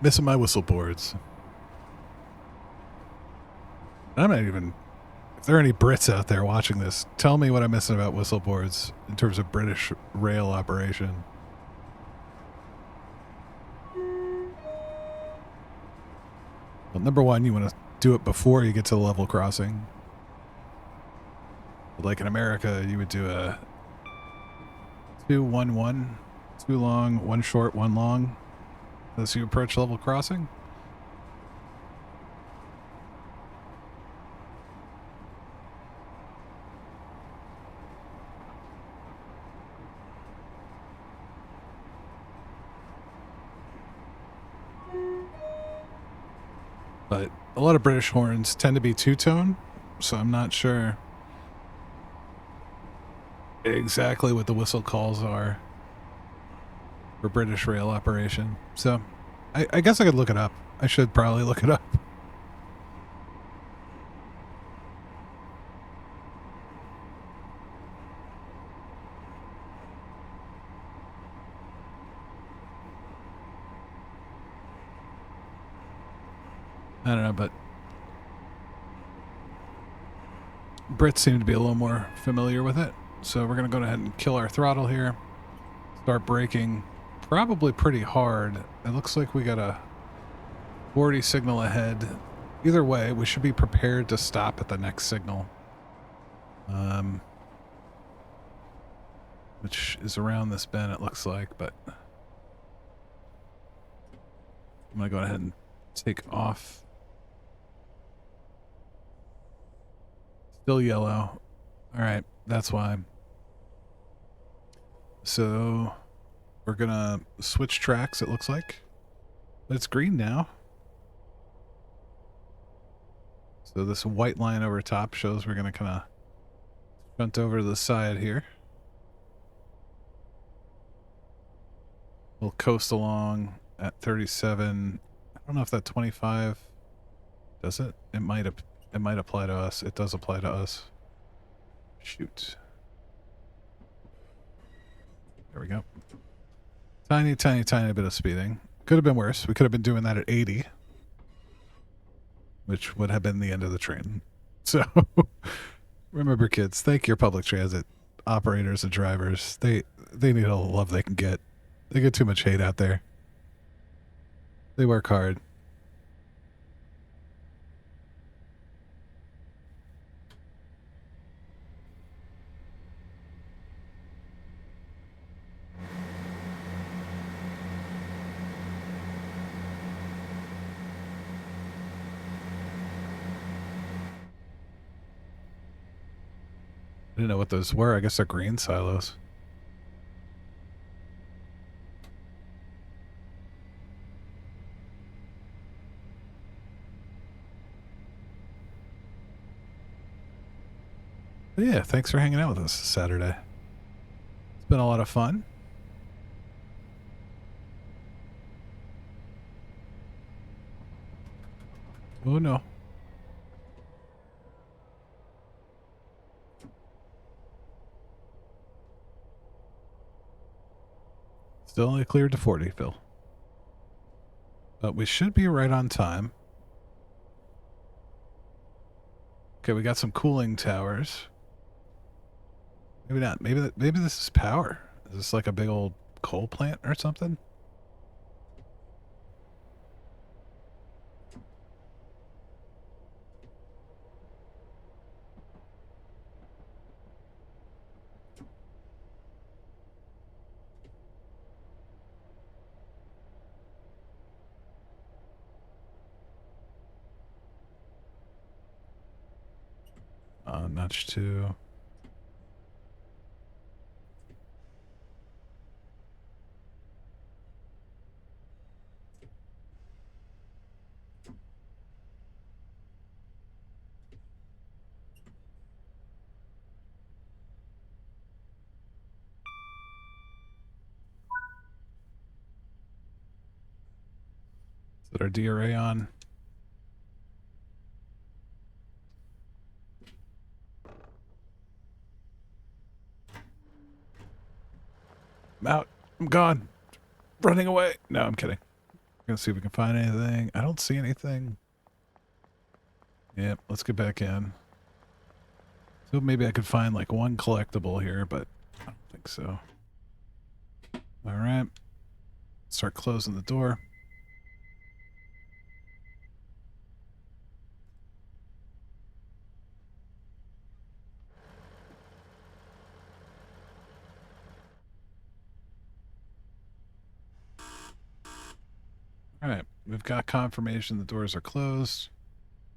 Missing my whistle boards. I'm not even... If there are any Brits out there watching this, tell me what I'm missing about whistle boards in terms of British rail operation. Well, number one, you want to do it before you get to the level crossing. But like in America, you would do a 2-1-1, 2 long, 1 short, 1 long, as you approach level crossing. But a lot of British horns tend to be two-tone, so I'm not sure exactly what the whistle calls are for British rail operation. So I guess I could look it up. I should probably look it up. I don't know, but Brits seem to be a little more familiar with it. So we're going to go ahead and kill our throttle here. Start braking probably pretty hard. It looks like we got a 40 signal ahead. Either way, we should be prepared to stop at the next signal. Which is around this bend, it looks like, but I'm going to go ahead and take off. Still yellow. All right, that's why. So we're going to switch tracks, it looks like. But it's green now. So this white line over top shows we're going to kind of shunt over to the side here. We'll coast along at 37. I don't know if that 25 does it. It might apply to us. It does apply to us. Shoot. There we go. Tiny, tiny, tiny bit of speeding. Could have been worse. We could have been doing that at 80, which would have been the end of the train. So remember, kids, thank your public transit operators and drivers. They need all the love they can get. They get too much hate out there. They work hard. I didn't know what those were. I guess they're grain silos. But yeah, thanks for hanging out with us this Saturday. It's been a lot of fun. Oh no. Still only cleared to 40, Phil. But we should be right on time. Okay, we got some cooling towers. Maybe not. Maybe this is power. Is this like a big old coal plant or something? Notch 2. Is that our DRA on? I'm out. I'm gone. Running away. No, I'm kidding. Gonna see if we can find anything. I don't see anything. Yep, let's get back in. So maybe I could find like one collectible here, but I don't think so. Alright. Start closing the door. Alright, we've got confirmation the doors are closed.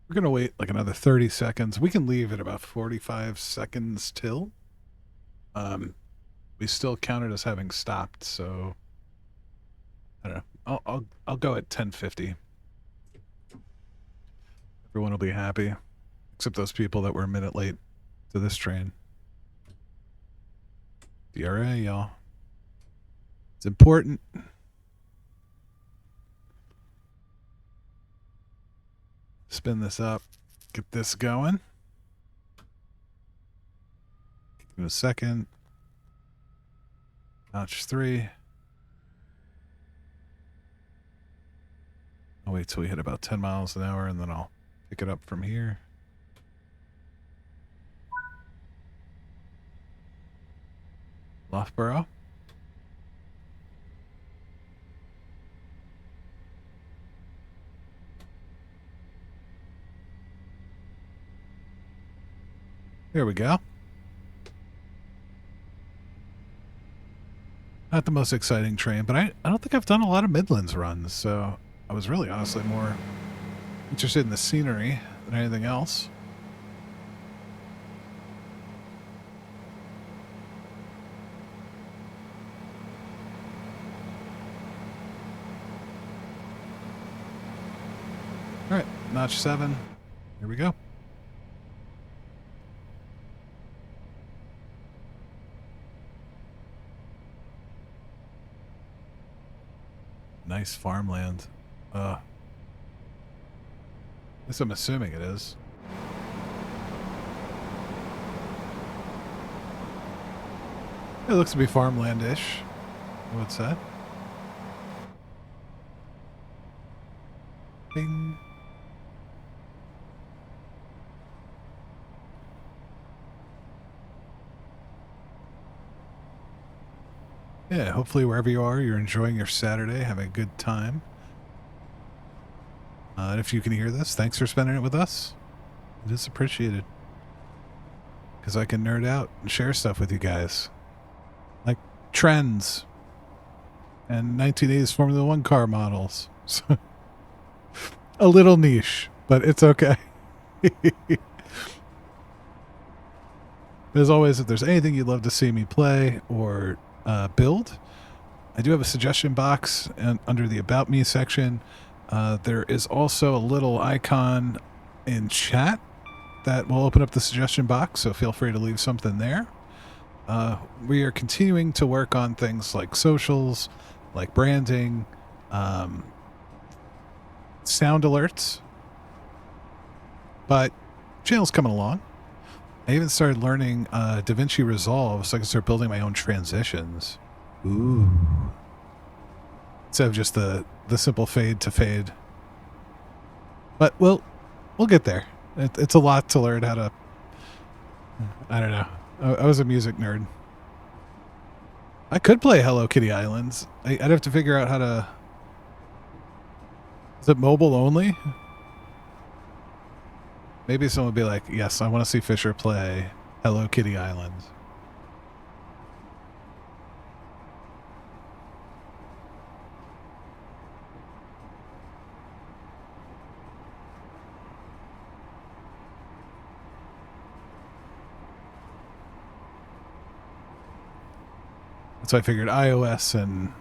We're going to wait like another 30 seconds. We can leave at about 45 seconds till. We still counted as having stopped, so I don't know. I'll go at 10:50. Everyone will be happy, except those people that were a minute late to this train. DRA, y'all. It's important. Spin this up. Get this going. Give it a second. Notch 3. I'll wait till we hit about 10 miles an hour and then I'll pick it up from here. Loughborough. There we go. Not the most exciting train, but I don't think I've done a lot of Midlands runs, so I was really honestly more interested in the scenery than anything else. All right, notch 7. Here we go. Nice farmland. At least I'm assuming it is. It looks to be farmlandish, I would say. Bing. Yeah, hopefully wherever you are, you're enjoying your Saturday, having a good time. And if you can hear this, thanks for spending it with us. It is appreciated. Because I can nerd out and share stuff with you guys. Like trends and 1980s Formula One car models. A little niche, but it's okay. As always, if there's anything you'd love to see me play or build, I do have a suggestion box under the About Me section. There is also a little icon in chat that will open up the suggestion box, so feel free to leave something there. We are continuing to work on things like socials, like branding, sound alerts, but channel's coming along. I even started learning DaVinci Resolve so I can start building my own transitions. Ooh. Instead of just the simple fade to fade. But we'll get there. It's a lot to learn how to... I don't know. I was a music nerd. I could play Hello Kitty Islands. I'd have to figure out how to... Is it mobile only? Maybe someone would be like, yes, I want to see Fisher play Hello Kitty Islands. So I figured iOS and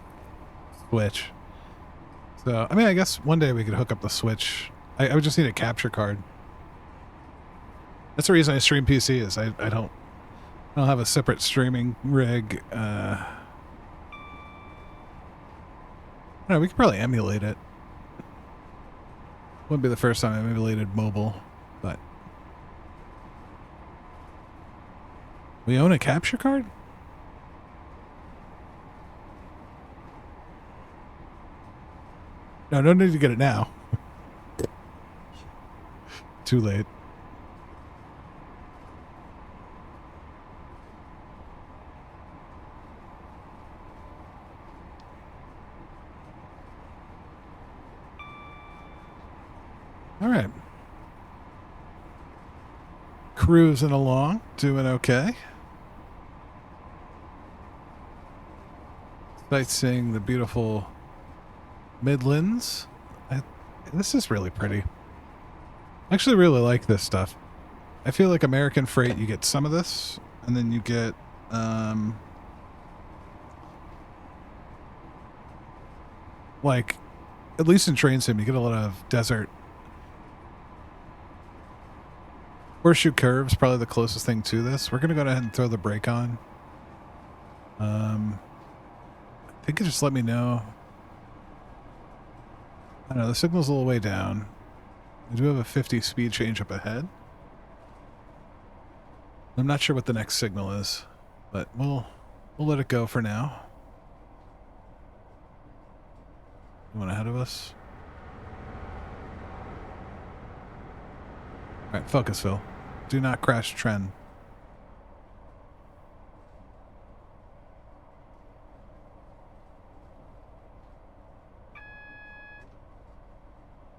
Switch. So, I mean, I guess one day we could hook up the Switch. I would just need a capture card. That's the reason I stream PC is I don't have a separate streaming rig. I don't know, we could probably emulate it. Wouldn't be the first time I've emulated mobile, but... We own a capture card? No need to get it now. Too late. All right. Cruising along, doing okay. Sightseeing the beautiful Midlands. This is really pretty. I actually really like this stuff. I feel like American Freight, you get some of this, and then you get like, at least in Train Sim, you get a lot of desert. Horseshoe Curve's probably the closest thing to this. We're going to go ahead and throw the brake on. I think it just let me know. I don't know, the signal's a little way down. I do have a 50 speed change up ahead. I'm not sure what the next signal is, but we'll let it go for now. One ahead of us. Alright, focus, Phil. Do not crash trend.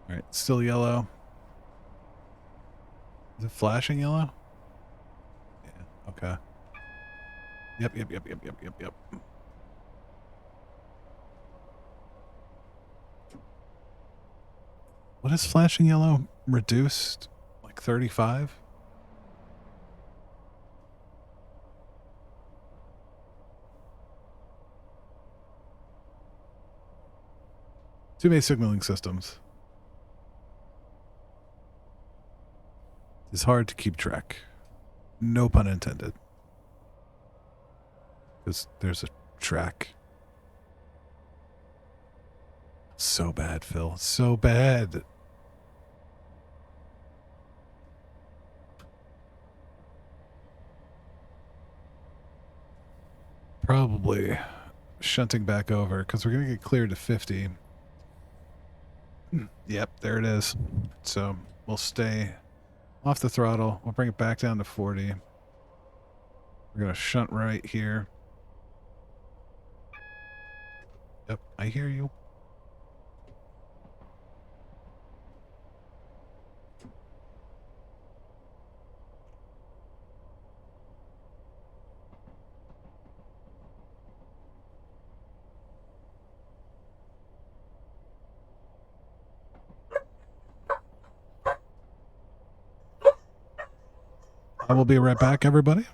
Alright, still yellow. Is it flashing yellow? Yeah, okay. Yep. What is flashing yellow? Reduced? Like 35? Too many signaling systems. It's hard to keep track. No pun intended. Because there's a track. So bad, Phil. So bad. probably shunting back over because we're going to get cleared to 50. Yep, there it is. So we'll stay off the throttle. We'll bring it back down to 40. We're going to shunt right here. Yep, I hear you. I will be right back, everybody.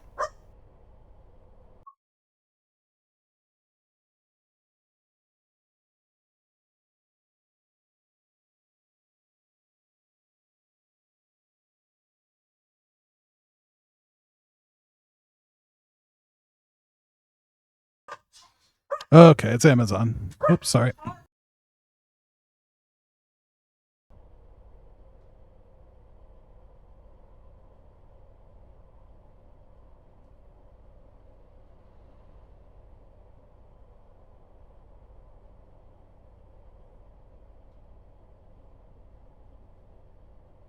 Okay, it's Amazon. Oops, sorry.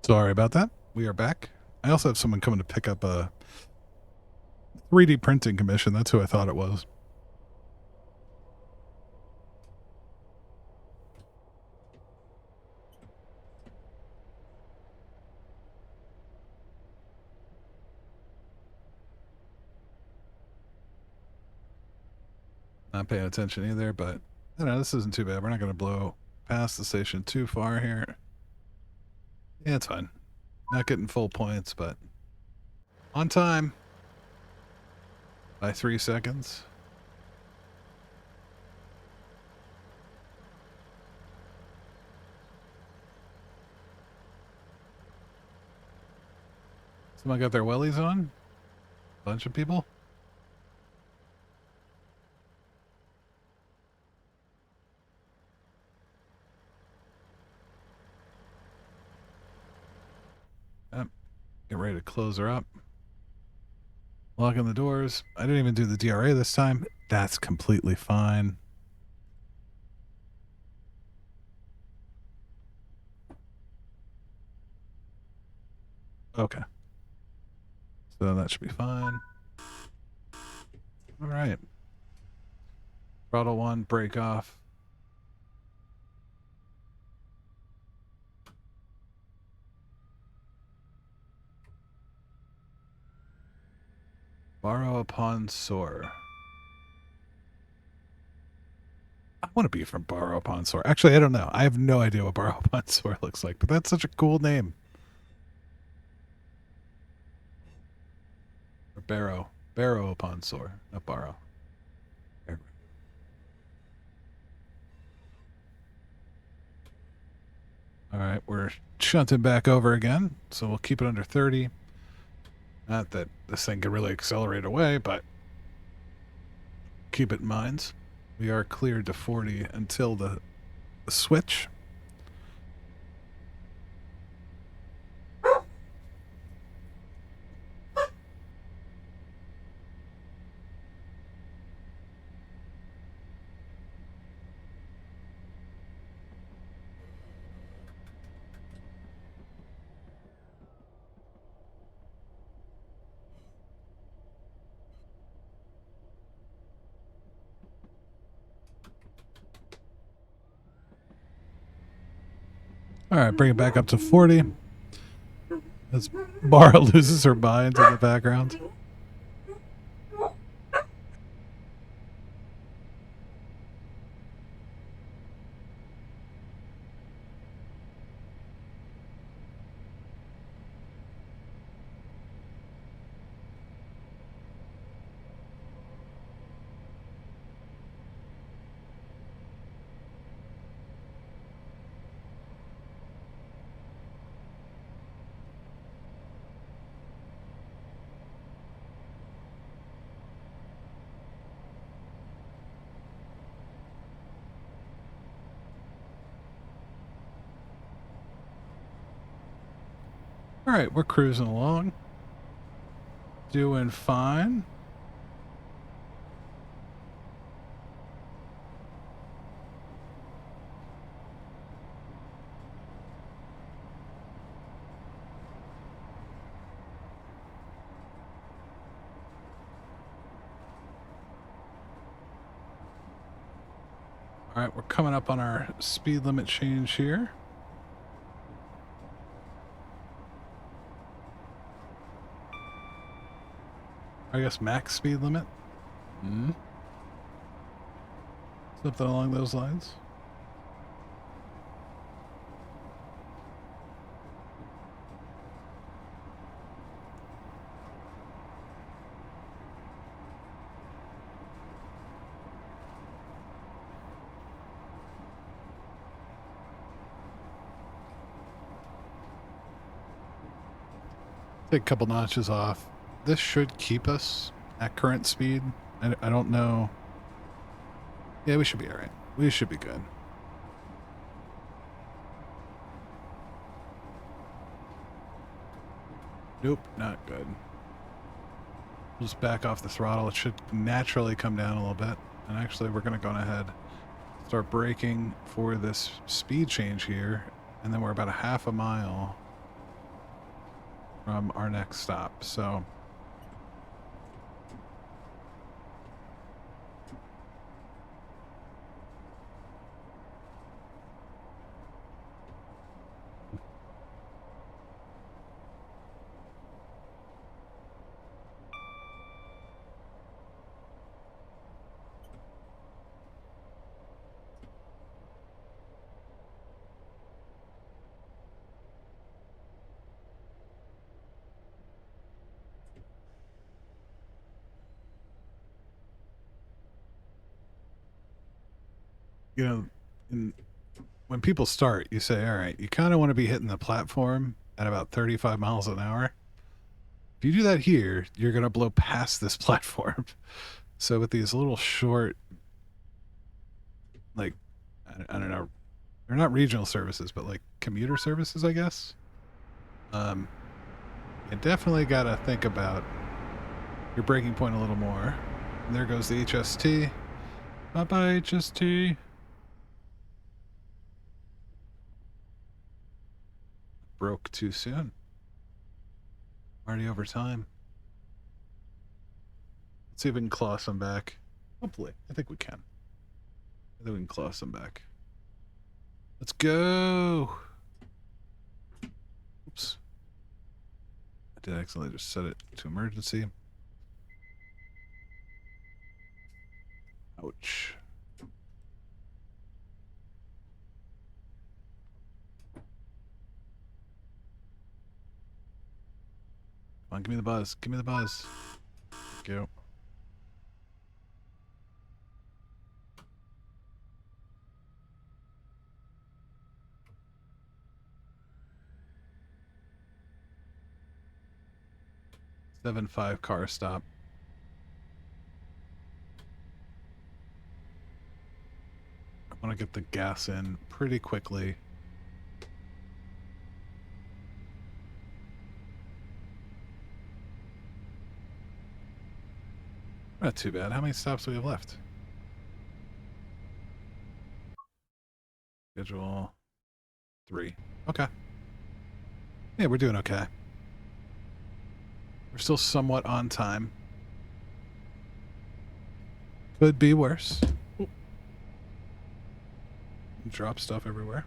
Sorry about that. We are back. I also have someone coming to pick up a 3D printing commission. That's who I thought it was. Not paying attention either, but I don't know, this isn't too bad. We're not going to blow past the station too far here. Yeah, it's fine. Not getting full points, but on time by 3 seconds. Someone got their wellies on? Bunch of people? Yep. Get ready to close her up. Locking the doors. I didn't even do the DRA this time. That's completely fine. Okay. So that should be fine. All right. Throttle 1, brake off. Borrow upon soar. I want to be from Borrow upon soar. Actually, I don't know. I have no idea what Borrow upon soar looks like, but that's such a cool name. Or Barrow. Barrow upon soar, not Borrow. All right, we're shunting back over again, so we'll keep it under 30. Not that this thing can really accelerate away, but keep it in mind. We are cleared to 40 until the switch. All right, bring it back up to 40. As Bara loses her mind in the background. All right, we're cruising along. Doing fine. All right, we're coming up on our speed limit change here. I guess max speed limit. Something along those lines. Take a couple notches off. This should keep us at current speed. I don't know. Yeah, we should be all right. We should be good. Nope, not good. Just back off the throttle. It should naturally come down a little bit. And actually, we're going to go ahead, start braking for this speed change here. And then we're about a half a mile from our next stop. So you know, when people start, you say, all right, you kind of want to be hitting the platform at about 35 miles an hour. If you do that here, you're going to blow past this platform. So with these little short, like, I don't know, they're not regional services, but like commuter services, I guess. You definitely got to think about your braking point a little more. And there goes the HST. Bye-bye, HST. Broke too soon. Already over time. Let's see if we can claw some back. Hopefully. I think we can. I think we can claw some back. Let's go. Oops. I did accidentally just set it to emergency. Ouch. Come on, give me the buzz. Give me the buzz. Thank you. Seven 5 car stop. I want to get the gas in pretty quickly. Not too bad. How many stops do we have left? Schedule 3. Okay. Yeah, we're doing okay. We're still somewhat on time. Could be worse. Drop stuff everywhere.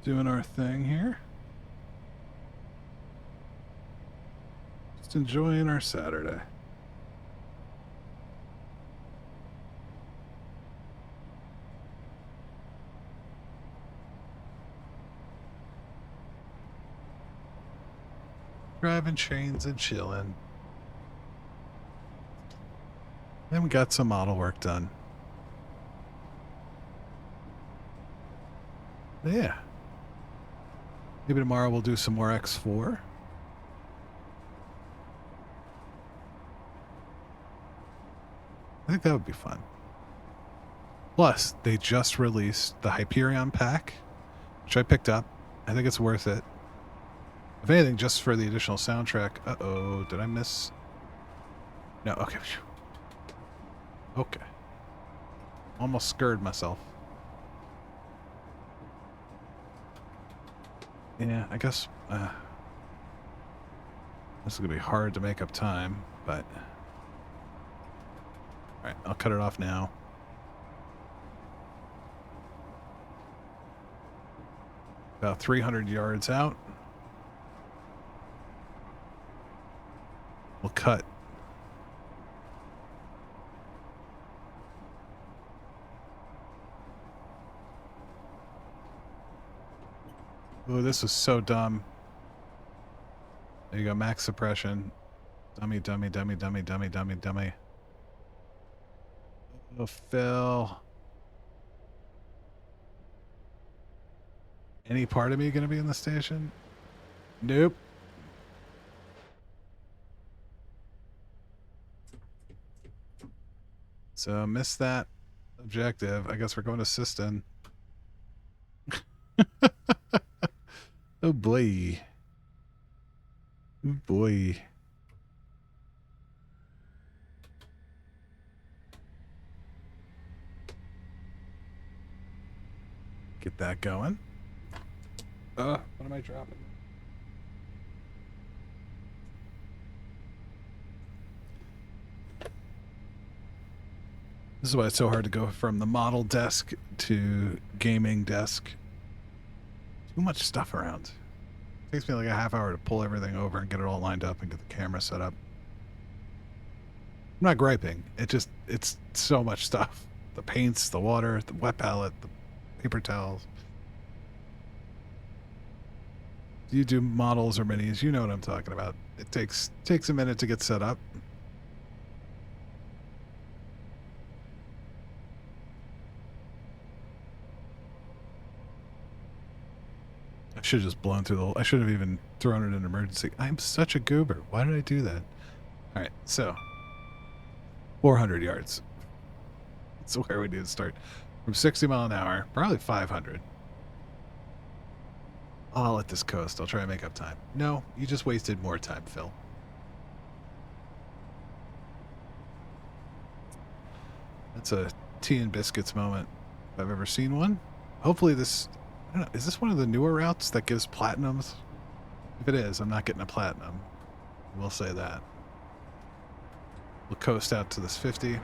Doing our thing here. Just enjoying our Saturday. Driving chains and chilling. Then we got some model work done. Yeah. Maybe tomorrow we'll do some more X4. I think that would be fun. Plus, they just released the Hyperion pack, which I picked up. I think it's worth it. If anything, just for the additional soundtrack. Uh-oh, did I miss? No, okay. Okay. Almost scared myself. Yeah, I guess this is going to be hard to make up time, but... Alright, I'll cut it off now. About 300 yards out. We'll cut. Oh, this is so dumb. There you go, max suppression. Dummy, dummy, dummy, dummy, dummy, dummy, dummy. Oh, Phil. Any part of me gonna be in the station? Nope. So missed that objective. I guess we're going to Siston. Oh boy. Oh boy. Get that going. What am I dropping? This is why it's so hard to go from the model desk to gaming desk. Too much stuff around. It takes me like a half hour to pull everything over and get it all lined up and get the camera set up. I'm not griping. It's so much stuff. The paints, the water, the wet palette, the paper towels. You do models or minis, you know what I'm talking about. It takes a minute to get set up. I should have just blown through the whole... I should have even thrown it in emergency. I'm such a goober. Why did I do that? All right, so 400 yards. That's where we need to start. From 60 mile an hour, probably 500. I'll let this coast. I'll try and make up time. No, you just wasted more time, Phil. That's a tea and biscuits moment if I've ever seen one. Hopefully this... I don't know, is this one of the newer routes that gives platinums? If it is, I'm not getting a platinum. We'll say that. We'll coast out to this 50.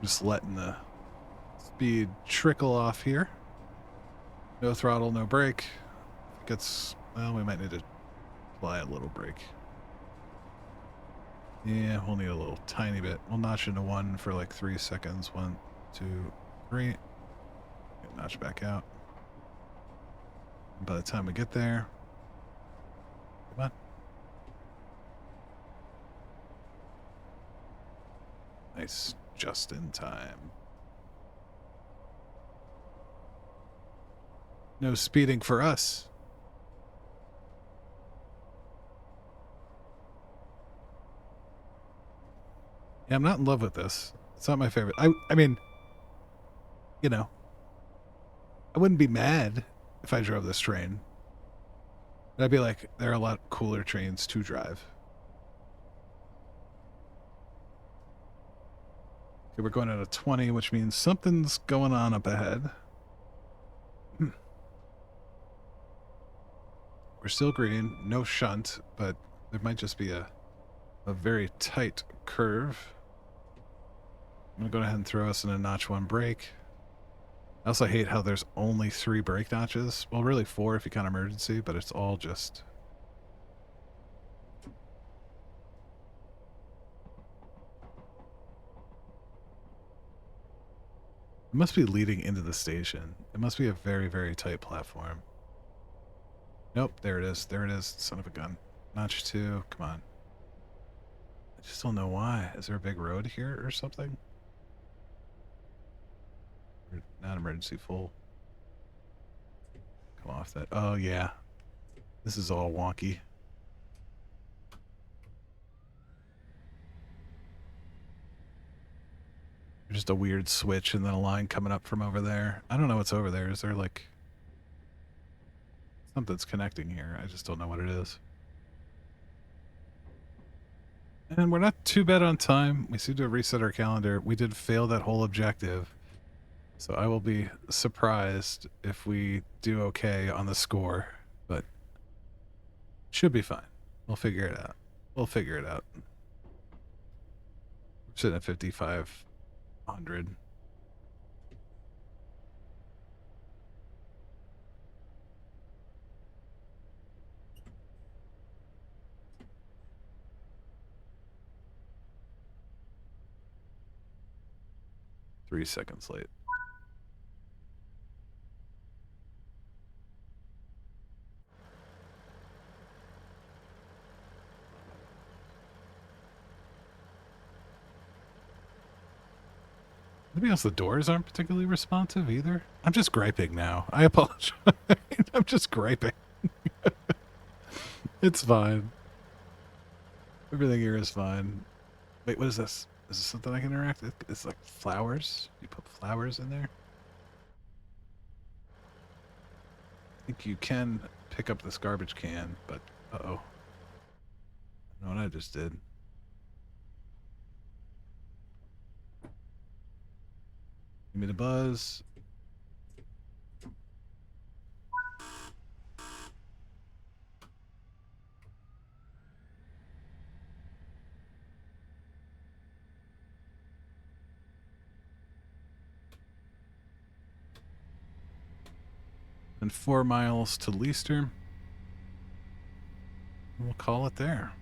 Just letting the speed trickle off here. No throttle, no brake. Gets... Well, we might need to apply a little brake. Yeah, we'll need a little tiny bit. We'll notch into 1 for like 3 seconds. 1, 2, 3. Notch back out. And by the time we get there... Come on. Nice. Just in time. No speeding for us. Yeah, I'm not in love with this. It's not my favorite. I mean, you know, I wouldn't be mad if I drove this train. But I'd be like, there are a lot cooler trains to drive. Okay, we're going at a 20, which means something's going on up ahead. We're still green, no shunt, but there might just be a very tight curve. I'm going to go ahead and throw us in a notch 1 brake. I also hate how there's only 3 brake notches. Well, really 4 if you count emergency, but it's all just... It must be leading into the station. It must be a very, very tight platform. Nope, there it is. There it is. Son of a gun. Notch 2. Come on. I just don't know why. Is there a big road here or something? Not emergency full. Come off that. Oh, yeah. This is all wonky. We're Just a weird switch and then a line coming up from over there. I don't know what's over there. Is there like something's connecting here? I just don't know what it is. And we're not too bad on time. We seem to have reset our calendar. We did fail that whole objective. So I will be surprised if we do okay on the score, but should be fine. We'll figure it out. We'll figure it out. We're sitting at 5,500. Three seconds late. To be honest, the doors aren't particularly responsive either. I'm just griping now. I apologize. I'm just griping. It's fine. Everything here is fine. Wait, what is this? Is this something I can interact with? It's like flowers. You put flowers in there? I think you can pick up this garbage can, but uh-oh. I don't know what I just did. Give me the buzz. And 4 miles to Leicester. We'll call it there.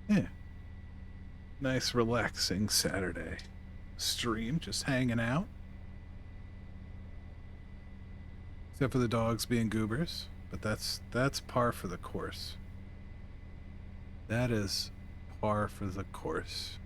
Yeah. Nice, relaxing Saturday stream, just hanging out. Except for the dogs being goobers, but that's par for the course. That is par for the course.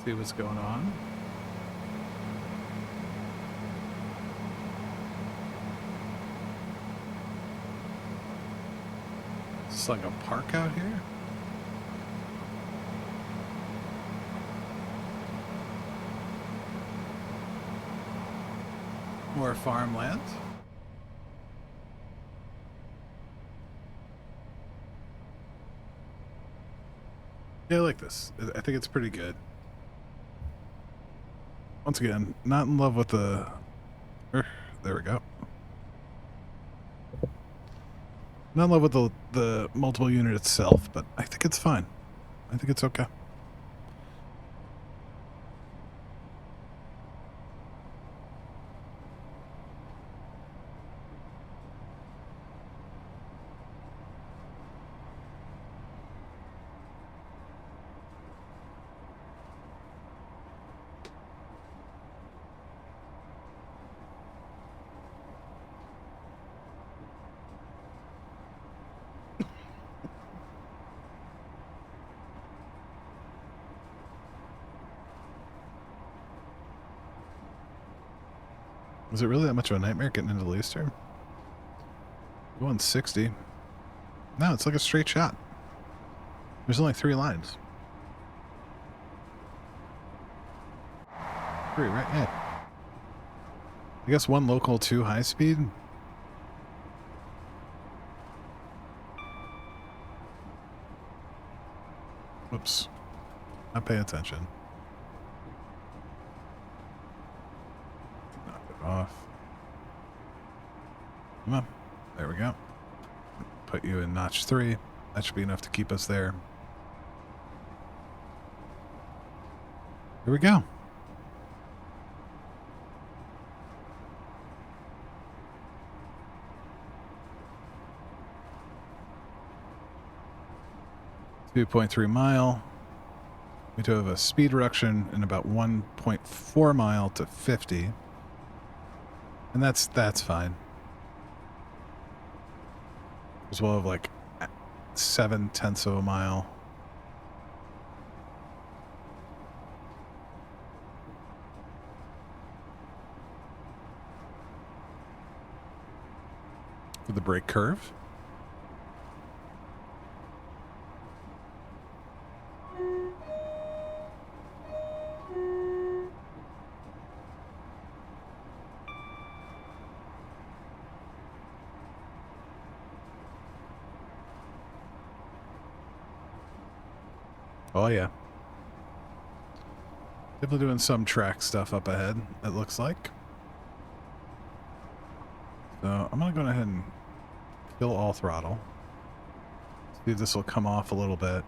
See what's going on. It's like a park out here. Or farmland. Yeah, I like this. I think it's pretty good. Once again, not in love with the... There we go. Not in love with the multiple unit itself, but I think it's fine. I think it's okay. Was it really that much of a nightmare getting into Leicester? Going 60. No, it's like a straight shot. There's only 3 lines. 3, right? Yeah. I guess 1 local, 2 high speed. Whoops. Not paying attention. Off. Come on. There we go. Put you in notch 3. That should be enough to keep us there. Here we go. .3 mile. We do have a speed reduction in about 1.4 mile to 50. And that's fine. as well of like 0.7 of a mile. For the brake curve. Oh yeah. Definitely doing some track stuff up ahead, it looks like. So I'm gonna go ahead and kill all throttle. See if this will come off a little bit.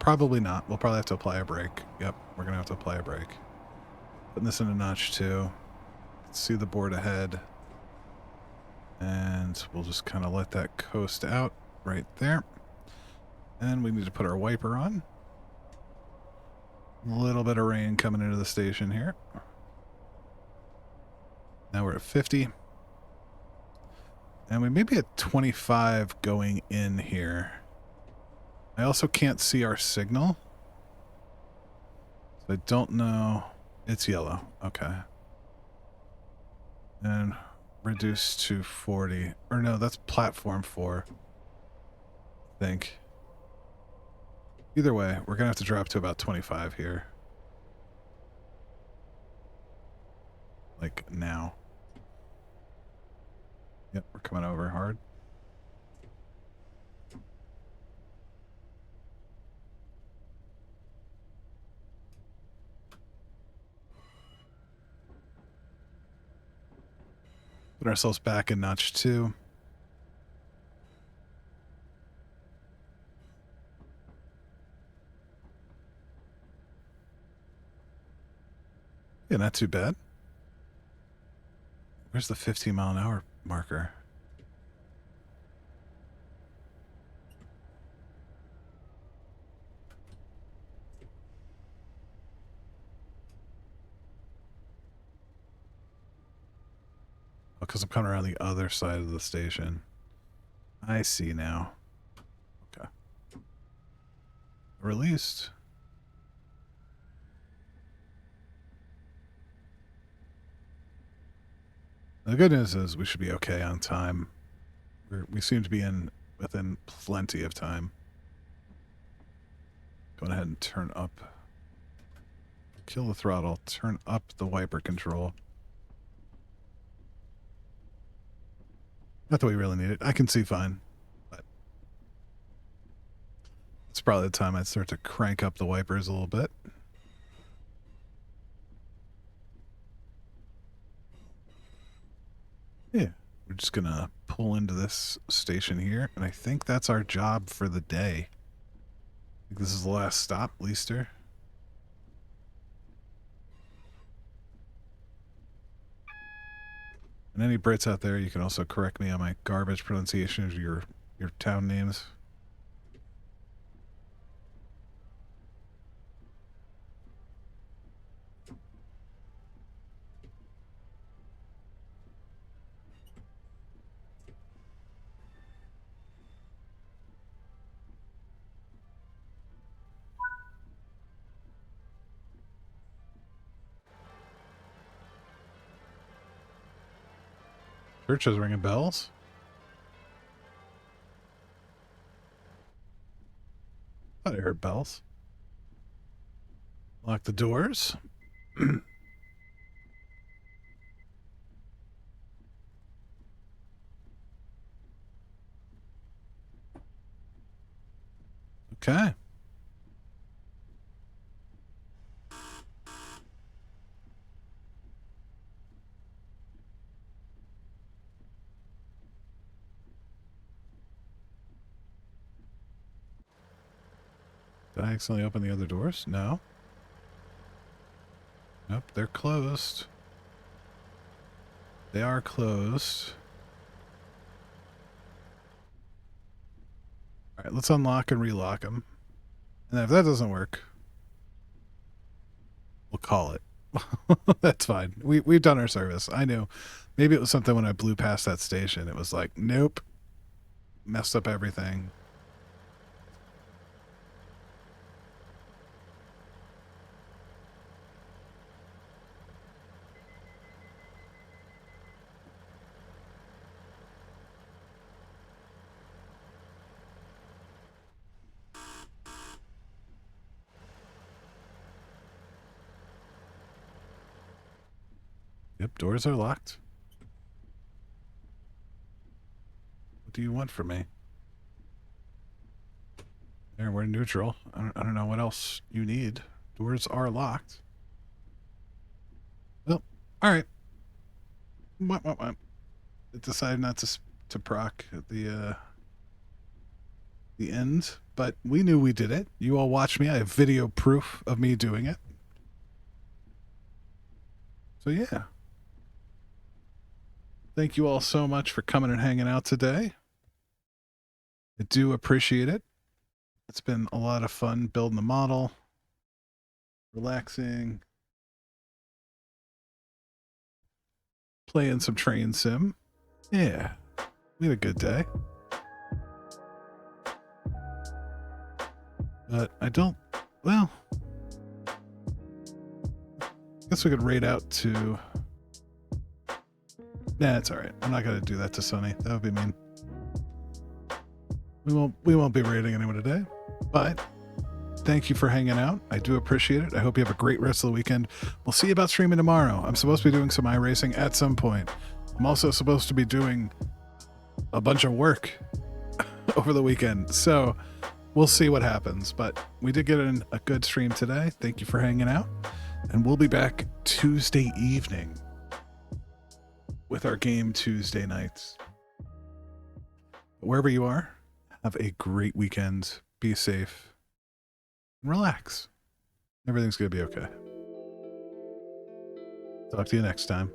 Probably not. We'll probably have to apply a brake. Yep, we're gonna have to apply a brake. Putting this in a notch 2. Let's see the board ahead. And we'll just kind of let that coast out right there. And we need to put our wiper on. A little bit of rain coming into the station here. Now we're at 50. And we may be at 25 going in here. I also can't see our signal. So I don't know. It's yellow. Okay. And reduce to 40. Or no, that's platform 4. I think. Either way, we're going to have to drop to about 25 here. Like now. Yep, we're coming over hard. Put ourselves back in notch 2. Yeah, not too bad. Where's the 15-mile-an-hour marker? Oh, because I'm coming around the other side of the station. I see now. Okay. Released. The good news is we should be okay on time. We seem to be within plenty of time. Go ahead and turn up. Kill the throttle. Turn up the wiper control. Not that we really need it. I can see fine. But it's probably the time I'd start to crank up the wipers a little bit. Yeah, we're just gonna pull into this station here, and I think that's our job for the day. I think this is the last stop, Leicester. And any Brits out there, you can also correct me on my garbage pronunciation of your town names. Church is ringing bells. Thought I heard bells. Lock the doors. Okay. Did I accidentally open the other doors? No. Nope, they're closed. They are closed. All right, let's unlock and relock them. And if that doesn't work, we'll call it. That's fine. We've done our service. I knew. Maybe it was something when I blew past that station. It was like, nope. messed up everything. Yep, doors are locked. What do you want from me? There, we're neutral. I don't know what else you need. Doors are locked. Well, all right. What? I decided not to proc at the end, but we knew we did it. You all watched me. I have video proof of me doing it. So yeah. Thank you all so much for coming and hanging out today. I do appreciate it. It's been a lot of fun building the model, relaxing, playing some train sim. Yeah, we had a good day. But I don't, well, I guess we could raid out to, nah, it's all right. I'm not going to do that to Sunny. That would be mean. We won't be raiding anyone today, but thank you for hanging out. I do appreciate it. I hope you have a great rest of the weekend. We'll see about streaming tomorrow. I'm supposed to be doing some iRacing at some point. I'm also supposed to be doing a bunch of work over the weekend. So we'll see what happens. But we did get in a good stream today. Thank you for hanging out. And we'll be back Tuesday evening with our game Tuesday nights. Wherever you are, have a great weekend. Be safe. And relax. Everything's going to be okay. Talk to you next time.